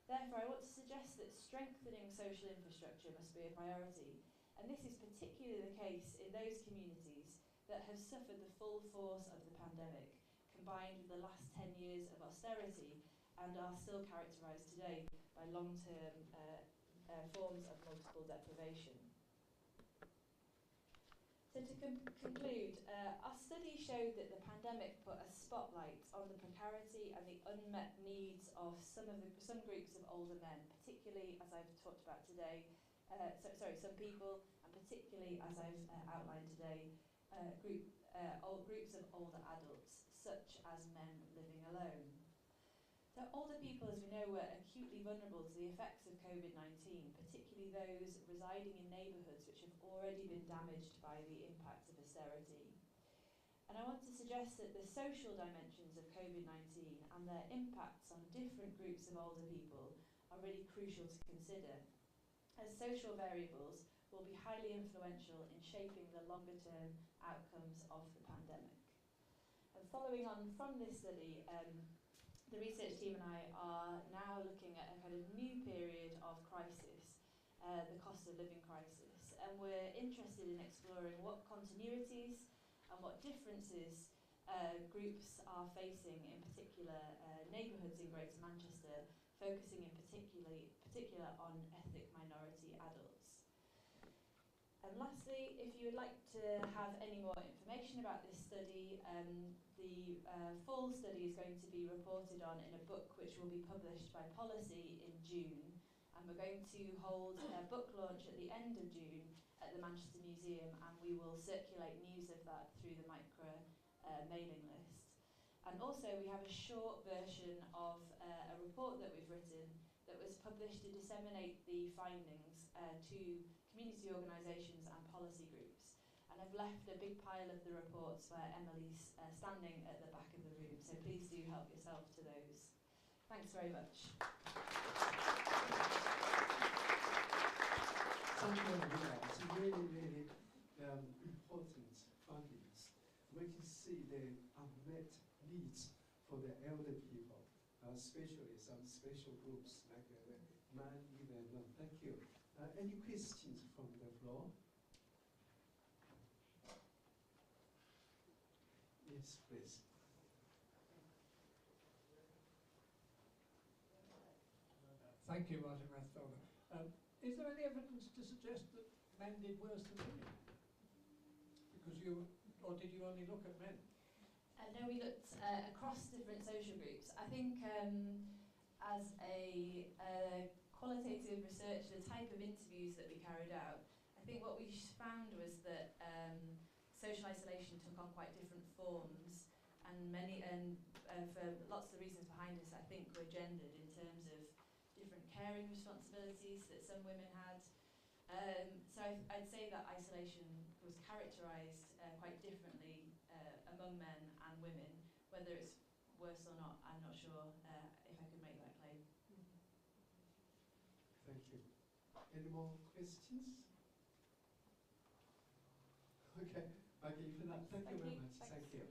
Therefore, I want to suggest that strengthening social infrastructure must be a priority, and this is particularly the case in those communities that have suffered the full force of the pandemic, combined with the last 10 years of austerity, and are still characterised today by long-term forms of multiple deprivation. So to conclude, our study showed that the pandemic put a spotlight on the precarity and the unmet needs of some groups of older men, particularly, as I've talked about today, some people, and particularly, as I've outlined today, groups of older adults, such as men living alone. So older people, as we know, were acutely vulnerable to the effects of COVID-19, particularly those residing in neighbourhoods which have already been damaged by the impact of austerity. And I want to suggest that the social dimensions of COVID-19 and their impacts on different groups of older people are really crucial to consider, as social variables will be highly influential in shaping the longer-term outcomes of the pandemic. And following on from this study, the research team and I are now looking at a kind of new period of crisis, the cost of living crisis, and we're interested in exploring what continuities and what differences groups are facing, in particular neighbourhoods in Greater Manchester, focusing in particular on ethnic minority adults. And lastly, if you would like to have any more information about this study, the full study is going to be reported on in a book which will be published by Policy in June, and we're going to hold a book launch at the end of June at the Manchester Museum, and we will circulate news of that through the MICRA mailing list. And also we have a short version of a report that we've written that was published to disseminate the findings to community organisations and policy groups. And I've left a big pile of the reports where Emily's standing at the back of the room, so please do help yourself to those. Thanks very much. Thank you, Emilia. It's really, really important findings. We can see the unmet needs for the elder people, especially some special groups like man, women. Thank you. Any questions from the floor? Yes, please. Thank you, Martin Rathfelder. Is there any evidence to suggest that men did worse than women? Because or did you only look at men? No, we looked across different social groups. I think as a qualitative research, the type of interviews that we carried out, I think what we found was that social isolation took on quite different forms, and for lots of the reasons behind this, I think, were gendered in terms of different caring responsibilities that some women had. So I'd say that isolation was characterised quite differently among men and women. Whether it's worse or not, I'm not sure if I could make that claim. Thank you. Any more questions? Okay, okay, for that. Thank you very much. Thank you.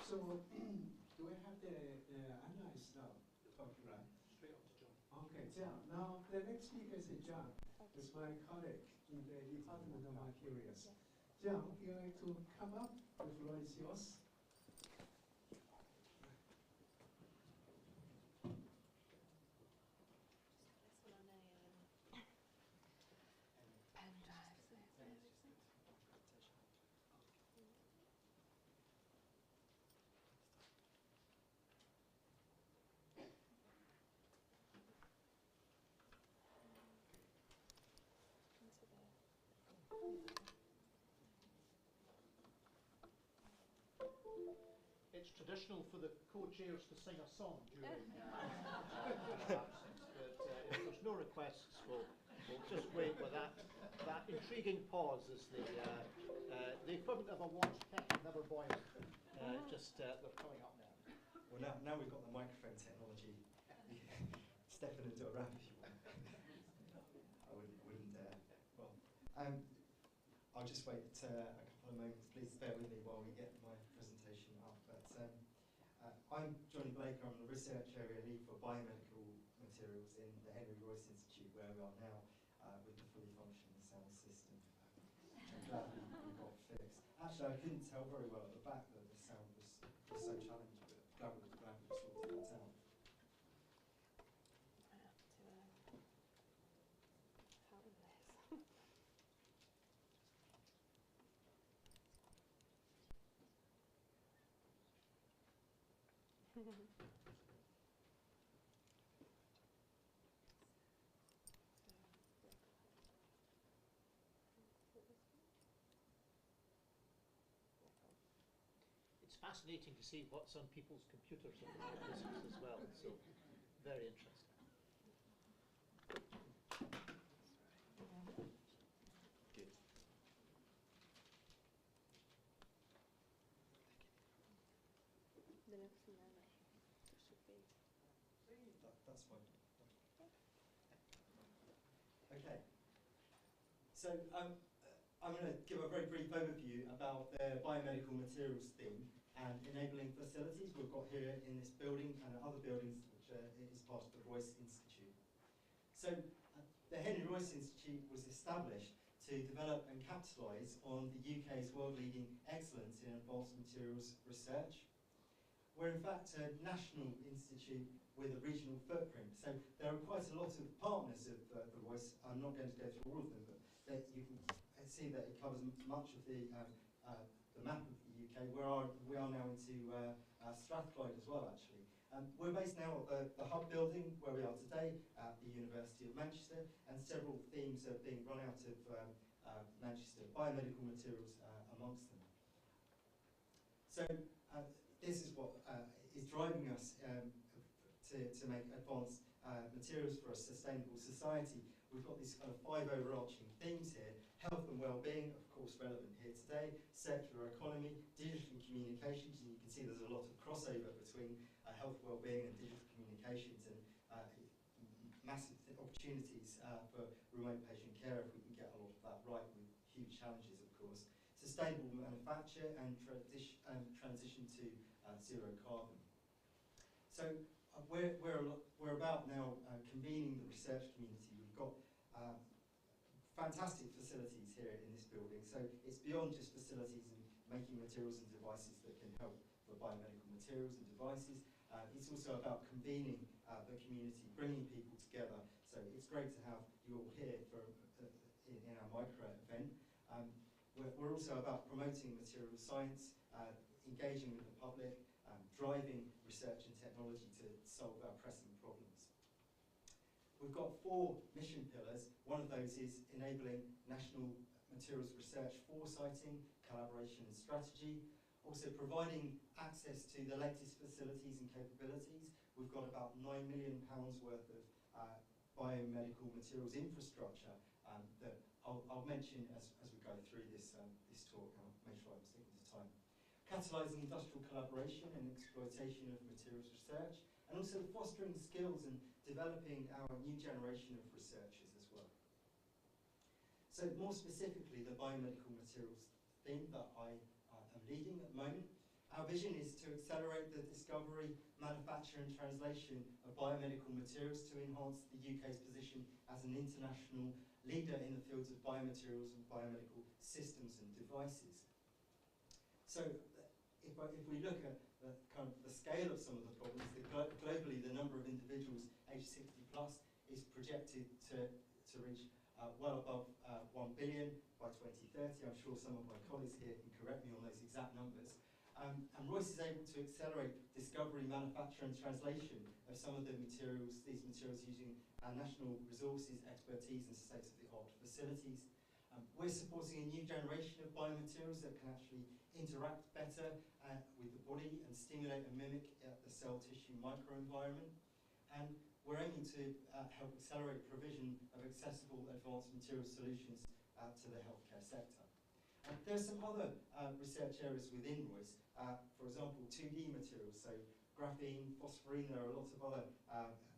So, do we have the analyst now? Talking, right? Straight on to John. Okay, John. Now, the next speaker is John. It's my colleague in the Department of Materials. John, you like to come up? The floor is yours. It's traditional for the co-chairs to sing a song during absence, but if there's no requests, we'll just wait with that intriguing pause as the equivalent of a watch kettle never boiling. They're coming up now. Well, now we've got the microphone technology. Stepping into a rap if you want. I wouldn't dare. Well, I'll just wait a couple of moments. Please bear with me while we get my presentation up. But I'm Johnny Blake. I'm the research area lead for biomedical materials in the Henry Royce Institute, where we are now with the fully functioning sound system, which I'm glad we got fixed. Actually, I couldn't tell very well at the back that the sound was so challenging, but glad we sorted that out. It's fascinating to see what's on people's computers at the moment as well, so very interesting. Good. The next one, should be. That's fine. Okay. So I'm going to give a very brief overview about the biomedical materials theme and enabling facilities we've got here in this building and other buildings which is part of the Royce Institute. So the Henry Royce Institute was established to develop and capitalise on the UK's world-leading excellence in advanced materials research. We're in fact a national institute with a regional footprint, so there are quite a lot of partners of the Royce. I'm not going to go through all of them, but you can see that it covers much of the map of the UK. We are now into Strathclyde as well, actually. We're based now at the Hub building, where we are today, at the University of Manchester, and several themes are being run out of Manchester, biomedical materials amongst them. So this is what is driving us to make advanced materials for a sustainable society. We've got these kind of 5 overarching themes here: health and well-being, of course relevant here today, circular economy, digital communications, and you can see there's a lot of crossover between health, well-being and digital communications, and massive opportunities for remote patient care if we can get a lot of that right, with huge challenges, of course. Sustainable manufacture and transition to zero carbon. So we're about now convening the research community. We've got fantastic facilities here in this building, so it's beyond just facilities and making materials and devices that can help for biomedical materials and devices. It's also about convening the community, bringing people together. So it's great to have you all here for in our MICRA event. We're also about promoting material science, engaging with the public, driving research and technology to solve our pressing problems. We've got 4 mission pillars. One of those is enabling national materials research foresighting, collaboration and strategy. Also providing access to the latest facilities and capabilities. We've got about £9 million worth of biomedical materials infrastructure that I'll mention as we go through this talk, and I'll make sure I'm sticking to time. Catalysing industrial collaboration and exploitation of materials research, and also fostering skills and developing our new generation of researchers as well. So more specifically, the biomedical materials theme that I am leading at the moment. Our vision is to accelerate the discovery, manufacture and translation of biomedical materials to enhance the UK's position as an international leader in the fields of biomaterials and biomedical systems and devices. So if we look at the scale of some of the problems, globally the number of individuals aged 60 plus is projected to reach well above 1 billion by 2030. I'm sure some of my colleagues here can correct me on those exact numbers. And Royce is able to accelerate discovery, manufacture and translation of some of the materials, these materials using our national resources, expertise and state-of-the-art facilities. We're supporting a new generation of biomaterials that can actually interact better with the body and stimulate and mimic the cell tissue microenvironment. And we're aiming to help accelerate provision of accessible advanced material solutions to the healthcare sector. There are some other research areas within Royce, for example 2D materials, so graphene, phosphorine, there are lots of other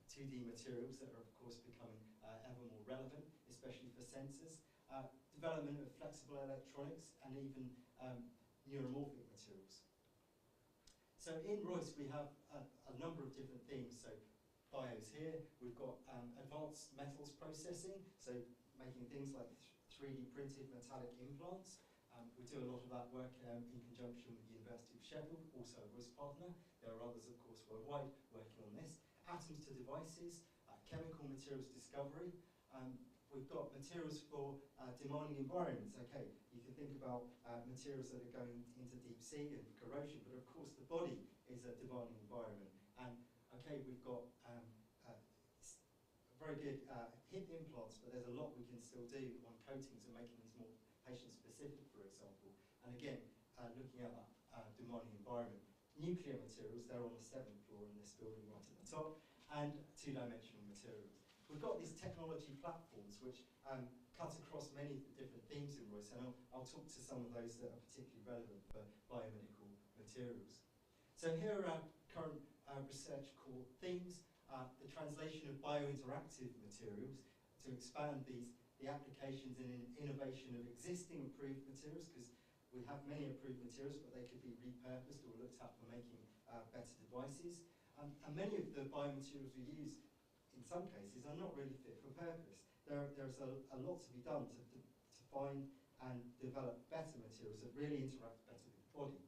2D materials that are of course becoming ever more relevant, especially for sensors. Development of flexible electronics and even neuromorphic materials. So in Royce we have a number of different themes. So bios here, we've got advanced metals processing, so making things like 3D printed metallic implants. We do a lot of that work in conjunction with the University of Sheffield, also a Royce partner. There are others, of course, worldwide working on this. Atoms to devices, chemical materials discovery. We've got materials for demanding environments. Okay, you can think about materials that are going into deep sea and corrosion, but of course the body is a demanding environment. And okay, we've got very good hip implants, but there's a lot we can still do on coatings and making these more patient-specific, for example. And again, looking at that demanding environment. Nuclear materials, they're on the 7th floor in this building right at the top, and 2-dimensional materials. We've got these technology platforms which cut across many of the different themes in Royce, and I'll talk to some of those that are particularly relevant for biomedical materials. So here are our current research core themes. The translation of biointeractive materials to expand the applications and innovation of existing approved materials, because we have many approved materials, but they could be repurposed or looked at for making better devices. And many of the biomaterials we use, in some cases, are not really fit for purpose. There's a lot to be done to find and develop better materials that really interact better with the body.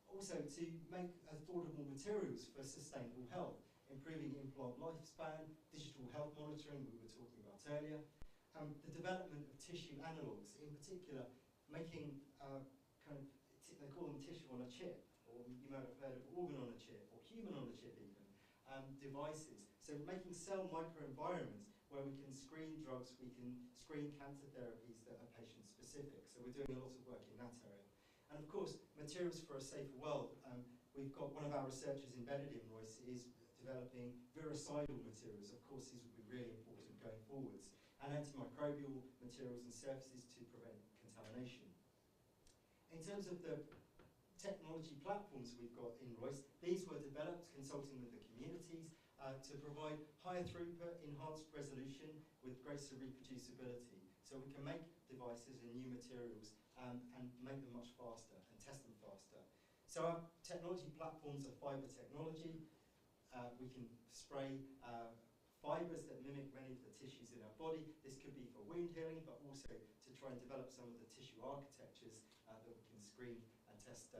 Also, to make affordable materials for sustainable health, improving implant lifespan, digital health monitoring we were talking about earlier, the development of tissue analogues, in particular making they call them tissue on a chip, or you might have heard of organ on a chip, or human on a chip even, devices. So making cell microenvironments where we can screen drugs, we can screen cancer therapies that are patient specific. So we're doing a lot of work in that area. And of course, materials for a safer world. We've got one of our researchers embedded in Royce is developing virucidal materials. Of course, these will be really important going forwards. And antimicrobial materials and surfaces to prevent contamination. In terms of the technology platforms we've got in Royce, these were developed consulting with the communities to provide higher throughput, enhanced resolution with greater reproducibility. So we can make devices and new materials and make them much faster and test them faster. So our technology platforms are fibre technology. We can spray fibres that mimic many of the tissues in our body. This could be for wound healing, but also to try and develop some of the tissue architectures that we can screen and test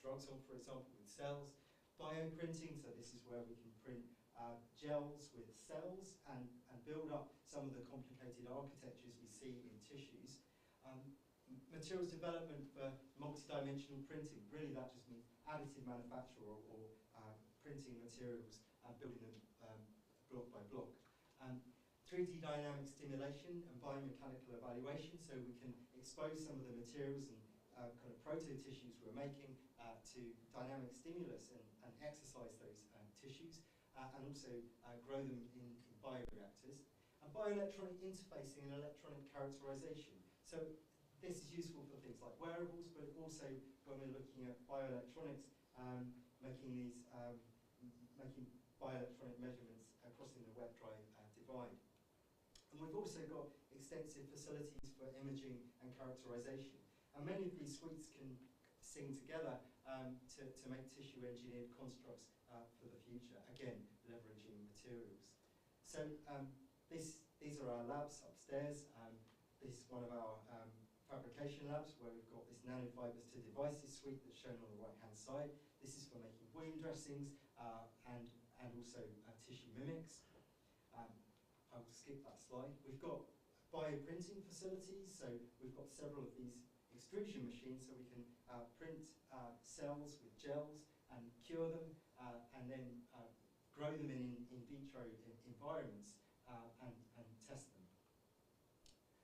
drugs on, for example, with cells. Bioprinting, so this is where we can print gels with cells and build up some of the complicated architectures we see in tissues. Materials development for multidimensional printing, really that just means additive manufacture or printing materials and building them block by block. 3D dynamic stimulation and biomechanical evaluation, so we can expose some of the materials and kind of proto-tissues we're making to dynamic stimulus and exercise those tissues, and also grow them in bioreactors. And bioelectronic interfacing and electronic characterization. So this is useful for things like wearables, but also when we're looking at bioelectronics, making these making bioelectronic measurements crossing the wet-dry divide. And we've also got extensive facilities for imaging and characterization. And many of these suites can sing together to make tissue-engineered constructs for the future, again, leveraging materials. So these are our labs upstairs. This is one of our fabrication labs where we've got this nanofibers to devices suite that's shown on the right-hand side. This is for making wound dressings and also tissue mimics. I will skip that slide. We've got bioprinting facilities, so we've got several of these extrusion machines, so we can print cells with gels and cure them, and then grow them in vitro environments and test them.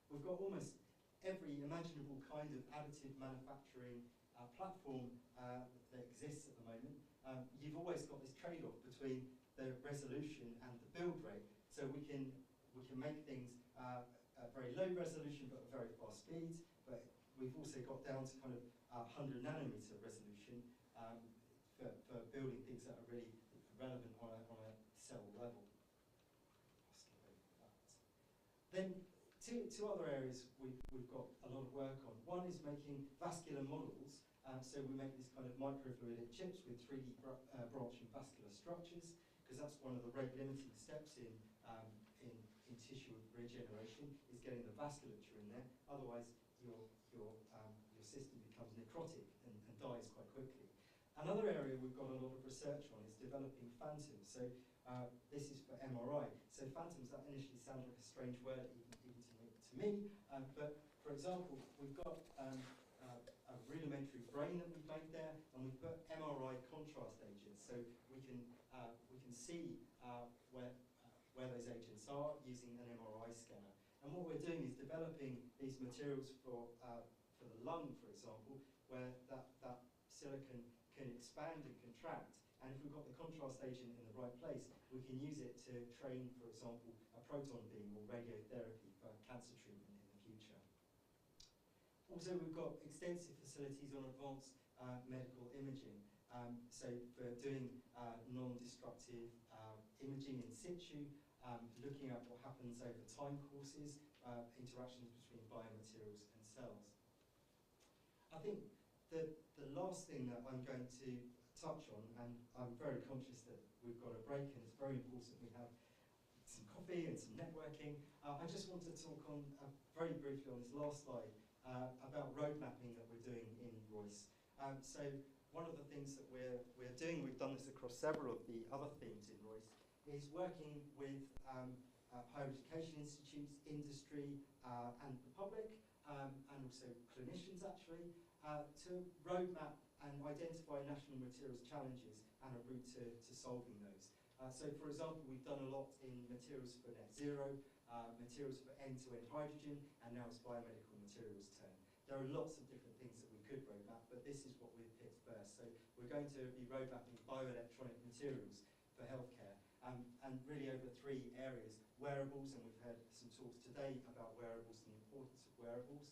We've got almost every imaginable kind of additive manufacturing platform that exists at the moment. You've always got this trade-off between the resolution and the build rate. So we can make things at very low resolution but at very fast speeds. But we've also got down to kind of 100 nanometer resolution for building things that are really relevant on a cell level. Then two other areas we've got a lot of work on. One is making vascular models. So we make these kind of microfluidic chips with 3D branching vascular structures, because that's one of the rate-limiting steps in tissue regeneration, is getting the vasculature in there. Otherwise, your system becomes necrotic and dies quite quickly. Another area we've got a lot of research on is developing phantoms. So this is for MRI. So phantoms, that initially sounds like a strange word even to me. But for example, we've got a rudimentary brain that we've made there, and we've put MRI contrast agents, so we can see where those agents are using an MRI scanner. And what we're doing is developing these materials for the lung, for example, where that silicon can expand and contract. And if we've got the contrast agent in the right place, we can use it to train, for example, a proton beam or radiotherapy for cancer treatment in the future. Also, we've got extensive facilities on advanced medical imaging. So for doing non-destructive imaging in situ, looking at what happens over time courses, interactions between biomaterials and cells. I think the last thing that I'm going to touch on, and I'm very conscious that we've got a break and it's very important we have some coffee and some networking. I just want to talk on very briefly on this last slide about road mapping that we're doing in Royce. So one of the things that we're doing, we've done this across several of the other themes in Royce, is working with higher education institutes, industry, and the public, and also clinicians actually, to roadmap and identify national materials challenges and a route to solving those. So for example, we've done a lot in materials for net zero, materials for end-to-end hydrogen, and now it's biomedical materials turn. There are lots of different things that we could roadmap, but this is what we've picked first. So we're going to be roadmapping bioelectronic materials for healthcare, and really over 3 areas: wearables, and we've heard some talks today about wearables and the importance of wearables.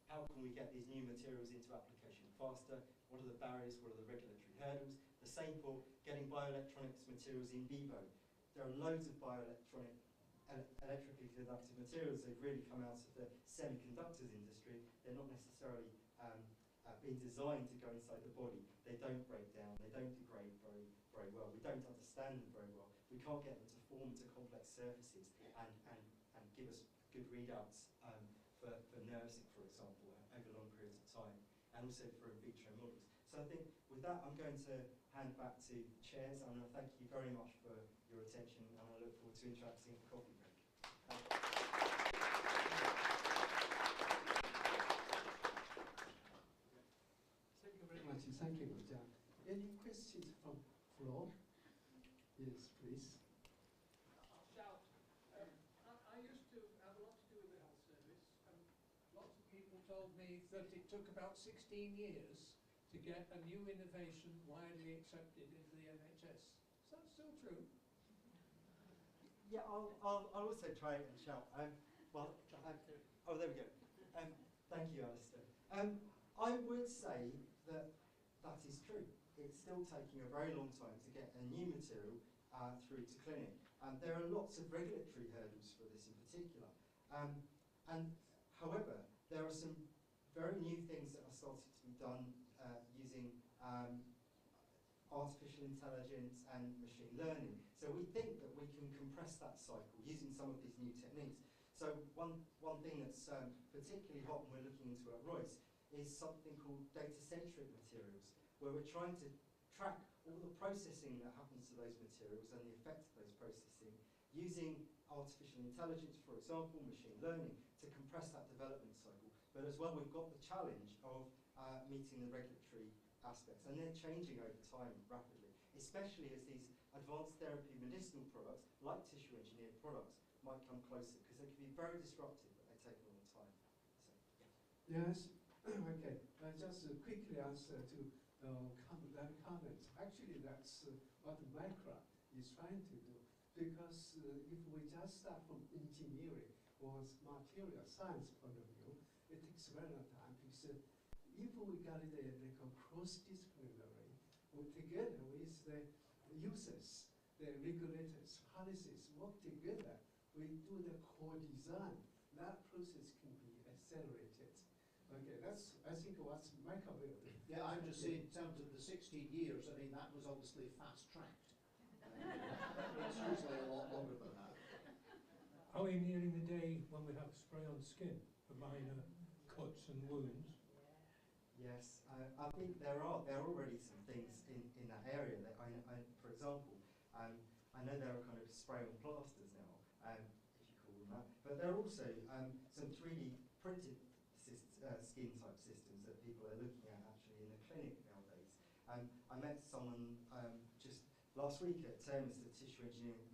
How can we get these new materials into application faster? What are the barriers? What are the regulatory hurdles? The same for getting bioelectronics materials in vivo. There are loads of bioelectronic electrically conductive materials. They've really come out of the semiconductors industry. They're not necessarily been designed to go inside the body. They don't break down. They don't degrade very well. We don't understand them very well. We can't get them to form to complex surfaces and give us good readouts for nursing, for example, over long periods of time, and also for in vitro models. So I think with that, I'm going to hand back to the chairs, and I thank you very much for your attention, and I look forward to interacting at the coffee break. Thank you very much. Thank you, Jack. Any questions from floor? Yes, please. I'll shout. I used to have a lot to do with the health service, and lots of people told me that it took about 16 years to get a new innovation widely accepted into the NHS. Is that still true? Yeah, I'll also try and shout. Oh, there we go. Thank you, Alistair. I would say that that is true. It's still taking a very long time to get a new material through to clinic. There are lots of regulatory hurdles for this in particular. However, there are some very new things that are starting to be done using artificial intelligence and machine learning. So we think that we can compress that cycle using some of these new techniques. So one thing that's particularly hot and we're looking into at Royce is something called data-centric materials, where we're trying to track all the processing that happens to those materials and the effect of those processing using artificial intelligence, for example, machine learning, to compress that development cycle. But as well, we've got the challenge of meeting the regulatory aspects, and they're changing over time rapidly, especially as these advanced therapy medicinal products, like tissue engineered products, might come closer, because they can be very disruptive, but they take a long time. So, yeah. Yes. Okay. Just a quickly answer to that comment. Actually, that's what MICRA is trying to do, because if we just start from engineering or material science point of view, it takes a very long time, because if we got it like a cross-disciplinary, together with the users, the regulators, policies work together, we do the core design. That process can be accelerated. Okay, that's, I think, what's MICRA will do. Yeah, I'm just saying, in terms of the 16 years, I mean, that was obviously fast-tracked. It's usually a lot longer than that. Are we nearing the day when we have spray-on skin for minor cuts and wounds? Yes, I think there are already some things in that area. That for example, I know there are kind of spray-on plasters now, if you call them that, but there are also some 3D printed skin type systems that people are looking at actually in the clinic nowadays. I met someone just last week at TERMIS, the Tissue Engineering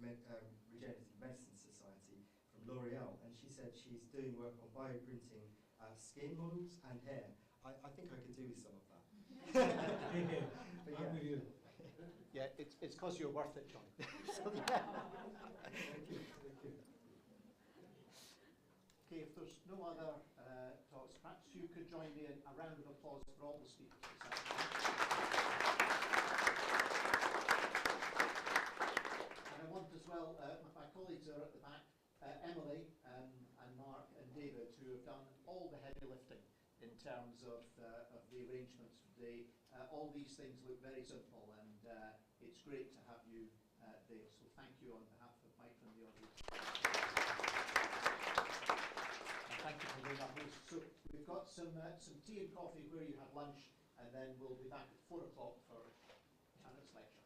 Regenerative Medicine Society from L'Oreal, and she said she's doing work on bioprinting skin models and hair. I think I could do with some of that. But yeah. I'm with you. Yeah, it's because you're worth it, John. So, yeah. Thank you. Thank you. Okay, if there's no other talks, perhaps you could join me in a round of applause for all the speakers this afternoon. And I want as well, my colleagues are at the back, Emily and Mark and David, who have done all the heavy lifting in terms of the arrangements today. All these things look very simple, and it's great to have you there. So thank you on behalf of Mike and the audience. And thank you for being our host. So we've got some tea and coffee where you have lunch, and then we'll be back at 4 o'clock for Janet's lecture.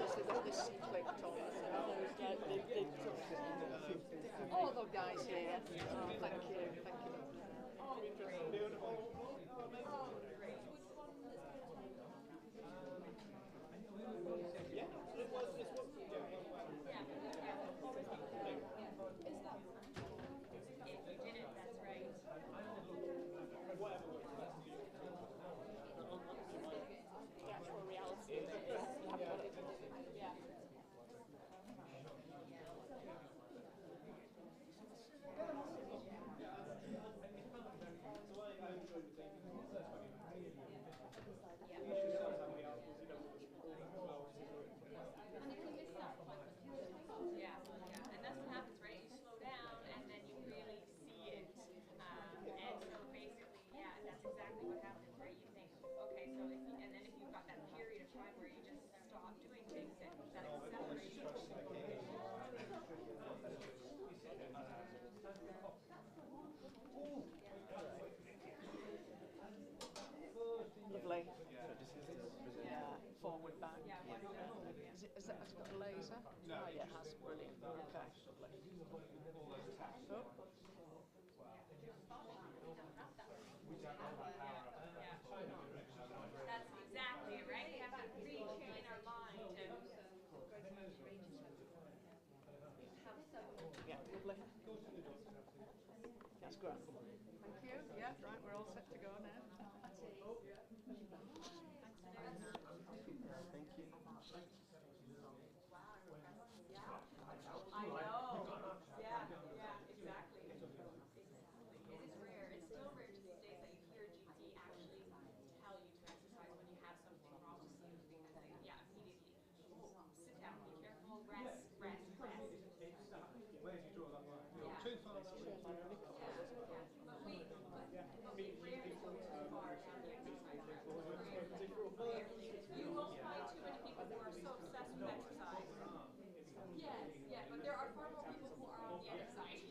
because they've got this clicked on. All the guys here. Oh, thank you. Thank you. Lovely. Yeah, forward, back. Has it got a laser? No. Oh, yeah, it has. Brilliant. Okay, lovely. Oh. That's exactly it, right? We have to retrain our mind to... Yeah, lovely. That's great. Thank you. Yeah, right, we're all set to go now. Thank you. I know. Yeah, exactly. It is rare. It's still rare to these days that you hear a GP actually tell you to exercise when you have something wrong with you, because they, immediately, sit down, be careful, rest. Where do you draw that line? Too far. But we rarely go too far down the exercise route. You won't find too many people who are so obsessed with exercise. Yes, but there are far more people who are on the other side.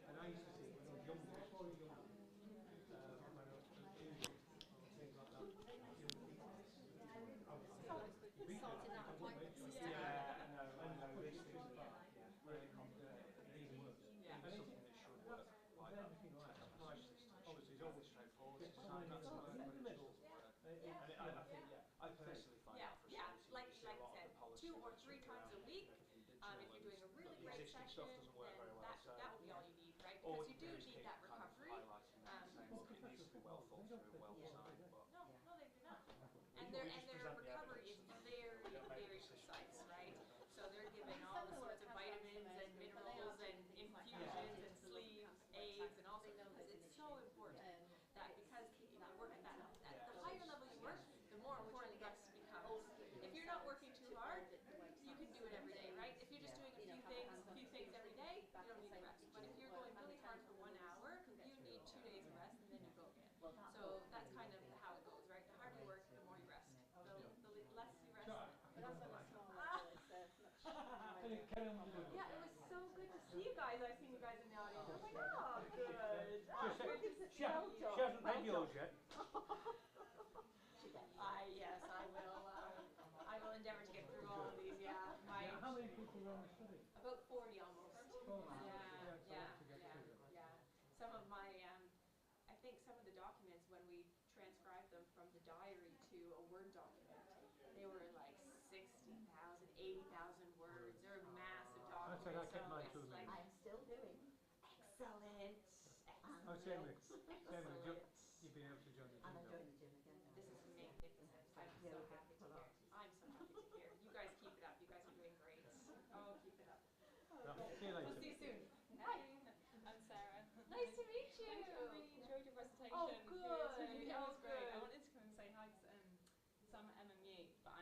And I used to see when I was younger, before I was younger, when I was things like that, Sorting out appointments. I know, these things are really complicated. These words. Even something that should work, like everything like that. Obviously, it's always straightforward. It's sign up to work, but it doesn't work. And I think, I personally find that frustrating. Like you said, 2 or 3 times a week. If you're doing a really great session, then that will be all you need, right? Because you do need that recovery. It needs to be well thought through, well designed. No, they do not. And their recovery is very, very precise, right? So they're giving all the sorts of vitamins and minerals and infusions and sleeves, aids, and all sorts of things. It's so important that because you work at that, the higher level you work, the more important rest becomes. If you're not working too hard, you can do it every day, right? If you're just doing a few things every day, you don't need the rest. But if you're going really hard for 1 hour, you need 2 days of rest, and then you go again. So that's kind of how it goes, right? The harder you work, the more you rest. The less you rest. Yeah, it was so good to see you guys. I've seen you guys in the audience. I was like, oh, good. She hasn't read yours yet. Yes, I will. I will endeavour to get through all of these. Yeah, How many people are on the study? about 40 almost. Yeah. Some of my, I think some of the documents, when we transcribed them from the diary to a Word document, they were like 60,000, 80,000 words. They're massive documents. I kept mine to a minute. I'm still doing. Excellent. You've been able to join the gym. I'm enjoying the gym again. This is magnificent. I'm so happy to hear. I'm so happy to hear. You guys keep it up. You guys are doing great. Oh, keep it up. See you later. We'll see you soon. Hi, I'm Sarah. Nice to meet you. I really enjoyed your presentation. Oh, good. It was great. I wanted to come and say hi because so I'm at MMU, but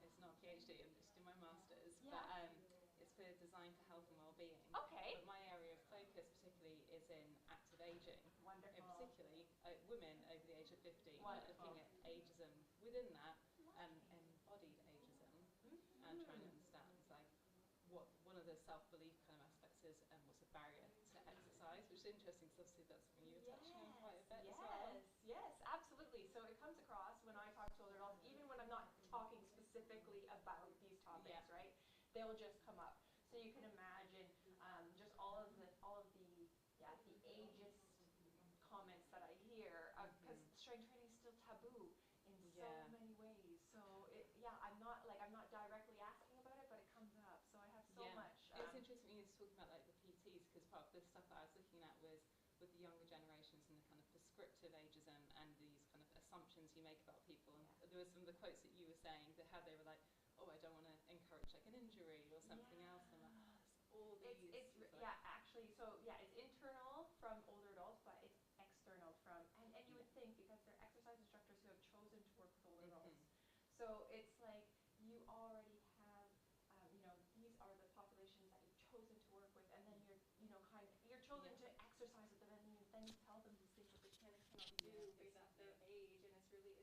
it's not a PhD, I'm just doing my master's. Yeah. But it's for design for health and well-being. Okay. But my area of focus particularly is in active aging. Wonderful. And particularly women over the age of 50. Wonderful. Looking at ageism within that, embodied ageism, and trying to understand like what one of the self-belief kind of aspects is, and what's a barrier to exercise, which is interesting because obviously that's something you were touching on quite specifically about these topics, right? They'll just come up. So you can imagine just all of the ageist comments that I hear, because strength training is still taboo in so many ways. So I'm not directly asking about it, but it comes up. So I have so much. It's interesting when you're talking about like the PTs, because part of the stuff that I was looking at was with the younger generations and the kind of prescriptive ageism and these kind of assumptions you make about people. And there were some of the quotes that you were saying that how they were like, oh, I don't want to encourage like an injury or something else. And like, all these. It's internal from older adults, but it's external from, and you would think because they're exercise instructors who have chosen to work with older adults. So it's like you already have, these are the populations that you've chosen to work with, and then you're chosen to exercise with them, and then you tell them these things that they can and cannot do based off their age, and it's really,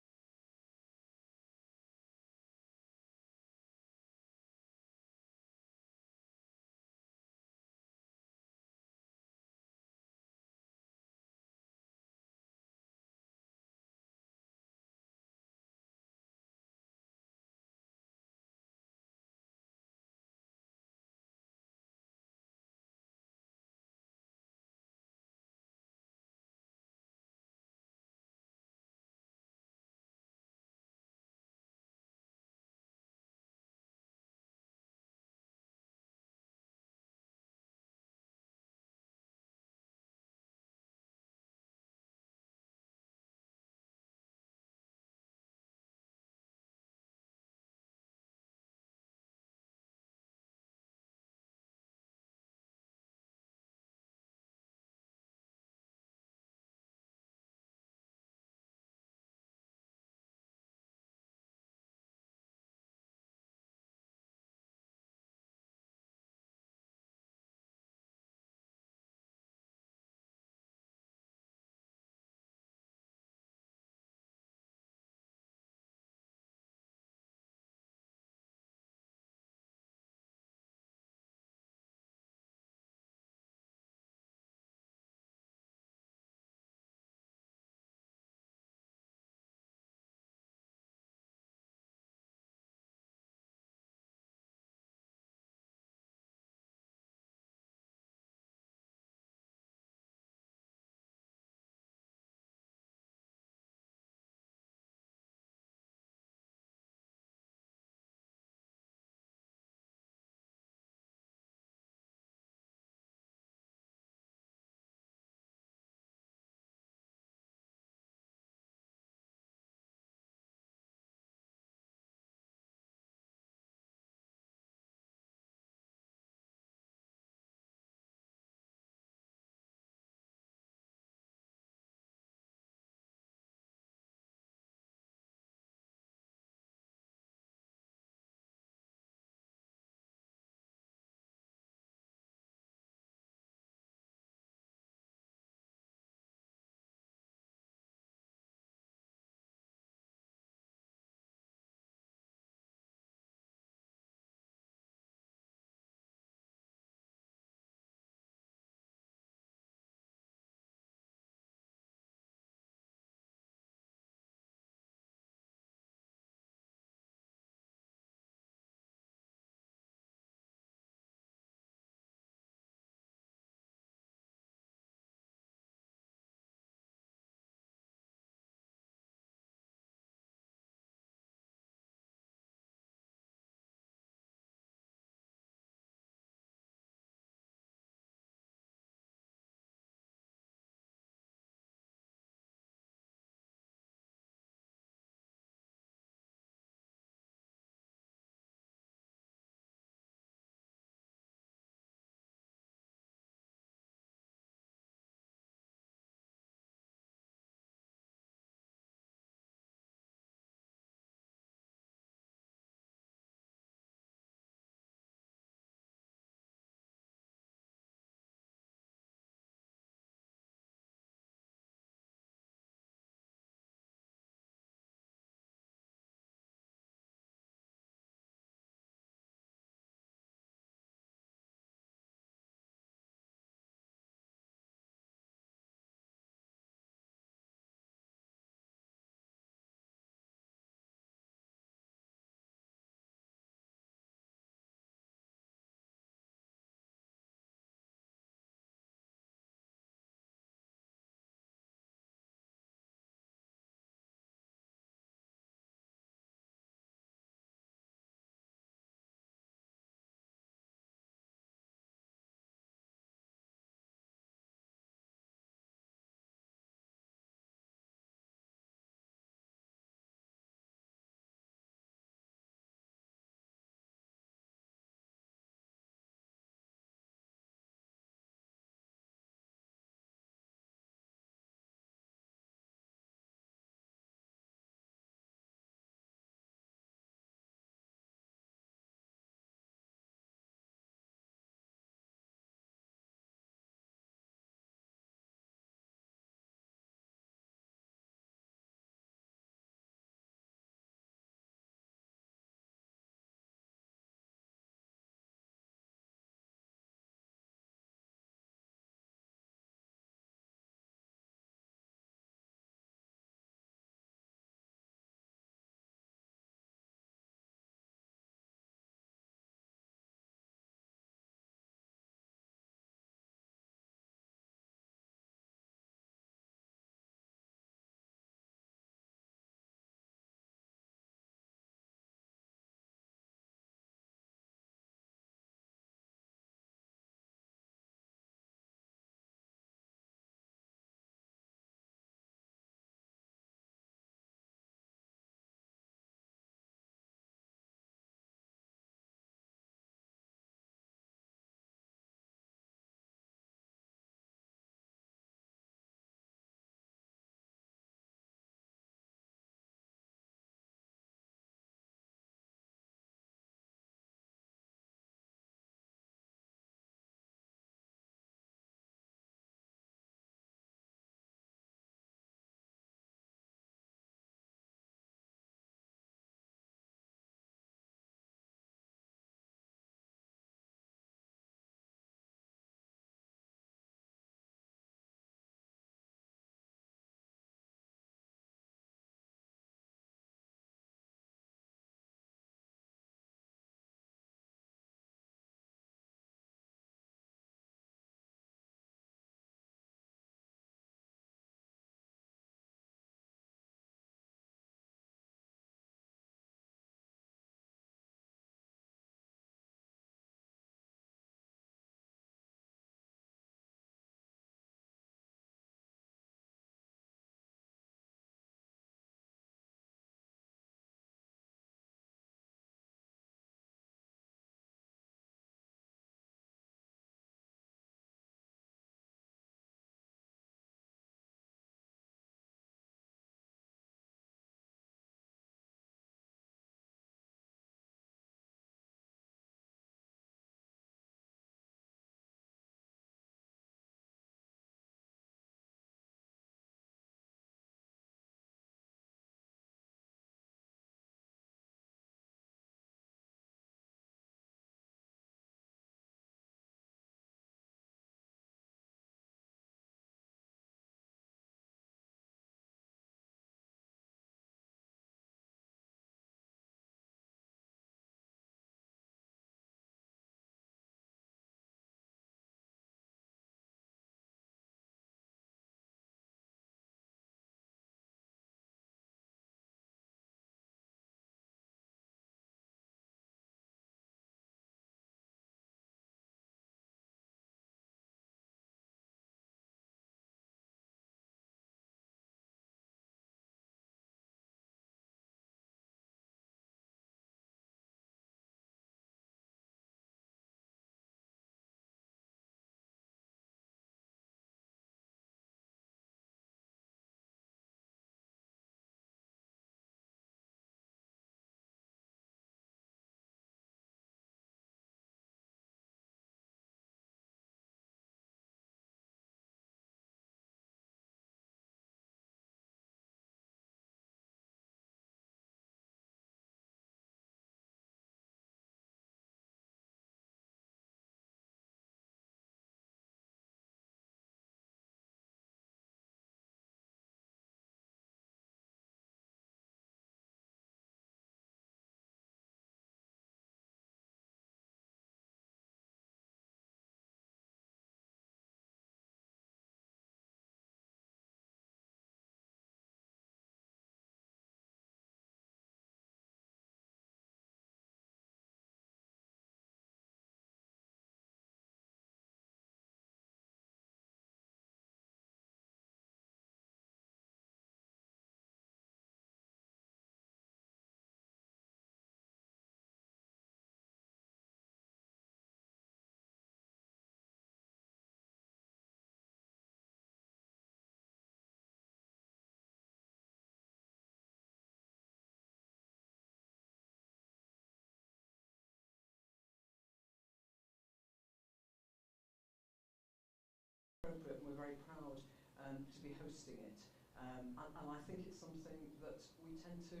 appropriate, and we're very proud to be hosting it. And I think it's something that we tend to,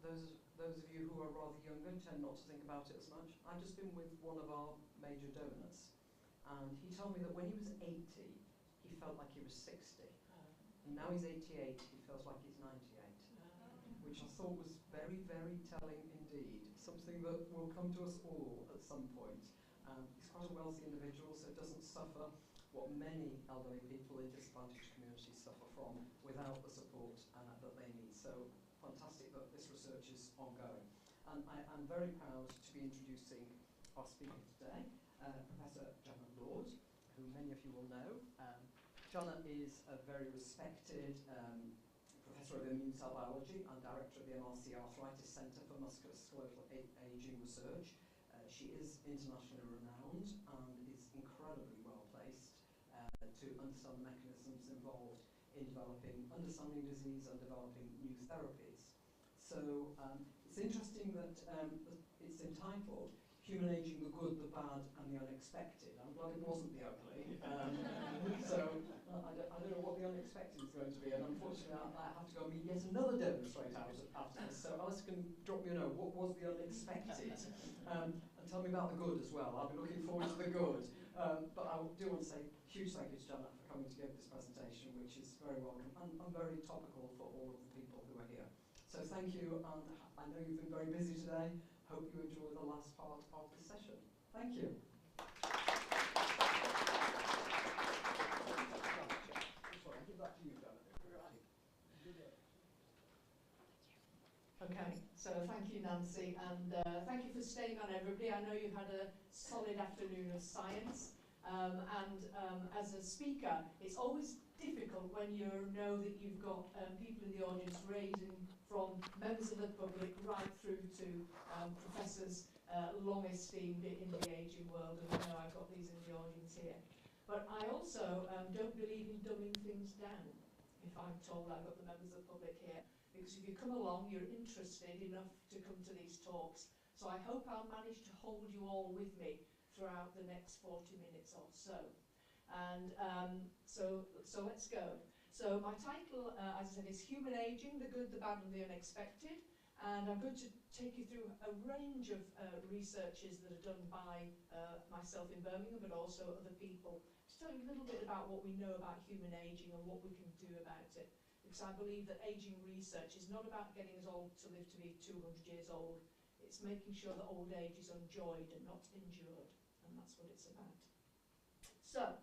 those of you who are rather younger tend not to think about it as much. I've just been with one of our major donors, and he told me that when he was 80, he felt like he was 60. And now he's 88, he feels like he's 98, which I thought was very, very telling indeed. Something that will come to us all at some point. He's quite a wealthy individual, so doesn't suffer what many elderly people in disadvantaged communities suffer from without the support that they need. So fantastic that this research is ongoing. And I'm very proud to be introducing our speaker today, Professor Julian Lord, who many of you will know. Jonna is a very respected Professor of Immune Cell Biology and Director of the MRC Arthritis Centre for Musculoskeletal Ageing Research. She is internationally renowned and is incredibly well placed to understand the mechanisms involved in understanding disease and developing new therapies. So it's interesting that it's entitled Human Aging, the Good, the Bad and the Unexpected. I'm glad it wasn't the ugly. So I don't know what the unexpected is going to be, and unfortunately I have to go and meet yet another donor straight out after this. So Alice can drop me a note, what was the unexpected? And tell me about the good as well. I'll be looking forward to the good. But I do want to say a huge thank you to Janet for coming to give this presentation, which is very welcome and very topical for all of the people who are here. So thank you, and I know you've been very busy today. Hope you enjoy the last part of this session. Thank you. Okay, so thank you, Nancy, and thank you for staying on, everybody. I know you had a solid afternoon of science, and as a speaker, it's always difficult when you know that you've got people in the audience ranging from members of the public right through to professors long esteemed in the ageing world, and I know I've got these in the audience here. But I also don't believe in dumbing things down, if I'm told I've got the members of the public here. Because if you come along, you're interested enough to come to these talks. So I hope I'll manage to hold you all with me throughout the next 40 minutes or so. And so let's go. So my title, as I said, is Human Aging, the Good, the Bad and the Unexpected. And I'm going to take you through a range of researches that are done by myself in Birmingham, but also other people, to tell you a little bit about what we know about human aging and what we can do about it. Because I believe that ageing research is not about getting us all to live to be 200 years old. It's making sure that old age is enjoyed and not endured, and that's what it's about. So,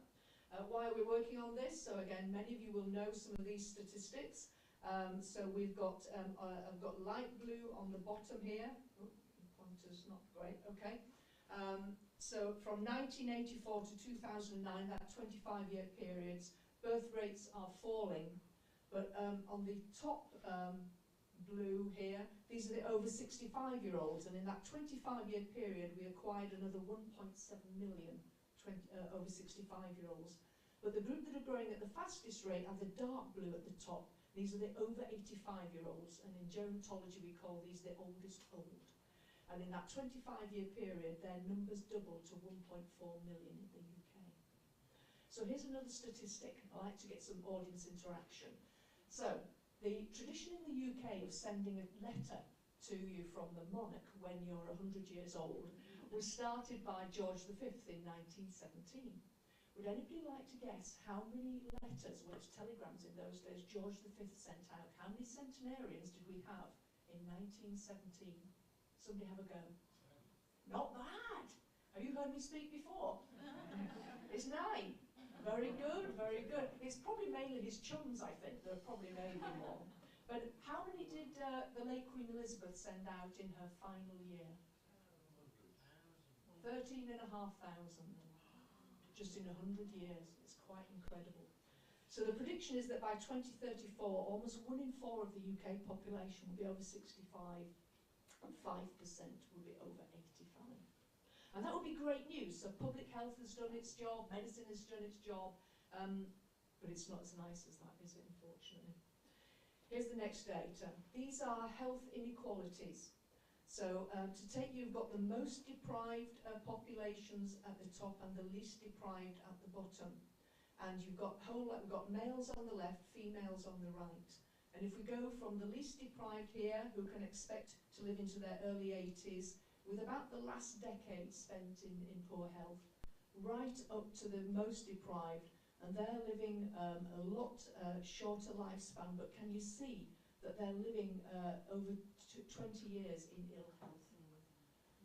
why are we working on this? So again, many of you will know some of these statistics. So we've got, I've got light blue on the bottom here. Oh, the pointer's not great, okay. So from 1984 to 2009, that 25-year periods, birth rates are falling. But on the top blue here, these are the over 65-year-olds, and in that 25-year period we acquired another 1.7 million over 65-year-olds. But the group that are growing at the fastest rate are the dark blue at the top. These are the over 85-year-olds, and in gerontology we call these the oldest old. And in that 25-year period, their numbers doubled to 1.4 million in the UK. So here's another statistic. I like to get some audience interaction. So, the tradition in the UK of sending a letter to you from the monarch when you're 100 years old was started by George V in 1917. Would anybody like to guess how many letters, well it's telegrams in those days, George V sent out? How many centenarians did we have in 1917? Somebody have a go. Not bad! Have you heard me speak before? It's 9. Very good, very good. It's probably mainly his chums, I think. There are probably maybe more. But how many did the late Queen Elizabeth send out in her final year? 13,500. Just in 100 years. It's quite incredible. So the prediction is that by 2034, almost 1 in 4 of the UK population will be over 65, and 5% will be over 85. And that would be great news. So public health has done its job, medicine has done its job, but it's not as nice as that, is it, unfortunately? Here's the next data. These are health inequalities. So to take, you've got the most deprived populations at the top and the least deprived at the bottom. And you've got we've got males on the left, females on the right. And if we go from the least deprived here, who can expect to live into their early 80s, with about the last decade spent in poor health, right up to the most deprived, and they're living a lot shorter lifespan, but can you see that they're living over 20 years in ill health?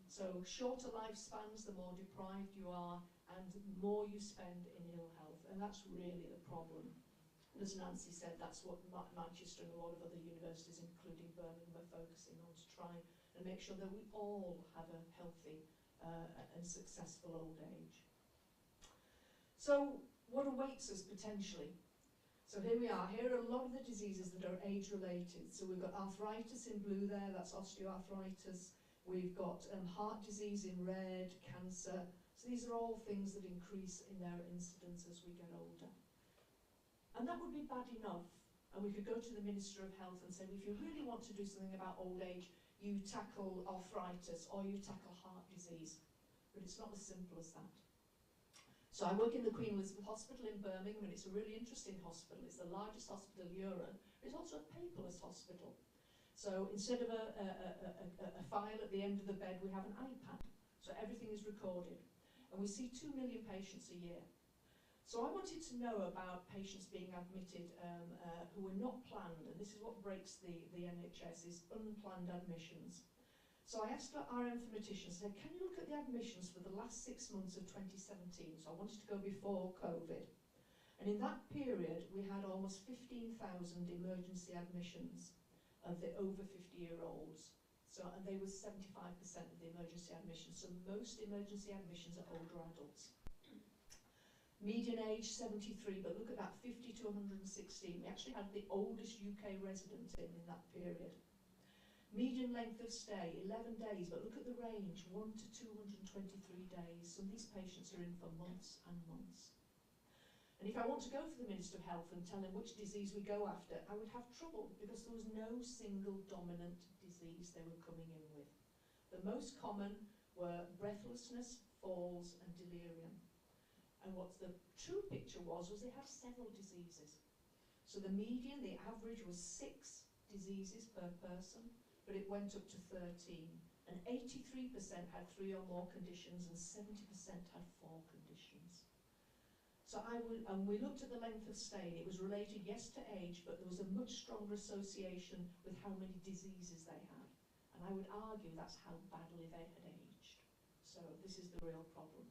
So shorter lifespans, the more deprived you are, and the more you spend in ill health, and that's really the problem. As Nancy said, that's what Manchester and a lot of other universities, including Birmingham, are focusing on, to try and make sure that we all have a healthy and successful old age. So what awaits us potentially? So here we are. Here are a lot of the diseases that are age-related. So we've got arthritis in blue there, that's osteoarthritis. We've got heart disease in red, cancer. So these are all things that increase in their incidence as we get older. And that would be bad enough. And we could go to the Minister of Health and say, well, if you really want to do something about old age, you tackle arthritis or you tackle heart disease. But it's not as simple as that. So I work in the Queen Elizabeth Hospital in Birmingham, and it's a really interesting hospital. It's the largest hospital in Europe. It's also a paperless hospital. So instead of a file at the end of the bed, we have an iPad. So everything is recorded. And we see 2 million patients a year. So I wanted to know about patients being admitted who were not planned, and this is what breaks the NHS, is unplanned admissions. So I asked our informaticians, I said, can you look at the admissions for the last 6 months of 2017? So I wanted to go before COVID. And in that period, we had almost 15,000 emergency admissions of the over 50-year-olds. So, and they were 75% of the emergency admissions. So most emergency admissions are older adults. Median age 73, but look at that, 50 to 116. We actually had the oldest UK resident in that period. Median length of stay, 11 days, but look at the range, 1 to 223 days. Some of these patients are in for months and months. And if I want to go for the Minister of Health and tell him which disease we go after, I would have trouble because there was no single dominant disease they were coming in with. The most common were breathlessness, falls, and delirium. And what the true picture was they had several diseases. So the median, the average was 6 diseases per person, but it went up to 13. And 83% had 3 or more conditions, and 70% had 4 conditions. So we looked at the length of stay, and it was related, yes, to age, but there was a much stronger association with how many diseases they had. And I would argue that's how badly they had aged. So this is the real problem.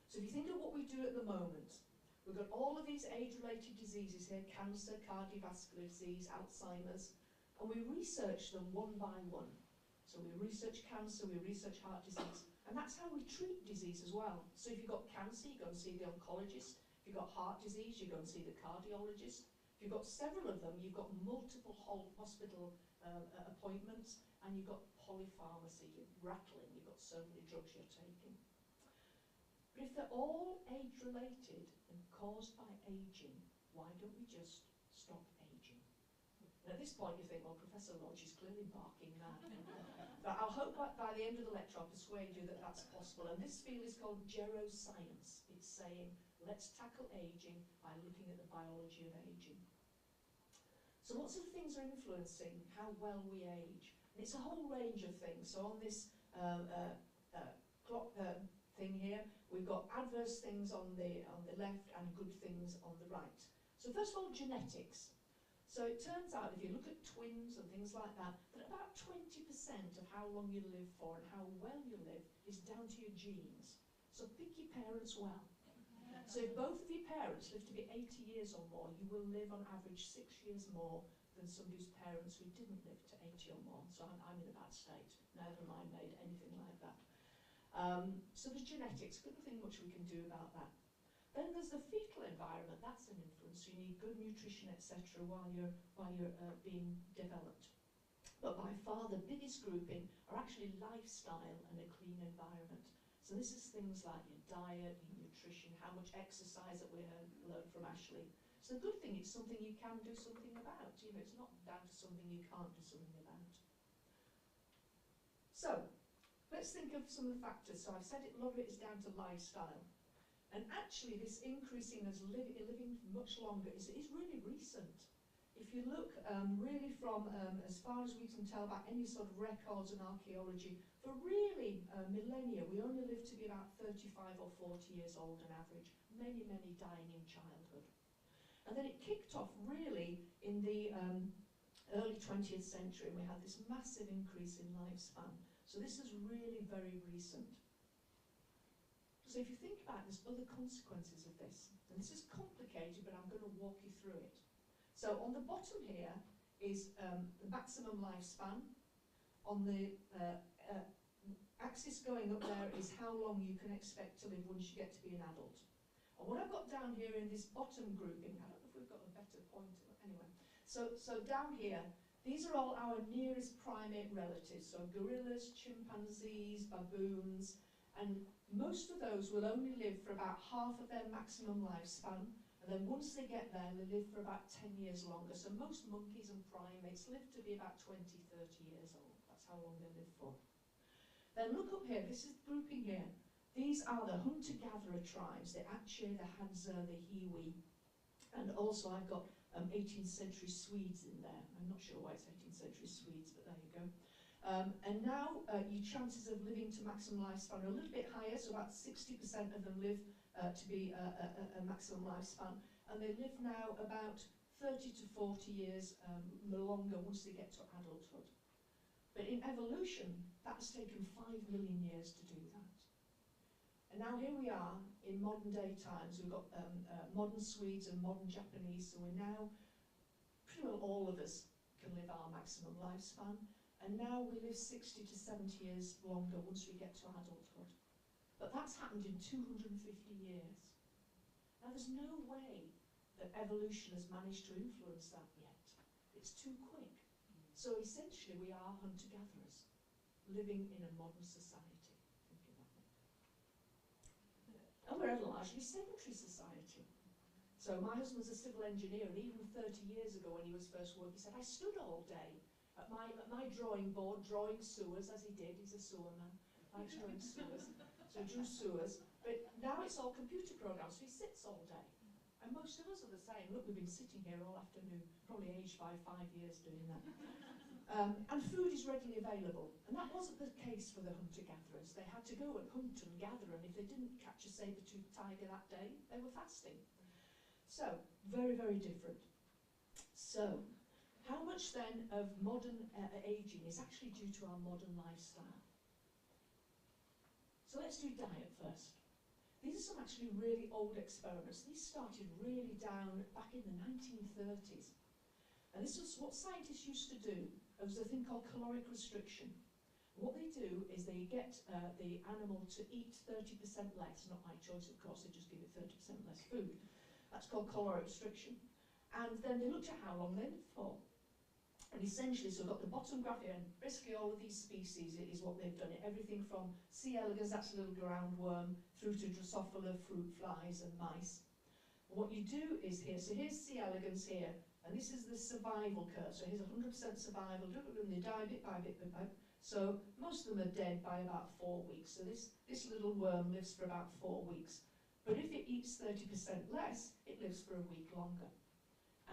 So if you think of what we do at the moment, we've got all of these age-related diseases here, cancer, cardiovascular disease, Alzheimer's, and we research them one by one. So we research cancer, we research heart disease, and that's how we treat disease as well. So if you've got cancer, you go and see the oncologist. If you've got heart disease, you go and see the cardiologist. If you've got several of them, you've got multiple whole hospital appointments, and you've got polypharmacy, you're rattling, you've got so many drugs you're taking. But if they're all age-related and caused by ageing, why don't we just stop ageing? And at this point you think, well, Professor Lodge is clearly barking mad. But I'll hope that by the end of the lecture I'll persuade you that that's possible. And this field is called geroscience. It's saying, let's tackle ageing by looking at the biology of ageing. So what sort of things are influencing how well we age? And it's a whole range of things. So on this clock thing here, we've got adverse things on the left and good things on the right. So first of all, genetics. So it turns out, if you look at twins and things like that, that about 20% of how long you live for and how well you live is down to your genes. So pick your parents well. So if both of your parents live to be 80 years or more, you will live on average 6 years more than somebody's parents who didn't live to 80 or more. So I'm in a bad state. Neither of mine made anything like that. So there's genetics, nothing much we can do about that. Then there's the fetal environment, that's an influence. You need good nutrition, etc. while you're being developed. But by far the biggest grouping are actually lifestyle and a clean environment. So this is things like your diet, your nutrition, how much exercise that we learned from Ashley. So the good thing, it's something you can do something about. You know, it's not down to something you can't do something about. So let's think of some of the factors. So I've said it, a lot of it is down to lifestyle. And actually this increasing as living much longer is really recent. If you look really from as far as we can tell about any sort of records and archaeology, for really millennia, we only live to be about 35 or 40 years old on average, many, many dying in childhood. And then it kicked off really in the early 20th century, and we had this massive increase in lifespan. So this is really very recent. So if you think about it, there's other consequences of this. And this is complicated, but I'm going to walk you through it. So on the bottom here is the maximum lifespan. On the axis going up there is how long you can expect to live once you get to be an adult. And what I've got down here in this bottom grouping, I don't know if we've got a better pointer, anyway. So down here, these are all our nearest primate relatives. So gorillas, chimpanzees, baboons, and most of those will only live for about half of their maximum lifespan, and then once they get there, they live for about 10 years longer. So most monkeys and primates live to be about 20, 30 years old. That's how long they live for. Then look up here, this is the grouping here. These are the hunter-gatherer tribes, the Ache, the Hadza, the Hiwi, and also I've got 18th century Swedes in there. I'm not sure why it's 18th century Swedes, but there you go. And now your chances of living to maximum lifespan are a little bit higher, so about 60% of them live to be a maximum lifespan, and they live now about 30 to 40 years longer once they get to adulthood. But in evolution, that has taken 5 million years to do that. And now here we are in modern day times. We've got modern Swedes and modern Japanese, so we're now, pretty well all of us can live our maximum lifespan. And now we live 60 to 70 years longer once we get to adulthood. But that's happened in 250 years. Now there's no way that evolution has managed to influence that yet. It's too quick. So essentially we are hunter-gatherers living in a modern society. And we're a largely sedentary society. So my husband's a civil engineer, and even 30 years ago when he was first working, he said, I stood all day at my drawing board, drawing sewers, as he did. He's a sewer man, likes drawing sewers. So he drew sewers. But now it's all computer programs, so he sits all day. And most of us are the same. Look, we've been sitting here all afternoon, probably aged by 5 years doing that. And food is readily available. And that wasn't the case for the hunter-gatherers. They had to go and hunt and gather, and if they didn't catch a saber-toothed tiger that day, they were fasting. So, very, very different. So, how much then of modern aging is actually due to our modern lifestyle? So let's do diet first. These are some actually really old experiments. These started really down back in the 1930s. And this was what scientists used to do. There was a thing called caloric restriction. What they do is they get the animal to eat 30% less, not by choice of course, they just give it 30% less food. That's called caloric restriction. And then they looked at how long they lived for. And essentially, so we've got the bottom graph here, and basically all of these species is what they've done. Everything from C. elegans, that's a little ground worm, through to Drosophila, fruit flies, and mice. And what you do is here, so here's C. elegans here, and this is the survival curve. So here's 100% survival, and they die bit by bit by bit. So most of them are dead by about 4 weeks. So this little worm lives for about 4 weeks. But if it eats 30% less, it lives for a week longer.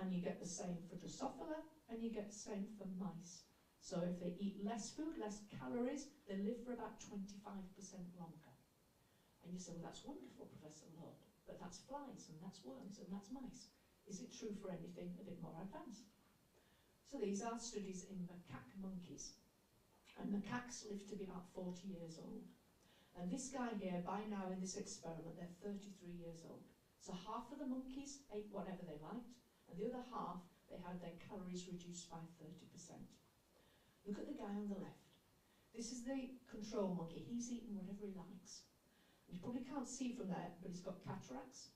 And you get the same for Drosophila, and you get the same for mice. So if they eat less food, less calories, they live for about 25% longer. And you say, well, that's wonderful, Professor Lord, but that's flies, and that's worms, and that's mice. Is it true for anything a bit more advanced? So these are studies in macaque monkeys. And macaques live to be about 40 years old. And this guy here, by now in this experiment, they're 33 years old. So half of the monkeys ate whatever they liked, and the other half, they had their calories reduced by 30%. Look at the guy on the left. This is the control monkey. He's eating whatever he likes. And you probably can't see from there, but he's got cataracts.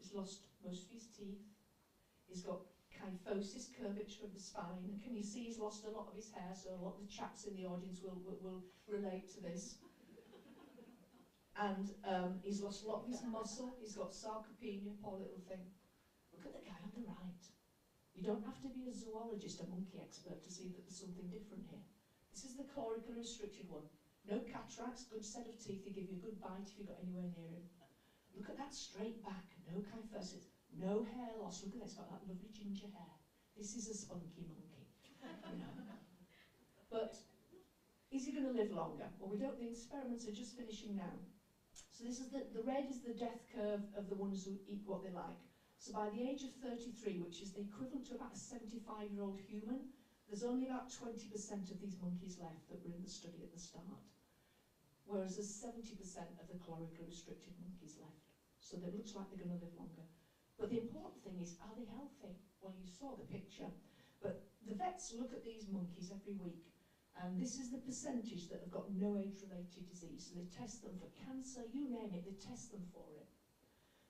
He's lost most of his teeth. He's got kyphosis, curvature of the spine. And can you see he's lost a lot of his hair, so a lot of the chaps in the audience will relate to this. And he's lost a lot of his muscle. He's got sarcopenia, poor little thing. Look at the guy on the right. You don't have to be a zoologist, a monkey expert, to see that there's something different here. This is the calorically restricted one. No cataracts, good set of teeth, they give you a good bite if you got anywhere near him. Look at that straight back, no kyphosis, no hair loss. Look at that, it's got that lovely ginger hair. This is a spunky monkey. You know. But is he going to live longer? Well, we don't. The experiments are just finishing now. So this is the red is the death curve of the ones who eat what they like. So by the age of 33, which is the equivalent to about a 75-year-old human, there's only about 20% of these monkeys left that were in the study at the start. Whereas there's 70% of the calorically restricted monkeys left. So it looks like they're going to live longer. But the important thing is, are they healthy? Well, you saw the picture. But the vets look at these monkeys every week. And this is the percentage that have got no age-related disease. So they test them for cancer, you name it, they test them for it.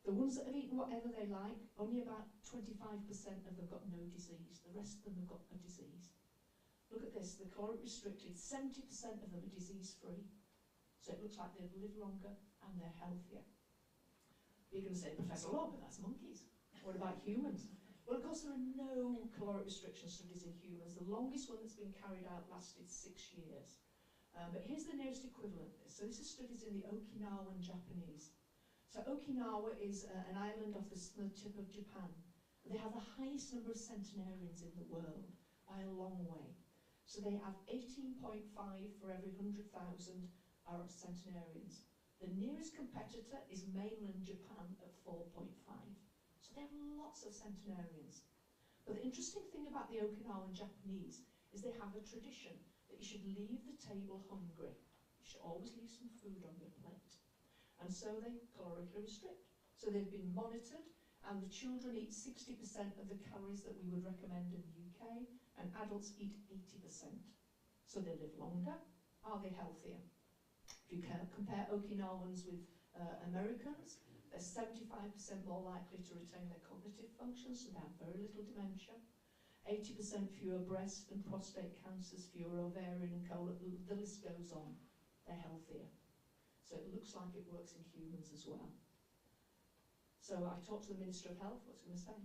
The ones that have eaten whatever they like, only about 25% of them got no disease. The rest of them have got a disease. Look at this, the caloric restricted, 70% of them are disease-free. So it looks like they've lived longer and they're healthier. You're going to say, Professor Lord, but that's monkeys. What about humans? Well, of course, there are no caloric restriction studies in humans. The longest one that's been carried out lasted 6 years. But here's the nearest equivalent. So this is studies in the Okinawan Japanese. So Okinawa is an island off the tip of Japan. They have the highest number of centenarians in the world by a long way. So they have 18.5 for every 100,000 are centenarians. The nearest competitor is mainland Japan at 4.5. So they have lots of centenarians. But the interesting thing about the Okinawan Japanese is they have a tradition that you should leave the table hungry. You should always leave some food on your plate. And so they calorically restrict. So they've been monitored, and the children eat 60% of the calories that we would recommend in the UK, and adults eat 80%. So they live longer. Are they healthier? If you compare Okinawans with Americans, they're 75% more likely to retain their cognitive functions, so they have very little dementia. 80% fewer breast and prostate cancers, fewer ovarian and colon, the list goes on. They're healthier. So it looks like it works in humans as well. So I talked to the Minister of Health, what's he going to say?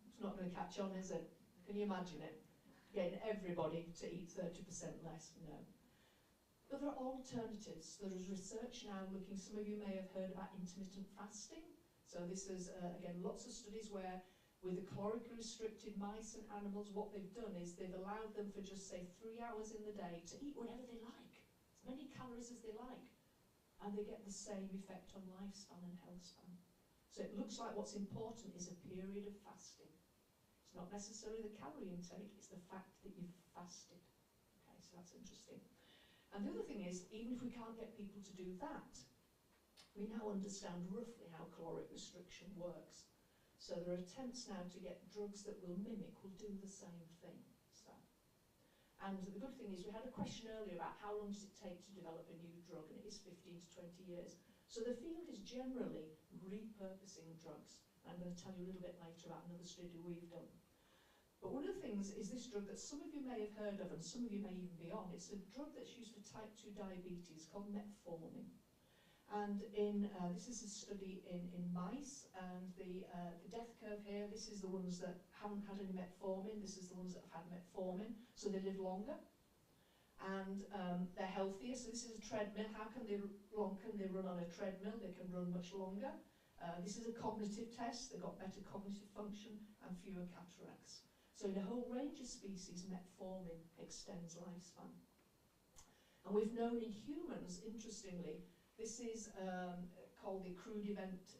It's not going to catch on, is it? Can you imagine it? Getting everybody to eat 30% less? No. But there are alternatives. There is research now looking, some of you may have heard about intermittent fasting. So this is, again, lots of studies where with the calorically restricted mice and animals, what they've done is they've allowed them for just, say, 3 hours in the day to eat whatever they like, as many calories as they like. And they get the same effect on lifespan and health span. So it looks like what's important is a period of fasting. It's not necessarily the calorie intake, it's the fact that you've fasted. Okay, so that's interesting. And the other thing is, even if we can't get people to do that, we now understand roughly how caloric restriction works. So there are attempts now to get drugs that will mimic, will do the same thing. And the good thing is, we had a question earlier about how long does it take to develop a new drug, and it is 15 to 20 years. So the field is generally repurposing drugs. I'm going to tell you a little bit later about another study we've done. But one of the things is this drug that some of you may have heard of, and some of you may even be on. It's a drug that's used for type 2 diabetes called metformin. And this is a study in mice, and the death curve here, this is the ones that haven't had any metformin, this is the ones that have had metformin, so they live longer, and they're healthier. So this is a treadmill. How can they run on a treadmill? They can run much longer. This is a cognitive test. They've got better cognitive function and fewer cataracts. So in a whole range of species, metformin extends lifespan. And we've known in humans, interestingly, this is called the accrued event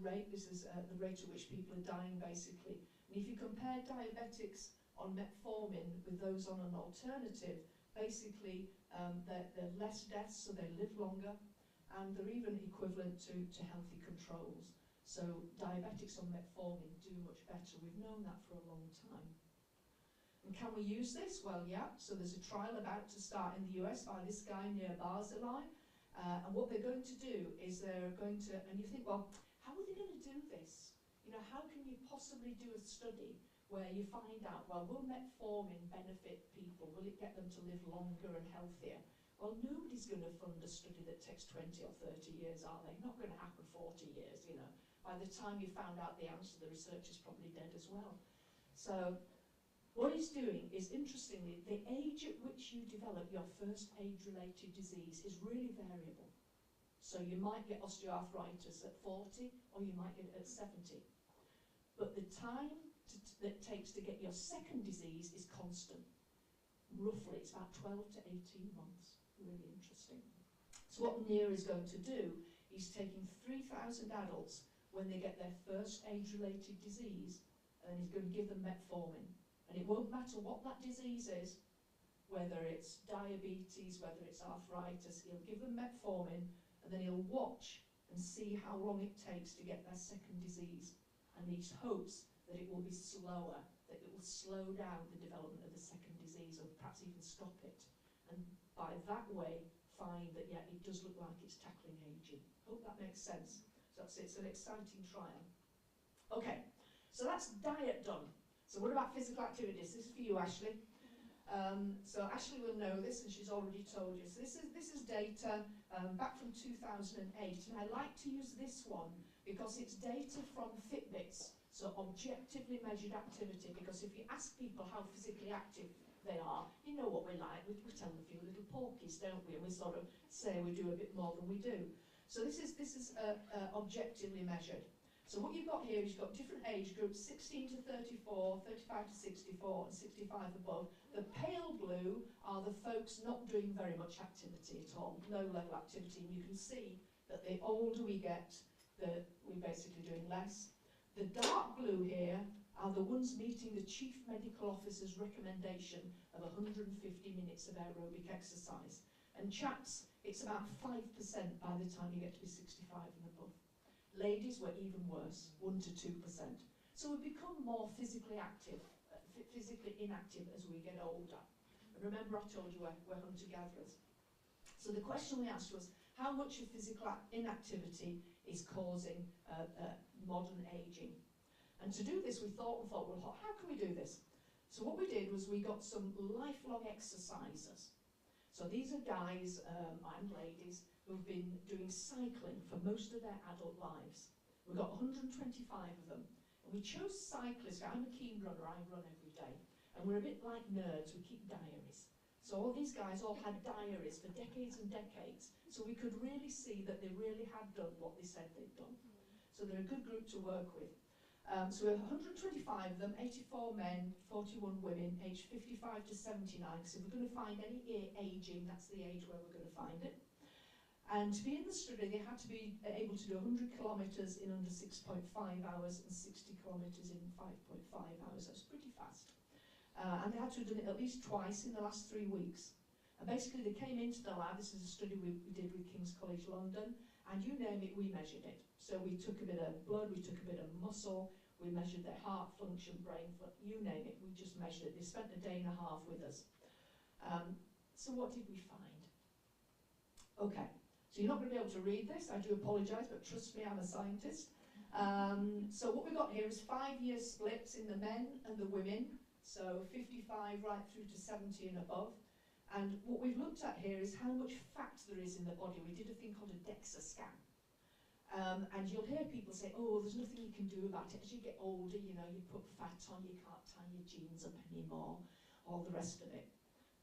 rate. This is the rate at which people are dying, basically. And if you compare diabetics on metformin with those on an alternative, basically they're less deaths, so they live longer, and they're even equivalent to healthy controls. So diabetics on metformin do much better. We've known that for a long time. And can we use this? Well, yeah. So there's a trial about to start in the US by this guy near Barzilai. And what they're going to do is they're going to, and you think, well, how are they going to do this? You know, how can you possibly do a study where you find out, well, will metformin benefit people? Will it get them to live longer and healthier? Well, nobody's going to fund a study that takes 20 or 30 years, are they? Not going to happen 40 years, you know. By the time you found out the answer, the research is probably dead as well. So what he's doing is, interestingly, the age at which you develop your first age-related disease is really variable. So you might get osteoarthritis at 40, or you might get it at 70. But the time that it takes to get your second disease is constant. Roughly, it's about 12 to 18 months. Really interesting. So what NEAR is going to do, he's taking 3,000 adults when they get their first age-related disease, and he's going to give them metformin. And it won't matter what that disease is, whether it's diabetes, whether it's arthritis, he'll give them metformin, and then he'll watch and see how long it takes to get their second disease. And he hopes that it will be slower, that it will slow down the development of the second disease, or perhaps even stop it. And by that way, find that, yeah, it does look like it's tackling aging. Hope that makes sense. So it's an exciting trial. Okay, so that's diet done. So what about physical activities? This is for you, Ashley. So Ashley will know this, and she's already told you. So this is data back from 2008, and I like to use this one because it's data from Fitbits, so objectively measured activity. Because if you ask people how physically active they are, you know what we're like. We tell them a few little porkies, don't we? And we sort of say we do a bit more than we do. So this is objectively measured. So what you've got here is you've got different age groups, 16 to 34, 35 to 64, and 65 above. The pale blue are the folks not doing very much activity at all, low level activity, and you can see that the older we get, we're basically doing less. The dark blue here are the ones meeting the Chief Medical Officer's recommendation of 150 minutes of aerobic exercise. And chaps, it's about 5% by the time you get to be 65 and above. Ladies were even worse, 1 to 2%. So we become more physically active, physically inactive as we get older. And remember I told you we're hunter-gatherers. So the question we asked was, how much of physical inactivity is causing modern aging? And to do this, we thought, well, how can we do this? So what we did was we got some lifelong exercisers. So these are guys and ladies who've been doing cycling for most of their adult lives. We've got 125 of them. And we chose cyclists. I'm a keen runner, I run every day. And we're a bit like nerds, we keep diaries. So all these guys all had diaries for decades and decades. So we could really see that they really had done what they said they'd done. So they're a good group to work with. So we have 125 of them, 84 men, 41 women, aged 55 to 79. So if we're going to find any aging, that's the age where we're going to find it. And to be in the study, they had to be able to do 100 kilometres in under 6.5 hours and 60 kilometres in 5.5 hours. That's pretty fast. And they had to have done it at least twice in the last 3 weeks. And basically they came into the lab. This is a study we did with King's College London, and you name it, we measured it. So we took a bit of blood, we took a bit of muscle, we measured their heart function, brain function, you name it, we just measured it. They spent a day and a half with us. So what did we find? Okay, so you're not going to be able to read this, I do apologise, but trust me, I'm a scientist. So what we've got here is 5-year splits in the men and the women, so 55 right through to 70 and above. And what we've looked at here is how much fat there is in the body. We did a thing called a DEXA scan. And you'll hear people say, oh, there's nothing you can do about it. As you get older, you know, you put fat on, you can't tie your jeans up anymore, all the rest of it.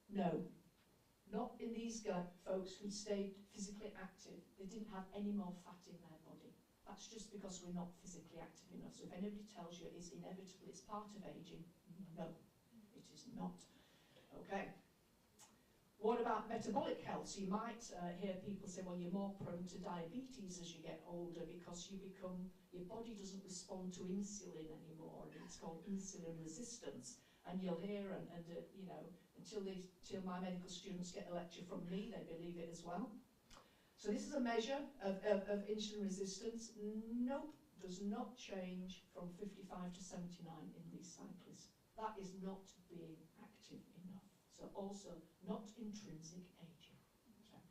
No, not in these folks who stayed physically active. They didn't have any more fat in their body. That's just because we're not physically active enough. So if anybody tells you it's inevitable, it's part of aging, no, it is not. Okay. What about metabolic health? So you might hear people say, well, you're more prone to diabetes as you get older because your body doesn't respond to insulin anymore, and it's called insulin resistance. And you'll hear, you know, until my medical students get a lecture from me, they believe it as well. So this is a measure of insulin resistance. Nope, does not change from 55 to 79 in these cyclists. That is not being active enough. So also not intrinsic aging. Okay.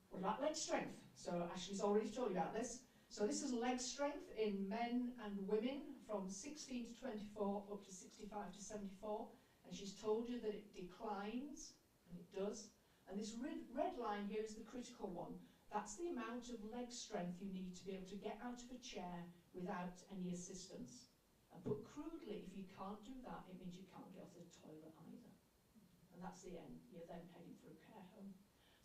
What about leg strength? So Ashley's already told you about this. So this is leg strength in men and women from 16 to 24 up to 65 to 74. And she's told you that it declines, and it does. And this red line here is the critical one. That's the amount of leg strength you need to be able to get out of a chair without any assistance. And put crudely, if you can't do that, it means you can't get off the toilet either. And that's the end. You're then heading for a care home.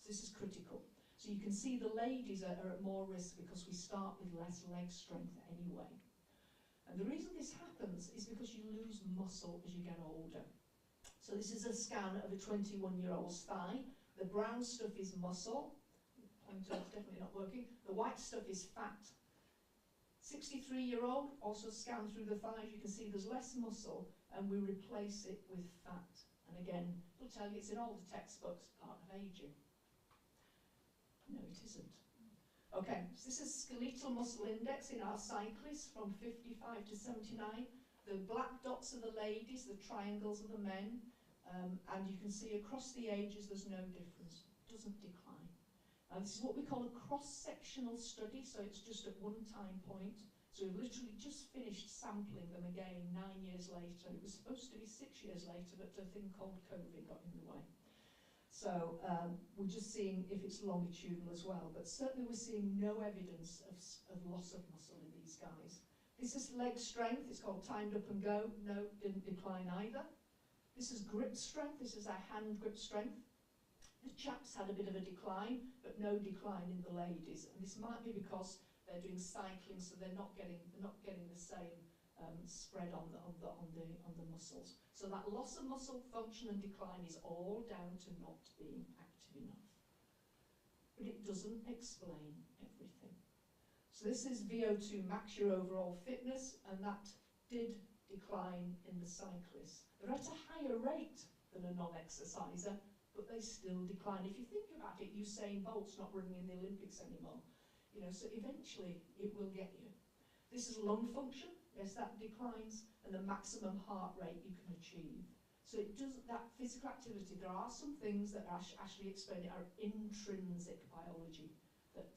So this is critical. So So you can see the ladies are at more risk because we start with less leg strength anyway. And the reason this happens is because you lose muscle as you get older. So this is a scan of a 21-year-old's thigh. The brown stuff is muscle. Pointer is definitely not working. The white stuff is fat. 63-year-old, also scanned through the thighs. You can see there's less muscle, and we replace it with fat. And again, it'll tell you it's in all the textbooks, part of aging. No, it isn't. Okay, so this is skeletal muscle index in our cyclists from 55 to 79. The black dots are the ladies, the triangles are the men, and you can see across the ages there's no difference, it doesn't decline. This is what we call a cross-sectional study, so it's just at one time point. So we've literally just finished sampling them again 9 years later. It was supposed to be 6 years later, but a thing called COVID got in the way. So we're just seeing if it's longitudinal as well, but certainly we're seeing no evidence of loss of muscle in these guys. This is leg strength, it's called timed up and go. No, didn't decline either. This is grip strength, this is our hand grip strength. The chaps had a bit of a decline, but no decline in the ladies. And this might be because they're doing cycling, so they're not getting the same spread on the muscles. So that loss of muscle function and decline is all down to not being active enough. But it doesn't explain everything. So this is VO2 max, your overall fitness, and that did decline in the cyclists. They're at a higher rate than a non-exerciser, but they still decline. If you think about it, Usain Bolt's not running in the Olympics anymore. You know, so eventually it will get you. This is lung function. Yes, that declines, and the maximum heart rate you can achieve. So it does that physical activity. There are some things that are actually explained are intrinsic biology, that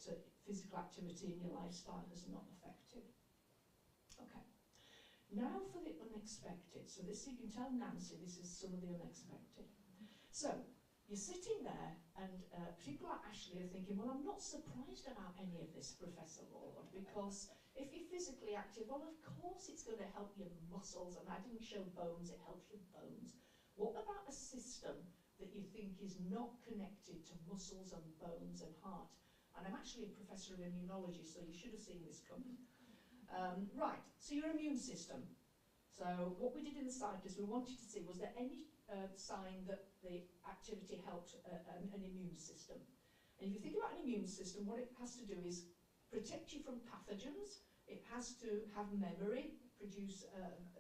physical activity in your lifestyle has not affected. Okay. Now for the unexpected. So this, you can tell Nancy, this is some of the unexpected. So you're sitting there, and people like Ashley are thinking, well, I'm not surprised about any of this, Professor Lord, because if you're physically active, well, of course it's going to help your muscles, and I didn't show bones, it helps your bones. What about a system that you think is not connected to muscles and bones and heart? And I'm actually a professor of immunology, so you should have seen this coming. Right, so your immune system. So what we did in the scientists, we wanted to see, was there any sign that the activity helped an immune system? And if you think about an immune system, what it has to do is protect you from pathogens. It has to have memory, produce,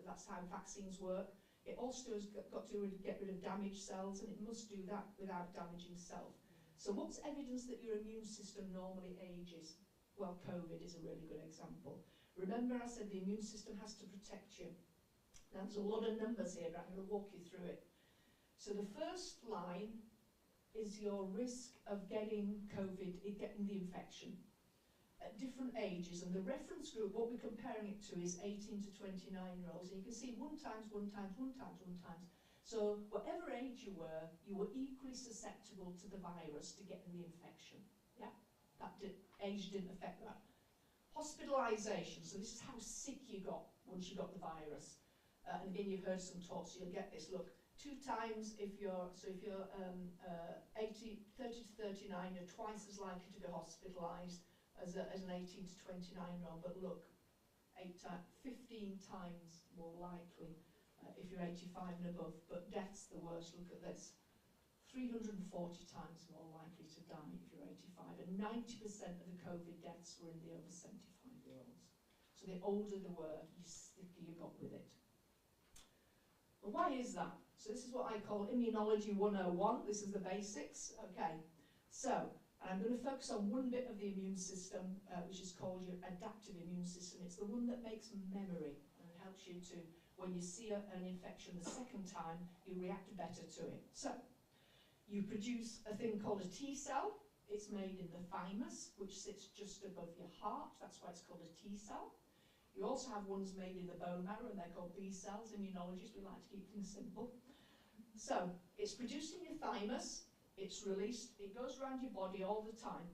that's how vaccines work. It also has got to get rid of damaged cells, and it must do that without damaging self. So what's evidence that your immune system normally ages? Well, COVID is a really good example. Remember I said the immune system has to protect you. Now there's a lot of numbers here, but I'm going to walk you through it. So the first line is your risk of getting COVID, getting the infection at different ages, and the reference group, what we're comparing it to is 18 to 29-year-olds, and you can see 1 times, 1 times, 1 times, 1 times. So whatever age you were equally susceptible to the virus to getting the infection. Yeah, age didn't affect that. Hospitalisation, so this is how sick you got once you got the virus. And again, you've heard some talks, so you'll get this. Look, 2 times if you're 30 to 39, you're twice as likely to be hospitalised as an 18 to 29-year-old, but look, 15 times more likely if you're 85 and above, but death's the worst. Look at this, 340 times more likely to die if you're 85, and 90% of the COVID deaths were in the over 75-year-olds. So the older they were, the sicker you got with it. But why is that? So this is what I call Immunology 101. This is the basics. Okay, so I'm going to focus on one bit of the immune system, which is called your adaptive immune system. It's the one that makes memory and helps you to, when you see an infection the second time, you react better to it. So you produce a thing called a T cell. It's made in the thymus, which sits just above your heart. That's why it's called a T cell. You also have ones made in the bone marrow, and they're called B cells. Immunologists, we like to keep things simple. So it's produced in your thymus. It's released, it goes around your body all the time.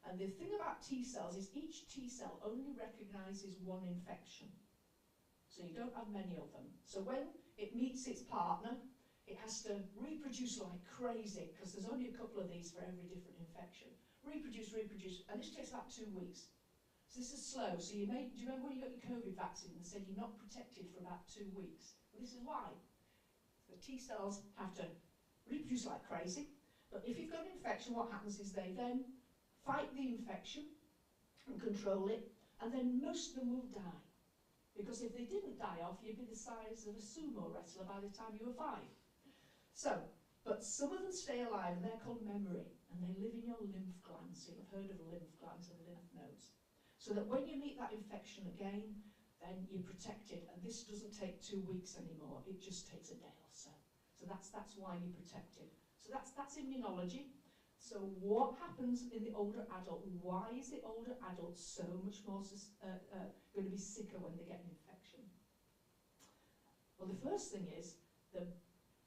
And the thing about T cells is each T cell only recognizes one infection. So you don't have many of them. So when it meets its partner, it has to reproduce like crazy, because there's only a couple of these for every different infection. reproduce, reproduce, and this takes about 2 weeks. So this is slow. So do you remember when you got your COVID vaccine and said you're not protected for about 2 weeks? Well, this is why. The T cells have to reproduce like crazy, but if you've got an infection, what happens is they then fight the infection and control it, and then most of them will die. Because if they didn't die off, you'd be the size of a sumo wrestler by the time you were 5. So, but some of them stay alive, and they're called memory, and they live in your lymph glands. So you've heard of lymph glands and lymph nodes. So that when you meet that infection again, then you're protected, and this doesn't take 2 weeks anymore, it just takes a day or so. So that's why you're protected. So that's immunology. So what happens in the older adult? Why is the older adult so much more going to be sicker when they get an infection? Well, the first thing is, the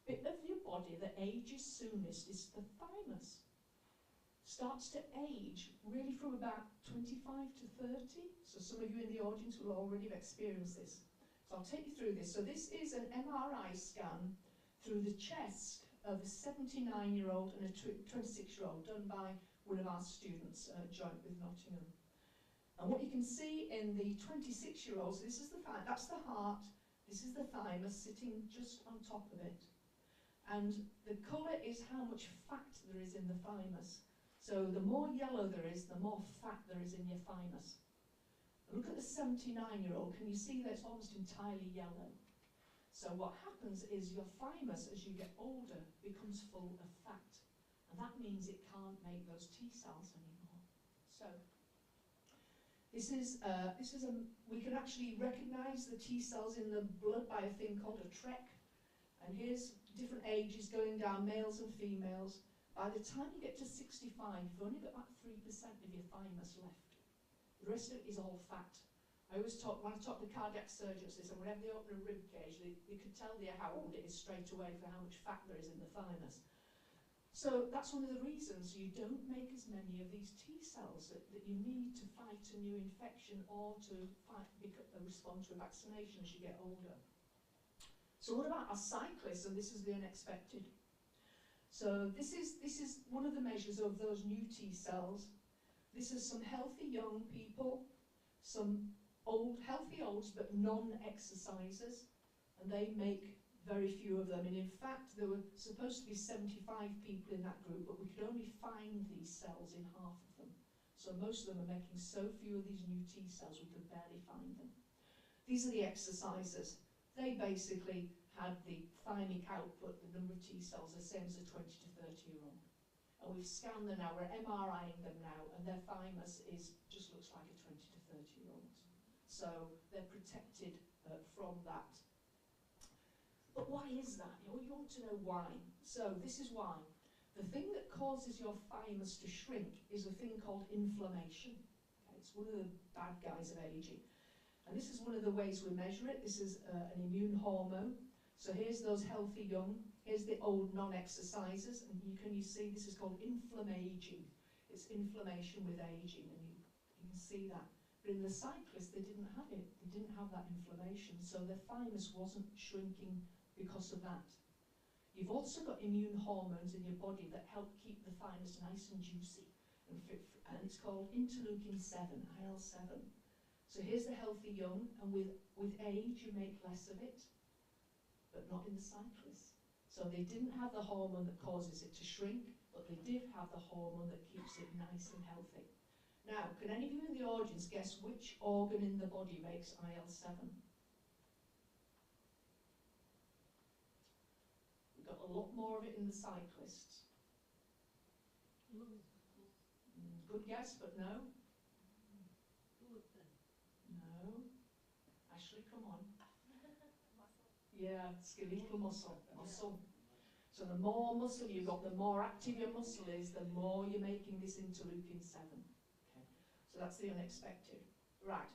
bit of your body that ages soonest is the thymus. Starts to age really from about 25 to 30. So some of you in the audience will already have experienced this. So I'll take you through this. So this is an MRI scan through the chest of a 79-year-old and a 26-year-old done by one of our students, joint with Nottingham. And what you can see in the 26-year-old, so this is that's the heart, this is the thymus sitting just on top of it. And the colour is how much fat there is in the thymus. So the more yellow there is, the more fat there is in your thymus. Look at the 79-year-old, can you see that it's almost entirely yellow? So what happens is your thymus, as you get older, becomes full of fat. And that means it can't make those T cells anymore. So we can actually recognise the T cells in the blood by a thing called a TREC. And here's different ages going down, males and females. By the time you get to 65, you've only got about 3% of your thymus left. The rest of it is all fat. I always talk, when I talk to cardiac surgeons, they say whenever they open a rib cage, they can tell you how old it is straight away for how much fat there is in the thymus. So that's one of the reasons you don't make as many of these T cells that you need to fight a new infection or to respond to a vaccination as you get older. So what about our cyclists? And this is the unexpected. So this is one of the measures of those new T cells. This is some healthy young people, some healthy olds but non-exercisers, and they make very few of them. And in fact, there were supposed to be 75 people in that group, but we could only find these cells in half of them. So most of them are making so few of these new T cells we could barely find them. These are the exercisers. They basically had the thymic output, the number of T cells, the same as a 20 to 30-year-old. And we've scanned them now, we're MRIing them now, and their thymus just looks like a 20 to 30-year-old. So they're protected from that. But why is that? You want to know why. So this is why. The thing that causes your thymus to shrink is a thing called inflammation. Okay, it's one of the bad guys of aging. And this is one of the ways we measure it. This is an immune hormone. So here's those healthy young. Here's the old non-exercisers. And you see this is called inflammaging. It's inflammation with aging, and you can see that. But in the cyclists, they didn't have it. They didn't have that inflammation, so their thymus wasn't shrinking because of that. You've also got immune hormones in your body that help keep the thymus nice and juicy and fit, and it's called interleukin-7, IL-7. So here's the healthy young, and with age you make less of it, but not in the cyclists. So they didn't have the hormone that causes it to shrink, but they did have the hormone that keeps it nice and healthy. Now, can any of you in the audience guess which organ in the body makes IL-7? We've got a lot more of it in the cyclists. Good guess, but no. No. Ashley, come on. Yeah, skeletal muscle. So the more muscle you've got, the more active your muscle is, the more you're making this interleukin-7. Okay. So that's the unexpected. Right.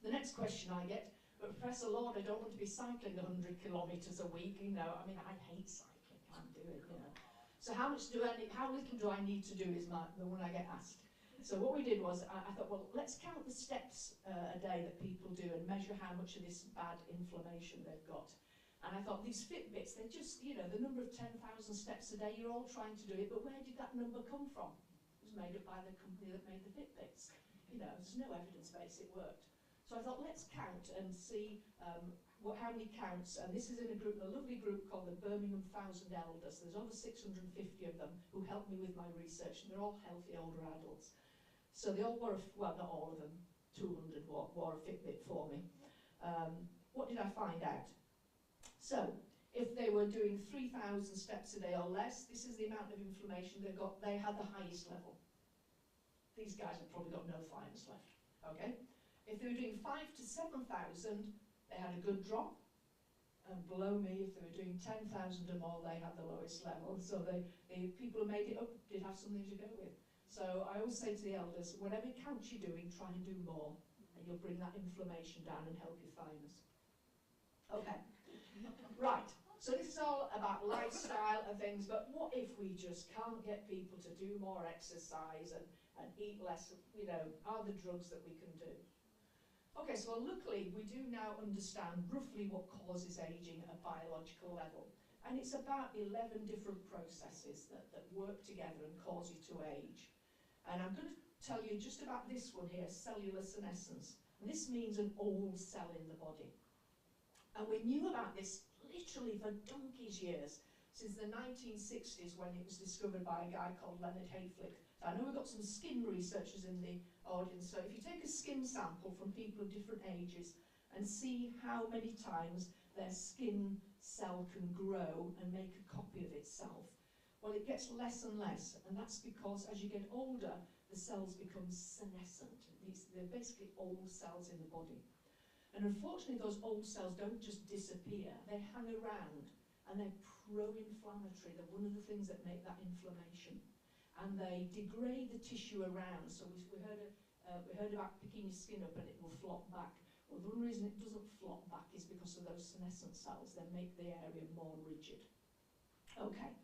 The next question I get, but Professor Lord, I don't want to be cycling 100 kilometres a week, you know. I mean, I hate cycling, can't do it, you know. So how little do I need to do is the one I get asked. So what we did was, I thought, well, let's count the steps a day that people do and measure how much of this bad inflammation they've got. And I thought, these Fitbits, they're just, you know, the number of 10,000 steps a day, you're all trying to do it, but where did that number come from? It was made up by the company that made the Fitbits. You know, there's no evidence base it worked. So I thought, let's count and see how many counts. And this is in a lovely group called the Birmingham 1,000 Elders. There's over 650 of them who helped me with my research, and they're all healthy older adults. So they all wore, well, not all of them, 200 wore a Fitbit for me. What did I find out? So, if they were doing 3,000 steps a day or less, this is the amount of inflammation they got. They had the highest level. These guys have probably got no thymus left. Okay? If they were doing 5,000 to 7,000, they had a good drop. And below me, if they were doing 10,000 or more, they had the lowest level. So the people who made it up did have something to go with. So I always say to the elders, whatever count you're doing, try and do more. And you'll bring that inflammation down and help your thymus. Okay. Right. So this is all about lifestyle and things, but what if we just can't get people to do more exercise and eat less, you know, are there drugs that we can do? Okay, so luckily we do now understand roughly what causes aging at a biological level. And it's about 11 different processes that work together and cause you to age. And I'm going to tell you just about this one here, cellular senescence. And this means an old cell in the body. And we knew about this literally for donkey's years, since the 1960s when it was discovered by a guy called Leonard Hayflick. So I know we've got some skin researchers in the audience, so if you take a skin sample from people of different ages and see how many times their skin cell can grow and make a copy of itself, well, it gets less and less, and that's because as you get older, the cells become senescent. They're basically old cells in the body. And unfortunately, those old cells don't just disappear, they hang around, and they're pro-inflammatory. They're one of the things that make that inflammation. And they degrade the tissue around. So we heard about picking your skin up and it will flop back. Well, the one reason it doesn't flop back is because of those senescent cells. They make the area more rigid. Okay.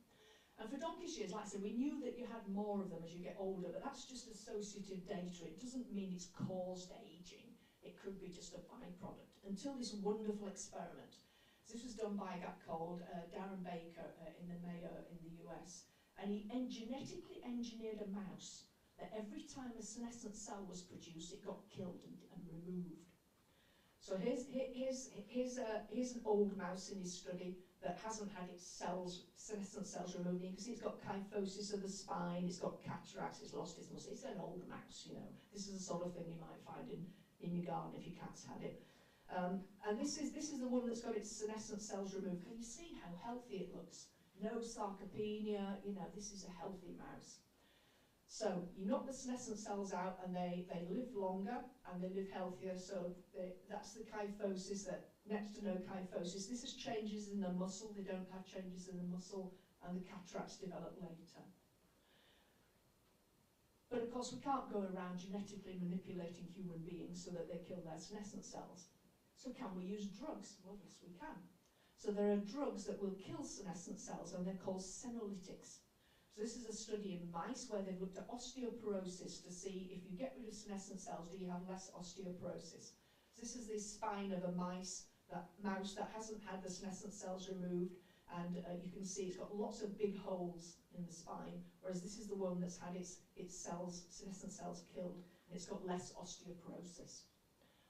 And for donkey's years, like I said, we knew that you had more of them as you get older, but that's just associative data. It doesn't mean it's caused aging. It could be just a byproduct. Until this wonderful experiment. So this was done by a guy called Darren Baker in the Mayo in the US. And he genetically engineered a mouse that every time a senescent cell was produced, it got killed and removed. So here's an old mouse in his study that hasn't had its senescent cells removed. You can see it's got kyphosis of the spine, it's got cataracts, it's lost its muscle. It's an old mouse, you know. This is the sort of thing you might find in your garden if your cat's had it. And this is the one that's got its senescent cells removed. Can you see how healthy it looks? No sarcopenia, you know, this is a healthy mouse. So you knock the senescent cells out and they live longer and they live healthier. So that's the kyphosis, that next to no kyphosis. This is changes in the muscle. They don't have changes in the muscle, and the cataracts develop later. But of course we can't go around genetically manipulating human beings so that they kill their senescent cells. So can we use drugs? Well, yes we can. So there are drugs that will kill senescent cells, and they're called senolytics. So this is a study in mice where they've looked at osteoporosis to see if you get rid of senescent cells, do you have less osteoporosis? So this is the spine of a mouse that hasn't had the senescent cells removed, and you can see it's got lots of big holes in the spine, whereas this is the one that's had its senescent cells killed, and it's got less osteoporosis.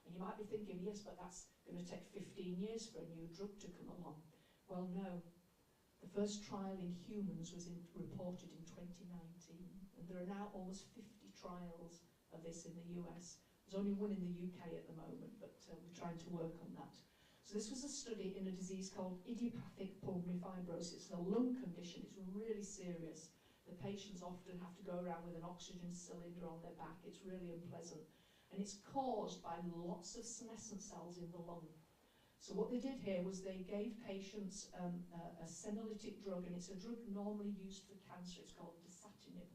And you might be thinking, yes, but that's going to take 15 years for a new drug to come along. Well, no. The first trial in humans was reported in 2019, and there are now almost 50 trials of this in the US. There's only one in the UK at the moment, but we're trying to work on that. So this was a study in a disease called idiopathic pulmonary fibrosis. It's a lung condition. It's really serious. The patients often have to go around with an oxygen cylinder on their back. It's really unpleasant. And it's caused by lots of senescent cells in the lung. So what they did here was they gave patients a senolytic drug, and it's a drug normally used for cancer. It's called dasatinib.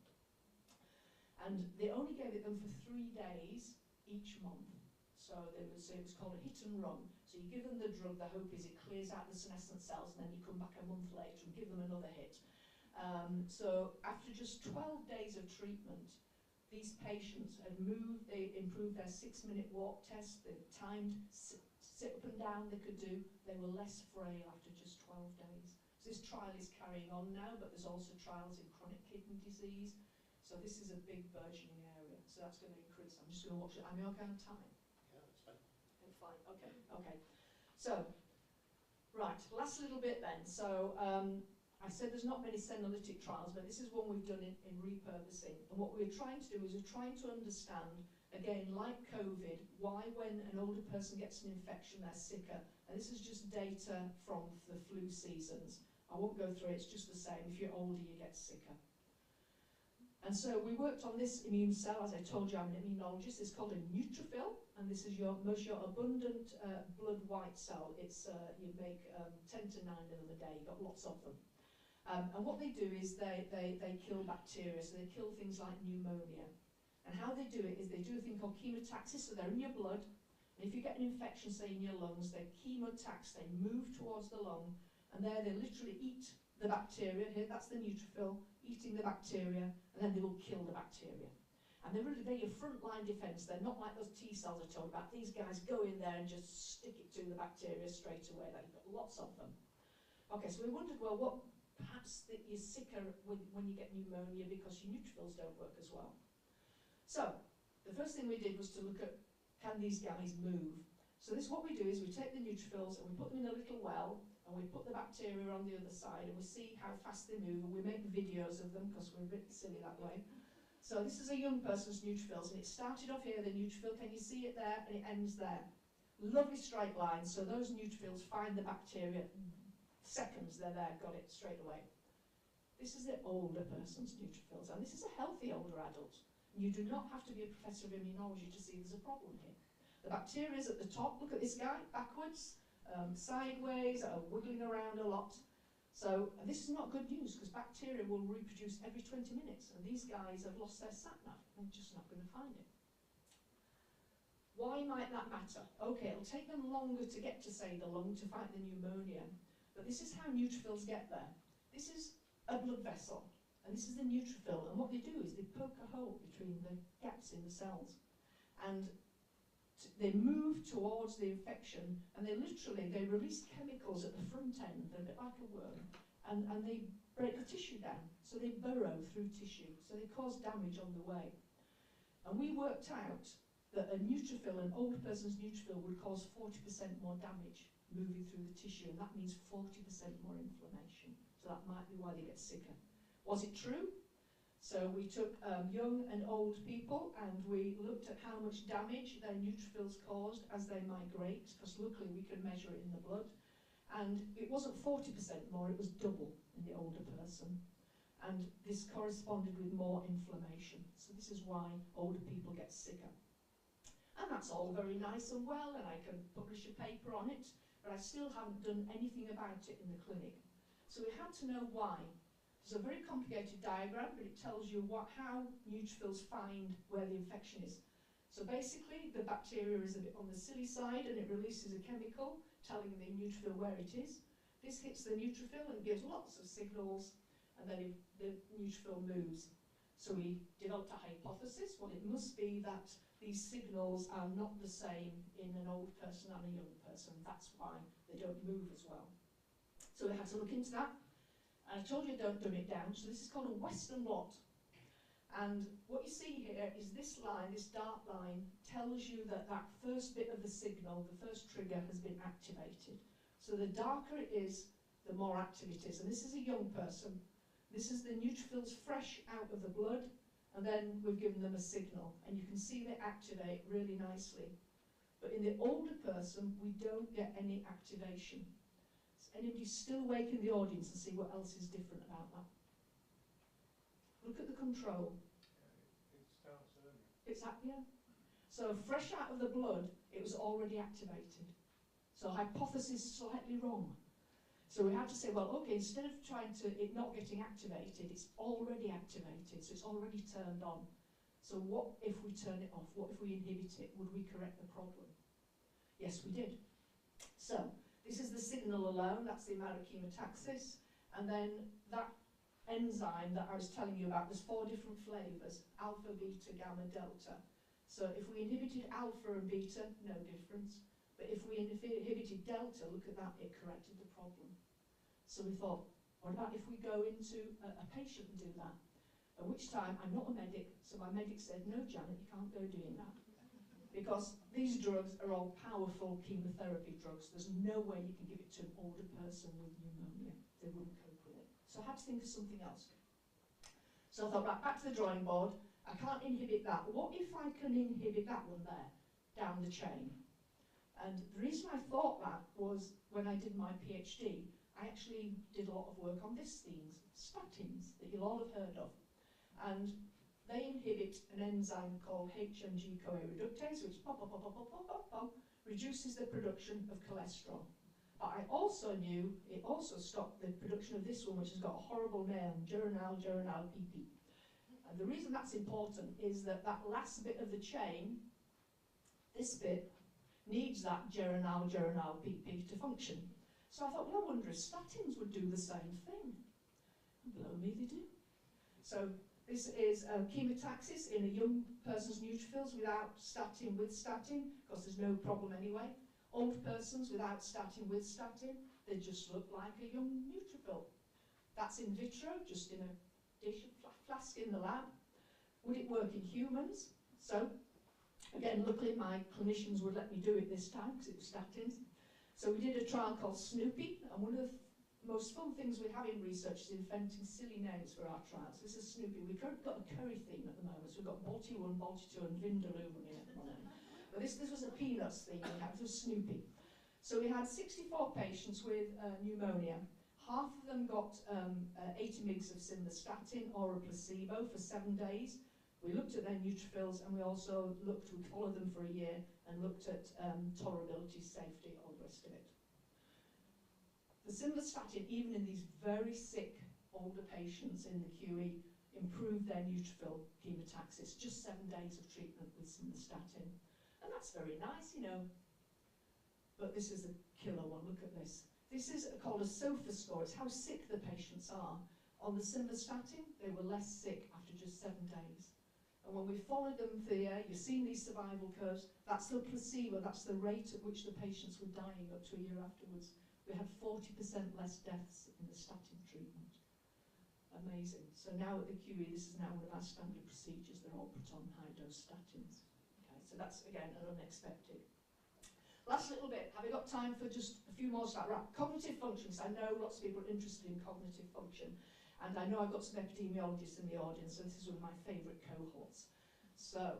And they only gave it them for 3 days each month. So it was called a hit and run. So you give them the drug, the hope is it clears out the senescent cells, and then you come back a month later and give them another hit. So after just 12 days of treatment, these patients had moved, they improved their 6-minute walk test, the timed sit up and down they could do, they were less frail after just 12 days. So this trial is carrying on now, but there's also trials in chronic kidney disease. So this is a big burgeoning area, so that's going to increase. I'm just going to watch it. Am I okay on time? Yeah, that's fine. Okay, fine, okay, okay. So, right, last little bit then. So, I said there's not many senolytic trials, but this is one we've done in repurposing. And what we're trying to do is we're trying to understand, again, like COVID, why when an older person gets an infection, they're sicker. And this is just data from the flu seasons. I won't go through it, it's just the same. If you're older, you get sicker. And so we worked on this immune cell. As I told you, I'm an immunologist. It's called a neutrophil, and this is your abundant blood white cell. It's you make 10 to 9 of them a day. You've got lots of them. And what they do is they kill bacteria. So they kill things like pneumonia. And how they do it is they do a thing called chemotaxis. So they're in your blood. And if you get an infection, say in your lungs, they chemotax. They move towards the lung, and there they literally eat the bacteria. Here, that's the neutrophil eating the bacteria, and then they will kill the bacteria. And they're your frontline defence. They're not like those T cells I told about. These guys go in there and just stick it to the bacteria straight away. Like, you've got lots of them. Okay, so we wondered, well, what perhaps that you're sicker when you get pneumonia because your neutrophils don't work as well. So the first thing we did was to look at, can these gammies move? So this, what we do is we take the neutrophils and we put them in a little well, and we put the bacteria on the other side, and we see how fast they move, and we make videos of them because we're a bit silly that way. So this is a young person's neutrophils, and it started off here, the neutrophil, can you see it there? And it ends there. Lovely straight line, so those neutrophils find the bacteria, seconds, they're there, got it straight away. This is the older person's neutrophils, and this is a healthy older adult. You do not have to be a professor of immunology to see there's a problem here. The bacteria is at the top, look at this guy, backwards, sideways, wiggling around a lot. So this is not good news because bacteria will reproduce every 20 minutes, and these guys have lost their sat-nav. They're just not going to find it. Why might that matter? Okay, it'll take them longer to get to, say, the lung to fight the pneumonia, but this is how neutrophils get there. This is a blood vessel, and this is the neutrophil, and what they do is they poke a hole between the gaps in the cells, and they move towards the infection, and they release chemicals at the front end. They're a bit like a worm, and they break the tissue down, so they burrow through tissue, so they cause damage on the way. And we worked out that a neutrophil, an older person's neutrophil, would cause 40% more damage moving through the tissue, and that means 40% more inflammation. So that might be why they get sicker. Was it true? So we took young and old people, and we looked at how much damage their neutrophils caused as they migrate, because luckily we can measure it in the blood. And it wasn't 40% more, it was double in the older person. And this corresponded with more inflammation. So this is why older people get sicker. And that's all very nice and well, and I can publish a paper on it, but I still haven't done anything about it in the clinic. So we had to know why. It's a very complicated diagram, but it tells you how neutrophils find where the infection is. So basically, the bacteria is a bit on the silly side, and it releases a chemical telling the neutrophil where it is. This hits the neutrophil and gives lots of signals, and then the neutrophil moves. So we developed a hypothesis. Well, it must be that these signals are not the same in an old person and a young person. That's why they don't move as well. So we had to look into that. I told you don't dumb it down, so this is called a Western blot. And what you see here is this line, this dark line, tells you that that first bit of the signal, the first trigger, has been activated. So the darker it is, the more active it is. And this is a young person. This is the neutrophils fresh out of the blood, and then we've given them a signal. And you can see they activate really nicely. But in the older person, we don't get any activation. Anybody still awake in the audience and see what else is different about that? Look at the control. It starts early. It's yeah. So fresh out of the blood, it was already activated. So hypothesis slightly wrong. So we had to say, well, okay, instead of trying to it not getting activated, it's already activated, so it's already turned on. So what if we turn it off? What if we inhibit it? Would we correct the problem? Yes, we did. So this is the signal alone, that's the amount of chemotaxis, and then that enzyme that I was telling you about, there's 4 different flavours, alpha, beta, gamma, delta. So if we inhibited alpha and beta, no difference. But if we inhibited delta, look at that, it corrected the problem. So we thought, what about if we go into a patient and do that? At which time, I'm not a medic, so my medic said, no, Janet, you can't go doing that. Because these drugs are all powerful chemotherapy drugs. There's no way you can give it to an older person with pneumonia. They wouldn't cope with it. So I had to think of something else. So I thought, right, back to the drawing board. I can't inhibit that. What if I can inhibit that one there, down the chain? And the reason I thought that was when I did my PhD, I actually did a lot of work on these things, statins, that you'll all have heard of. And they inhibit an enzyme called HMG-CoA reductase, which reduces the production of cholesterol. But I also knew it also stopped the production of this one, which has got a horrible name, geranal-PP. And the reason that's important is that that last bit of the chain, this bit, needs that geranal-PP to function. So I thought, well, I wonder if statins would do the same thing. Blow me, they do. So this is chemotaxis in a young person's neutrophils without statin with statin, because there's no problem anyway. Old persons without statin with statin, they just look like a young neutrophil. That's in vitro, just in a dish of flask in the lab. Would it work in humans? So, again, luckily my clinicians would let me do it this time, because it was statins. So we did a trial called Snoopy, and one of the most fun things we have in research is inventing silly names for our trials. This is Snoopy. We've got a curry theme at the moment, so we've got Balti 1, Balti 2 and Vindaloo running at the moment. But this was a peanuts theme we had, it was Snoopy. So we had 64 patients with pneumonia. Half of them got 80 mg of simvastatin or a placebo for 7 days. We looked at their neutrophils, and we also followed them for a year and looked at tolerability, safety, all the rest of it. The simvastatin, even in these very sick older patients in the QE, improved their neutrophil chemotaxis, just 7 days of treatment with simvastatin. And that's very nice, you know. But this is a killer one, look at this. This is called a SOFA score, it's how sick the patients are. On the simvastatin, they were less sick after just 7 days. And when we followed them for the year, you've seen these survival curves, that's the placebo, that's the rate at which the patients were dying up to a year afterwards. We had 40% less deaths in the statin treatment. Amazing. So now at the QE, this is now one of our standard procedures. They're all put on high-dose statins. Okay, so that's, again, an unexpected. Last little bit. Have we got time for just a few more slides? Right, cognitive functions. I know lots of people are interested in cognitive function. And I know I've got some epidemiologists in the audience, so this is one of my favourite cohorts. So,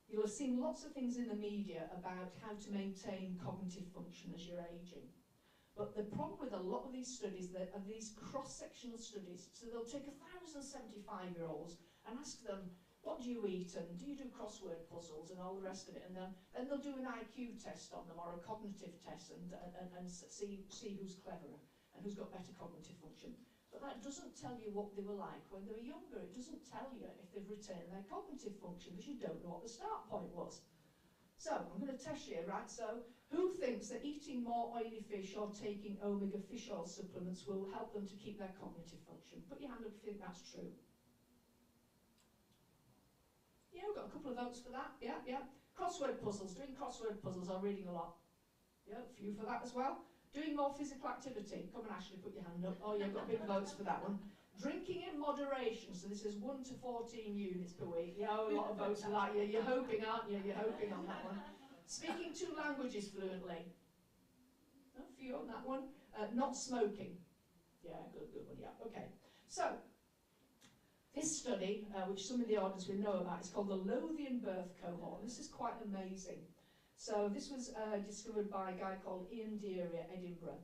you'll have seen lots of things in the media about how to maintain cognitive function as you're ageing. But the problem with a lot of these studies are these cross-sectional studies. So they'll take 1,000 75-year-olds and ask them, what do you eat, and do you do crossword puzzles and all the rest of it, and then they'll do an IQ test on them or a cognitive test and see who's cleverer and who's got better cognitive function. But that doesn't tell you what they were like when they were younger. It doesn't tell you if they've retained their cognitive function, because you don't know what the start point was. So, I'm going to test you, right? So, who thinks that eating more oily fish or taking omega fish oil supplements will help them to keep their cognitive function? Put your hand up if you think that's true. Yeah, we've got a couple of votes for that. Yeah, yeah. Crossword puzzles, doing crossword puzzles or reading a lot. Yeah, a few for that as well. Doing more physical activity. Come on, Ashley, put your hand up. Oh, yeah, got big votes for that one. Drinking in moderation. So this is 1 to 14 units per week. Yeah, a lot of votes for that. Yeah, you're hoping, aren't you? You're hoping on that one. Speaking 2 languages fluently. A few on that one. Not smoking. Yeah, good one. Yeah, okay. So, this study, which some of the audience will know about, is called the Lothian Birth Cohort. This is quite amazing. So this was discovered by a guy called Ian Deary at Edinburgh.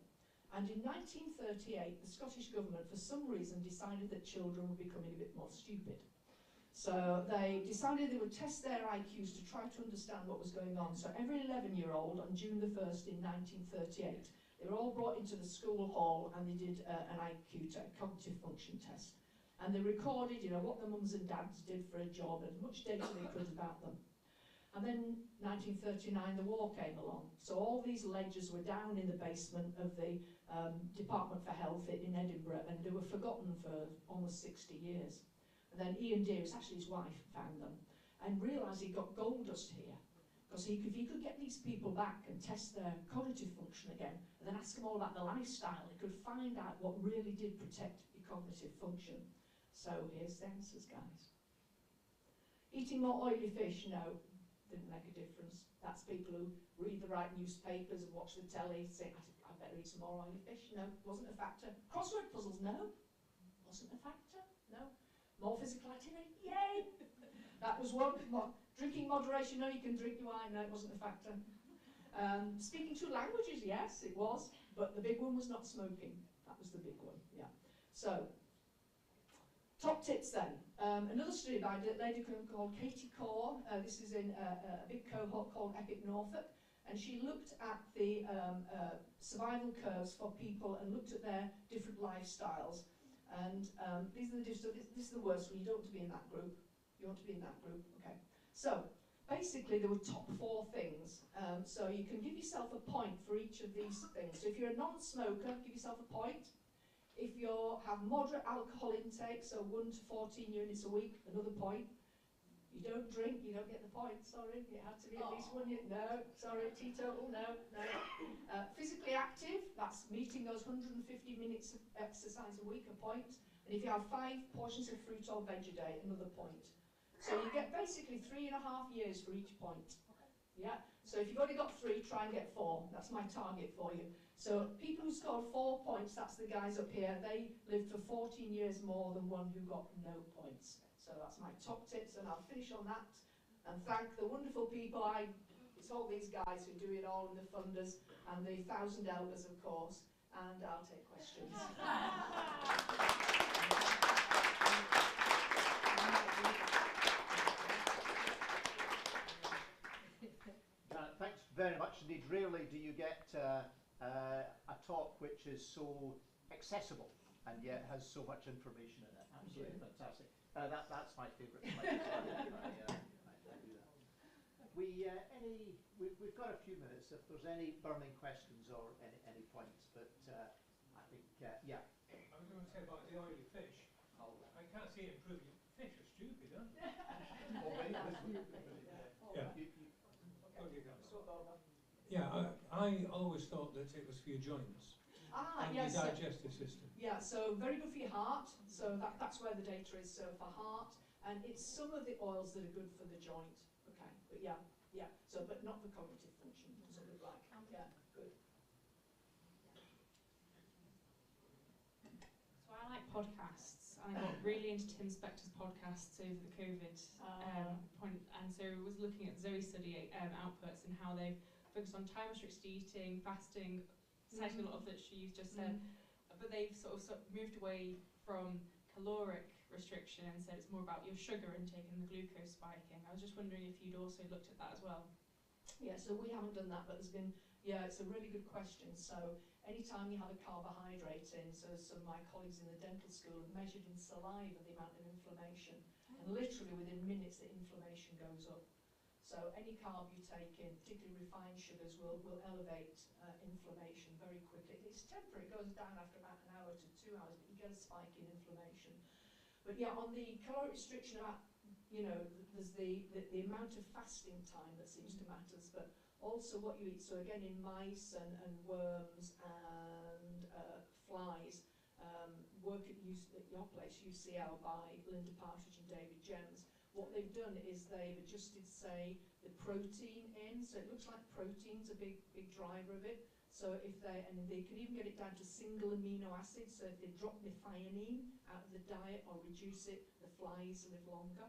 And in 1938, the Scottish government, for some reason, decided that children were becoming a bit more stupid. So they decided they would test their IQs to try to understand what was going on. So every 11-year-old on June the 1st in 1938, they were all brought into the school hall and they did an IQ test, cognitive function test. And they recorded, you know, what the mums and dads did for a job, as much data they could about them. And then 1939, the war came along. So all these ledgers were down in the basement of the Department for Health in Edinburgh, and they were forgotten for almost 60 years. And then Ian Deary, actually his wife, found them and realised he got gold dust here. Because if he could get these people back and test their cognitive function again, and then ask them all about the lifestyle, he could find out what really did protect your cognitive function. So here's the answers, guys. Eating more oily fish, no, didn't make a difference. That's people who read the right newspapers and watch the telly, say, I better eat some more oily fish. No, wasn't a factor. Crossword puzzles, no, wasn't a factor. No. More physical activity, yay! That was one. Drinking moderation, no, you can drink your wine, no, it wasn't a factor. Speaking two languages, yes, it was, but the big one was not smoking. That was the big one, yeah. So, top tips then. Another study by a lady called Katie Core. This is in a big cohort called Epic Norfolk, and she looked at the survival curves for people and looked at their different lifestyles. And these are the this is the worst one. You don't want to be in that group. You want to be in that group, okay. So, basically there were top 4 things. So you can give yourself a point for each of these things. So if you're a non-smoker, give yourself a point. If you have moderate alcohol intake, so 1 to 14 units a week, another point. You don't drink, you don't get the point, sorry. It had to be at least 1 unit. No, sorry, teetotal, no, no. Physically active, that's meeting those 150 minutes of exercise a week, a point. And if you have 5 portions of fruit or veg a day, another point. So you get basically 3.5 years for each point. Yeah. So if you've only got 3, try and get 4. That's my target for you. So people who scored 4 points, that's the guys up here. They lived for 14 years more than one who got no points. So that's my top tips, and I'll finish on that. And thank the wonderful people. It's all these guys who do it all, and the funders, and the 1,000 elders, of course. And I'll take questions. Thanks very much indeed. Rarely do you get a talk which is so accessible and yet has so much information in it. Absolutely fantastic. That's my favourite slide. I do that. We've got a few minutes if there's any burning questions or any points, but I think, yeah. I was going to say about the oily fish. I can't see it improving. Fish are stupid, aren't they? Yeah, I always thought that it was for your joints and yes, your digestive system. Yeah, so very good for your heart. So that's where the data is. So for heart, and it's some of the oils that are good for the joint. Okay, but yeah. So, but not for cognitive function. Doesn't look like. Yeah, good. So I like podcasts. I got really into Tim Spector's podcasts over the COVID point, and so I was looking at Zoe study outputs and how they've focused on time-restricted eating, fasting, citing a lot of that you've just said, but they've sort of moved away from caloric restriction and said it's more about your sugar intake and the glucose spiking. I was just wondering if you'd also looked at that as well. Yeah, so we haven't done that, but there's been, it's a really good question. So anytime you have a carbohydrate in, so some of my colleagues in the dental school have measured in saliva the amount of inflammation, and literally within minutes the inflammation goes up. So any carb you take in, particularly refined sugars, will elevate inflammation very quickly. It's temporary, it goes down after about an hour to 2 hours, but you get a spike in inflammation. But yeah, on the caloric restriction, there's the amount of fasting time that seems to matter, but also what you eat. So again, in mice and worms and flies, work at your place, UCL, by Linda Partridge and David Gems. What they've done is they've adjusted, say, the protein in. So it looks like protein's a big driver of it. So and they can even get it down to single amino acids. So if they drop methionine out of the diet or reduce it, the flies live longer.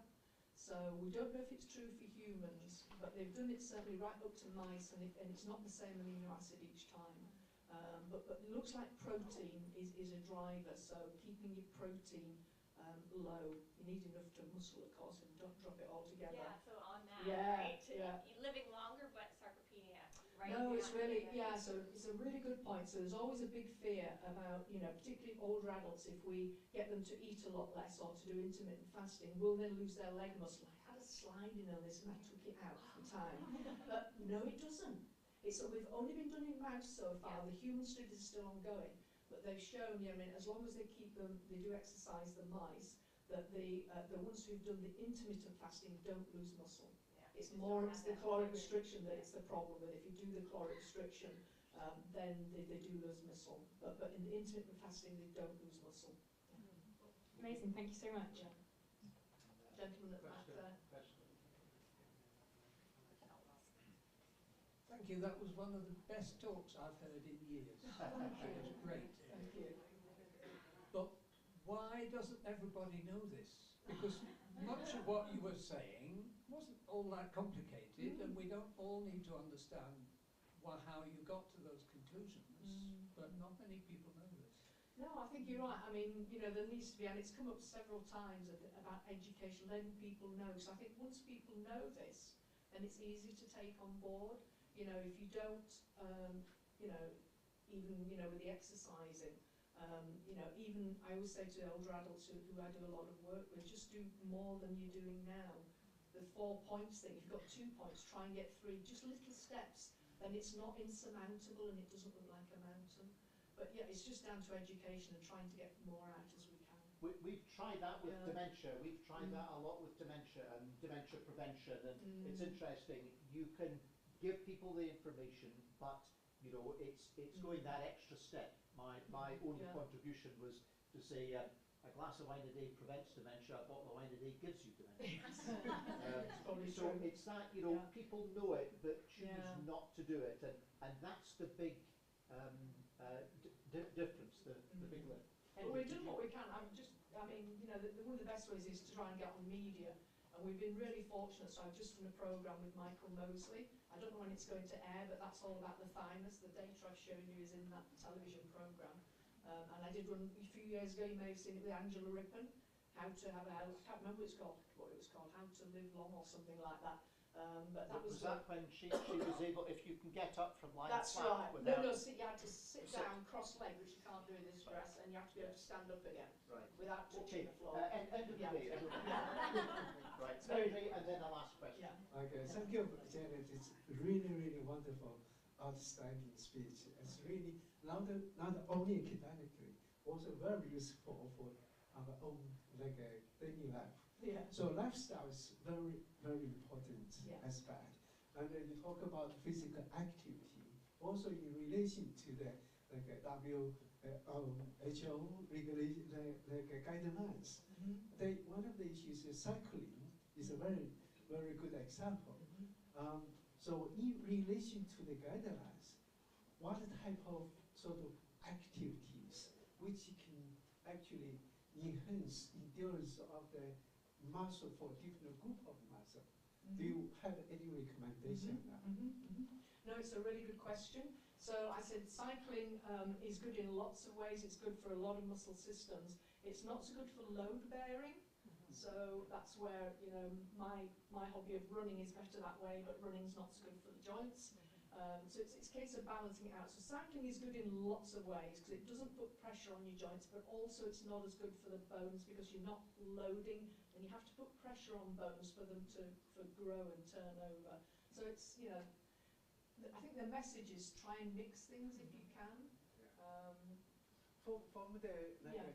So we don't know if it's true for humans, but they've done it certainly right up to mice, and it's not the same amino acid each time. But it looks like protein is a driver. So keeping your protein low. You need enough to muscle, of course, and don't drop it all together. Yeah, so on that, right? Yeah. Living longer, but sarcopenia, right? No, it's really, so it's a really good point. So there's always a big fear about, particularly older adults, if we get them to eat a lot less or to do intermittent fasting, will they lose their leg muscle? I had a sliding on this and I took it out for time. But no, it doesn't. We've only been done in mouse so far. The human studies are still ongoing. But they've shown, as long as they do exercise the mice, that the ones who've done the intermittent fasting don't lose muscle. It's the caloric restriction that it's the problem with. If you do the caloric restriction, then they do lose muscle. But in the intermittent fasting, they don't lose muscle. Amazing, thank you so much. Yeah. Gentleman at the back there. Thank you. That was one of the best talks I've heard in years. It was great. Thank you. But why doesn't everybody know this? Because much of what you were saying wasn't all that complicated, and we don't all need to understand how you got to those conclusions, but not many people know this. No, I think you're right. I mean, you know, there needs to be, and it's come up several times about education, letting people know. So I think once people know this, then it's easy to take on board. You know, if you don't, you know, even, you know, with the exercising, you know, even I always say to older adults who I do a lot of work with, just do more than you're doing now. The 4 points thing, if you've got 2 points, try and get 3, just little steps, then it's not insurmountable and it doesn't look like a mountain. But yeah, it's just down to education and trying to get more out as we can. We've tried that with dementia. We've tried that a lot with dementia and dementia prevention, and it's interesting. You can give people the information, but you know, it's going that extra step. My only contribution was to say a glass of wine a day prevents dementia, a bottle of wine a day gives you dementia. So it's that, you know, people know it but choose not to do it, and that's the big difference, the big lift. And we're doing what we can. I mean, you know, one of the best ways is to try and get on media. And we've been really fortunate, so I've just done a programme with Michael Mosley. I don't know when it's going to air, but that's all about the thymus. The data I've shown you is in that television programme. And I did one a few years ago, you may have seen it with Angela Rippon, how to have a health, I can't remember what it was called, how to live long or something like that. But that was that when she was able, if you can get up from lying that's flat right. without... No, you had to sit down, cross-legged, which you can't do in this dress, and you have to be able to stand up again without touching the floor. End of the day. Right, Henry, and then the last question. Okay, thank you, Janet. It's really, really wonderful, outstanding speech. It's really not only academically, also very useful for our own daily life. Yeah. So lifestyle is very, very important aspect. And then you talk about physical activity, also in relation to the WHO regulation, guidelines. One of the issues is cycling is a very, very good example. So in relation to the guidelines, what type of sort of activities which can actually enhance endurance of the muscle for different group of muscle? Do you have any recommendation on that? No, it's a really good question. So I said cycling is good in lots of ways. It's good for a lot of muscle systems. It's not so good for load bearing. So that's where, you know, my hobby of running is better that way, but running's not so good for the joints. So it's a case of balancing it out. So cycling is good in lots of ways because it doesn't put pressure on your joints, but also it's not as good for the bones because you're not loading, and you have to put pressure on bones for them to grow and turn over. So it's, you know, I think the message is try and mix things if you can. From the,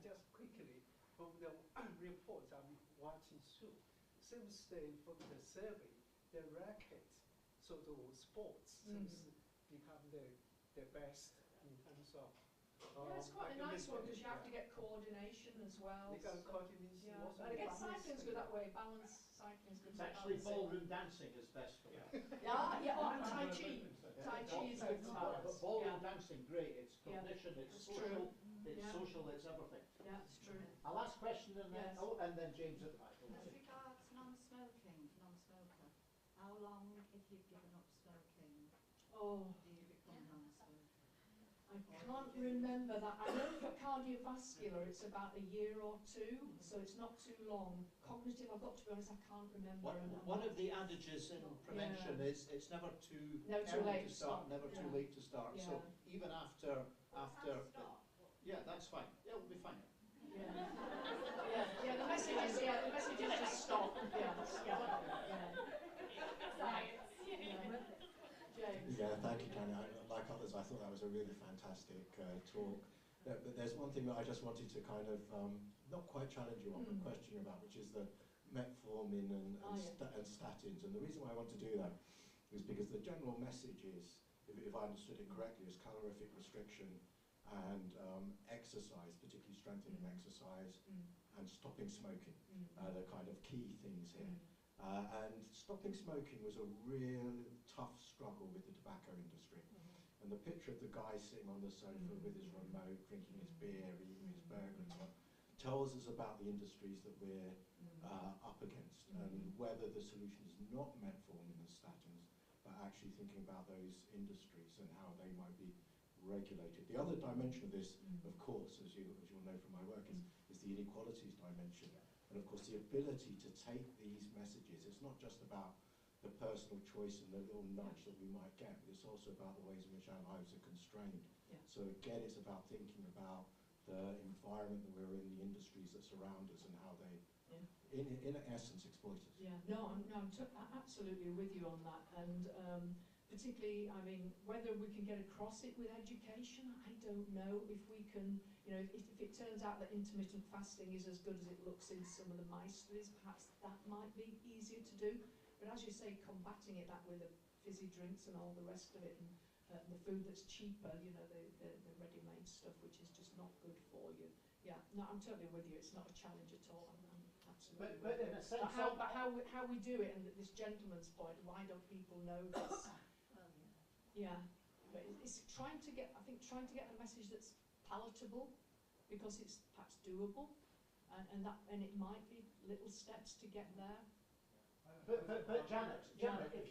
just quickly, from the reports I'm watching through, seems from the survey, the racket sort of sports seems to become the best in terms of... Yeah, it's quite a nice one because you have to get coordination as well. You got coordination. Yeah, and again, cycling's good that way. Balance cycling's good. It's actually ballroom dancing is best for that. And Tai Chi. Tai Chi is good for balance. Ballroom dancing, great. It's cognition, it's social, it's everything. Yeah, it's true. A last question, and then and then James at the back. As regards non-smoker, how long, if you've given up smoking, do you become non-smoker? I can't remember that. I know for cardiovascular it's about a year or 2, so it's not too long. Cognitive, I've got to be honest, I can't remember. One of the adages in prevention is it's never too late to start, never too late to start. So even after yeah, that's fine. It'll be fine. The message is just stop. James. Yeah, thank you, Karen. Like others, I thought that was a really fantastic talk. But there's one thing that I just wanted to kind of, not quite challenge you on, but question you about, which is the metformin and statins. And the reason why I want to do that is because the general message is, if I understood it correctly, is calorific restriction and exercise, particularly strengthening exercise, and stopping smoking, the kind of key things here. And stopping smoking was a real tough struggle with the tobacco industry. And the picture of the guy sitting on the sofa with his remote, drinking his beer, eating his burger and so on, tells us about the industries that we're up against, and whether the solution is not metformin and statins, but actually thinking about those industries and how they might be regulated. The other dimension of this, of course, as you'll know from my work, is the inequalities dimension. And of course, the ability to take these messages, it's not just about the personal choice and the little nudge that we might get, but it's also about the ways in which our lives are constrained. So again, it's about thinking about the environment that we're in, the industries that surround us, and how they, in essence, exploit us. Yeah, no, I'm absolutely with you on that. And particularly, I mean, whether we can get across it with education, I don't know. If we can, you know, if it turns out that intermittent fasting is as good as it looks in some of the mice studies, perhaps that might be easier to do. But as you say, combating it that with the fizzy drinks and all the rest of it, and the food that's cheaper, you know, the ready-made stuff, which is just not good for you. Yeah, no, I'm totally with you. It's not a challenge at all. I'm absolutely. But in a sense, how we do it, and this gentleman's point, why don't people know this? Yeah, but it's trying to get. I think trying to get a message that's palatable, because it's perhaps doable, and it might be little steps to get there. But Janet, if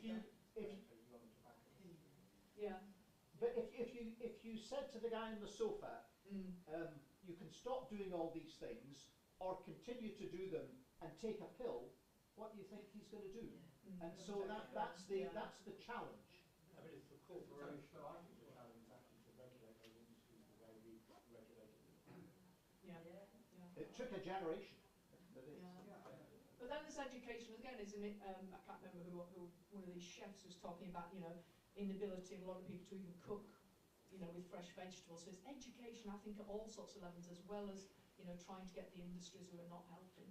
you said to the guy on the sofa, you can stop doing all these things or continue to do them and take a pill, what do you think he's going to do? And so that's the challenge. I mean, it's the corporation. So I think the challenge is actually to regulate those industries the way we regulated them. It took a generation. But then there's education again, isn't it? I can't remember who one of these chefs was talking about, you know, inability of a lot of people to even cook, you know, with fresh vegetables. So it's education, I think, at all sorts of levels, as well as, you know, trying to get the industries who are not helping.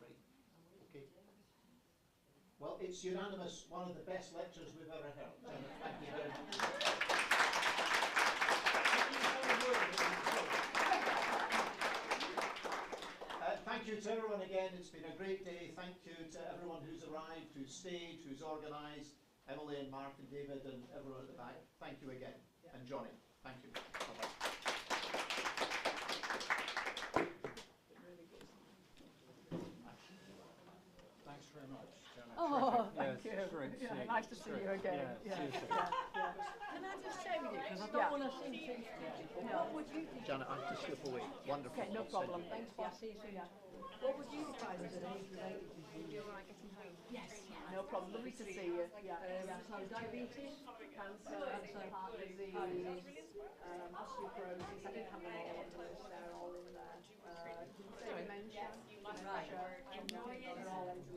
Great. Okay. Well, it's unanimous. One of the best lectures we've ever held. Thank you very much. Thank you to everyone again. It's been a great day. Thank you to everyone who's arrived, who's stayed, who's organised, Emily and Mark and David and everyone at the back. Thank you again. And Johnny, thank you. Bye-bye. Thanks very much, Janet. Oh, thank you. Great. Yeah, nice to see you again. Can I just say with you, because I don't want to seem too stupid. What would you think? Janet, I have to slip away. Wonderful. Okay, no problem. Thanks. See you soon. What would you define as an age-related disease? Yes. No problem. Lovely to see you. So diabetes, cancer, heart disease, osteoporosis. I didn't have them all on the list. They're all in there. Dementia, pressure, they're all in there.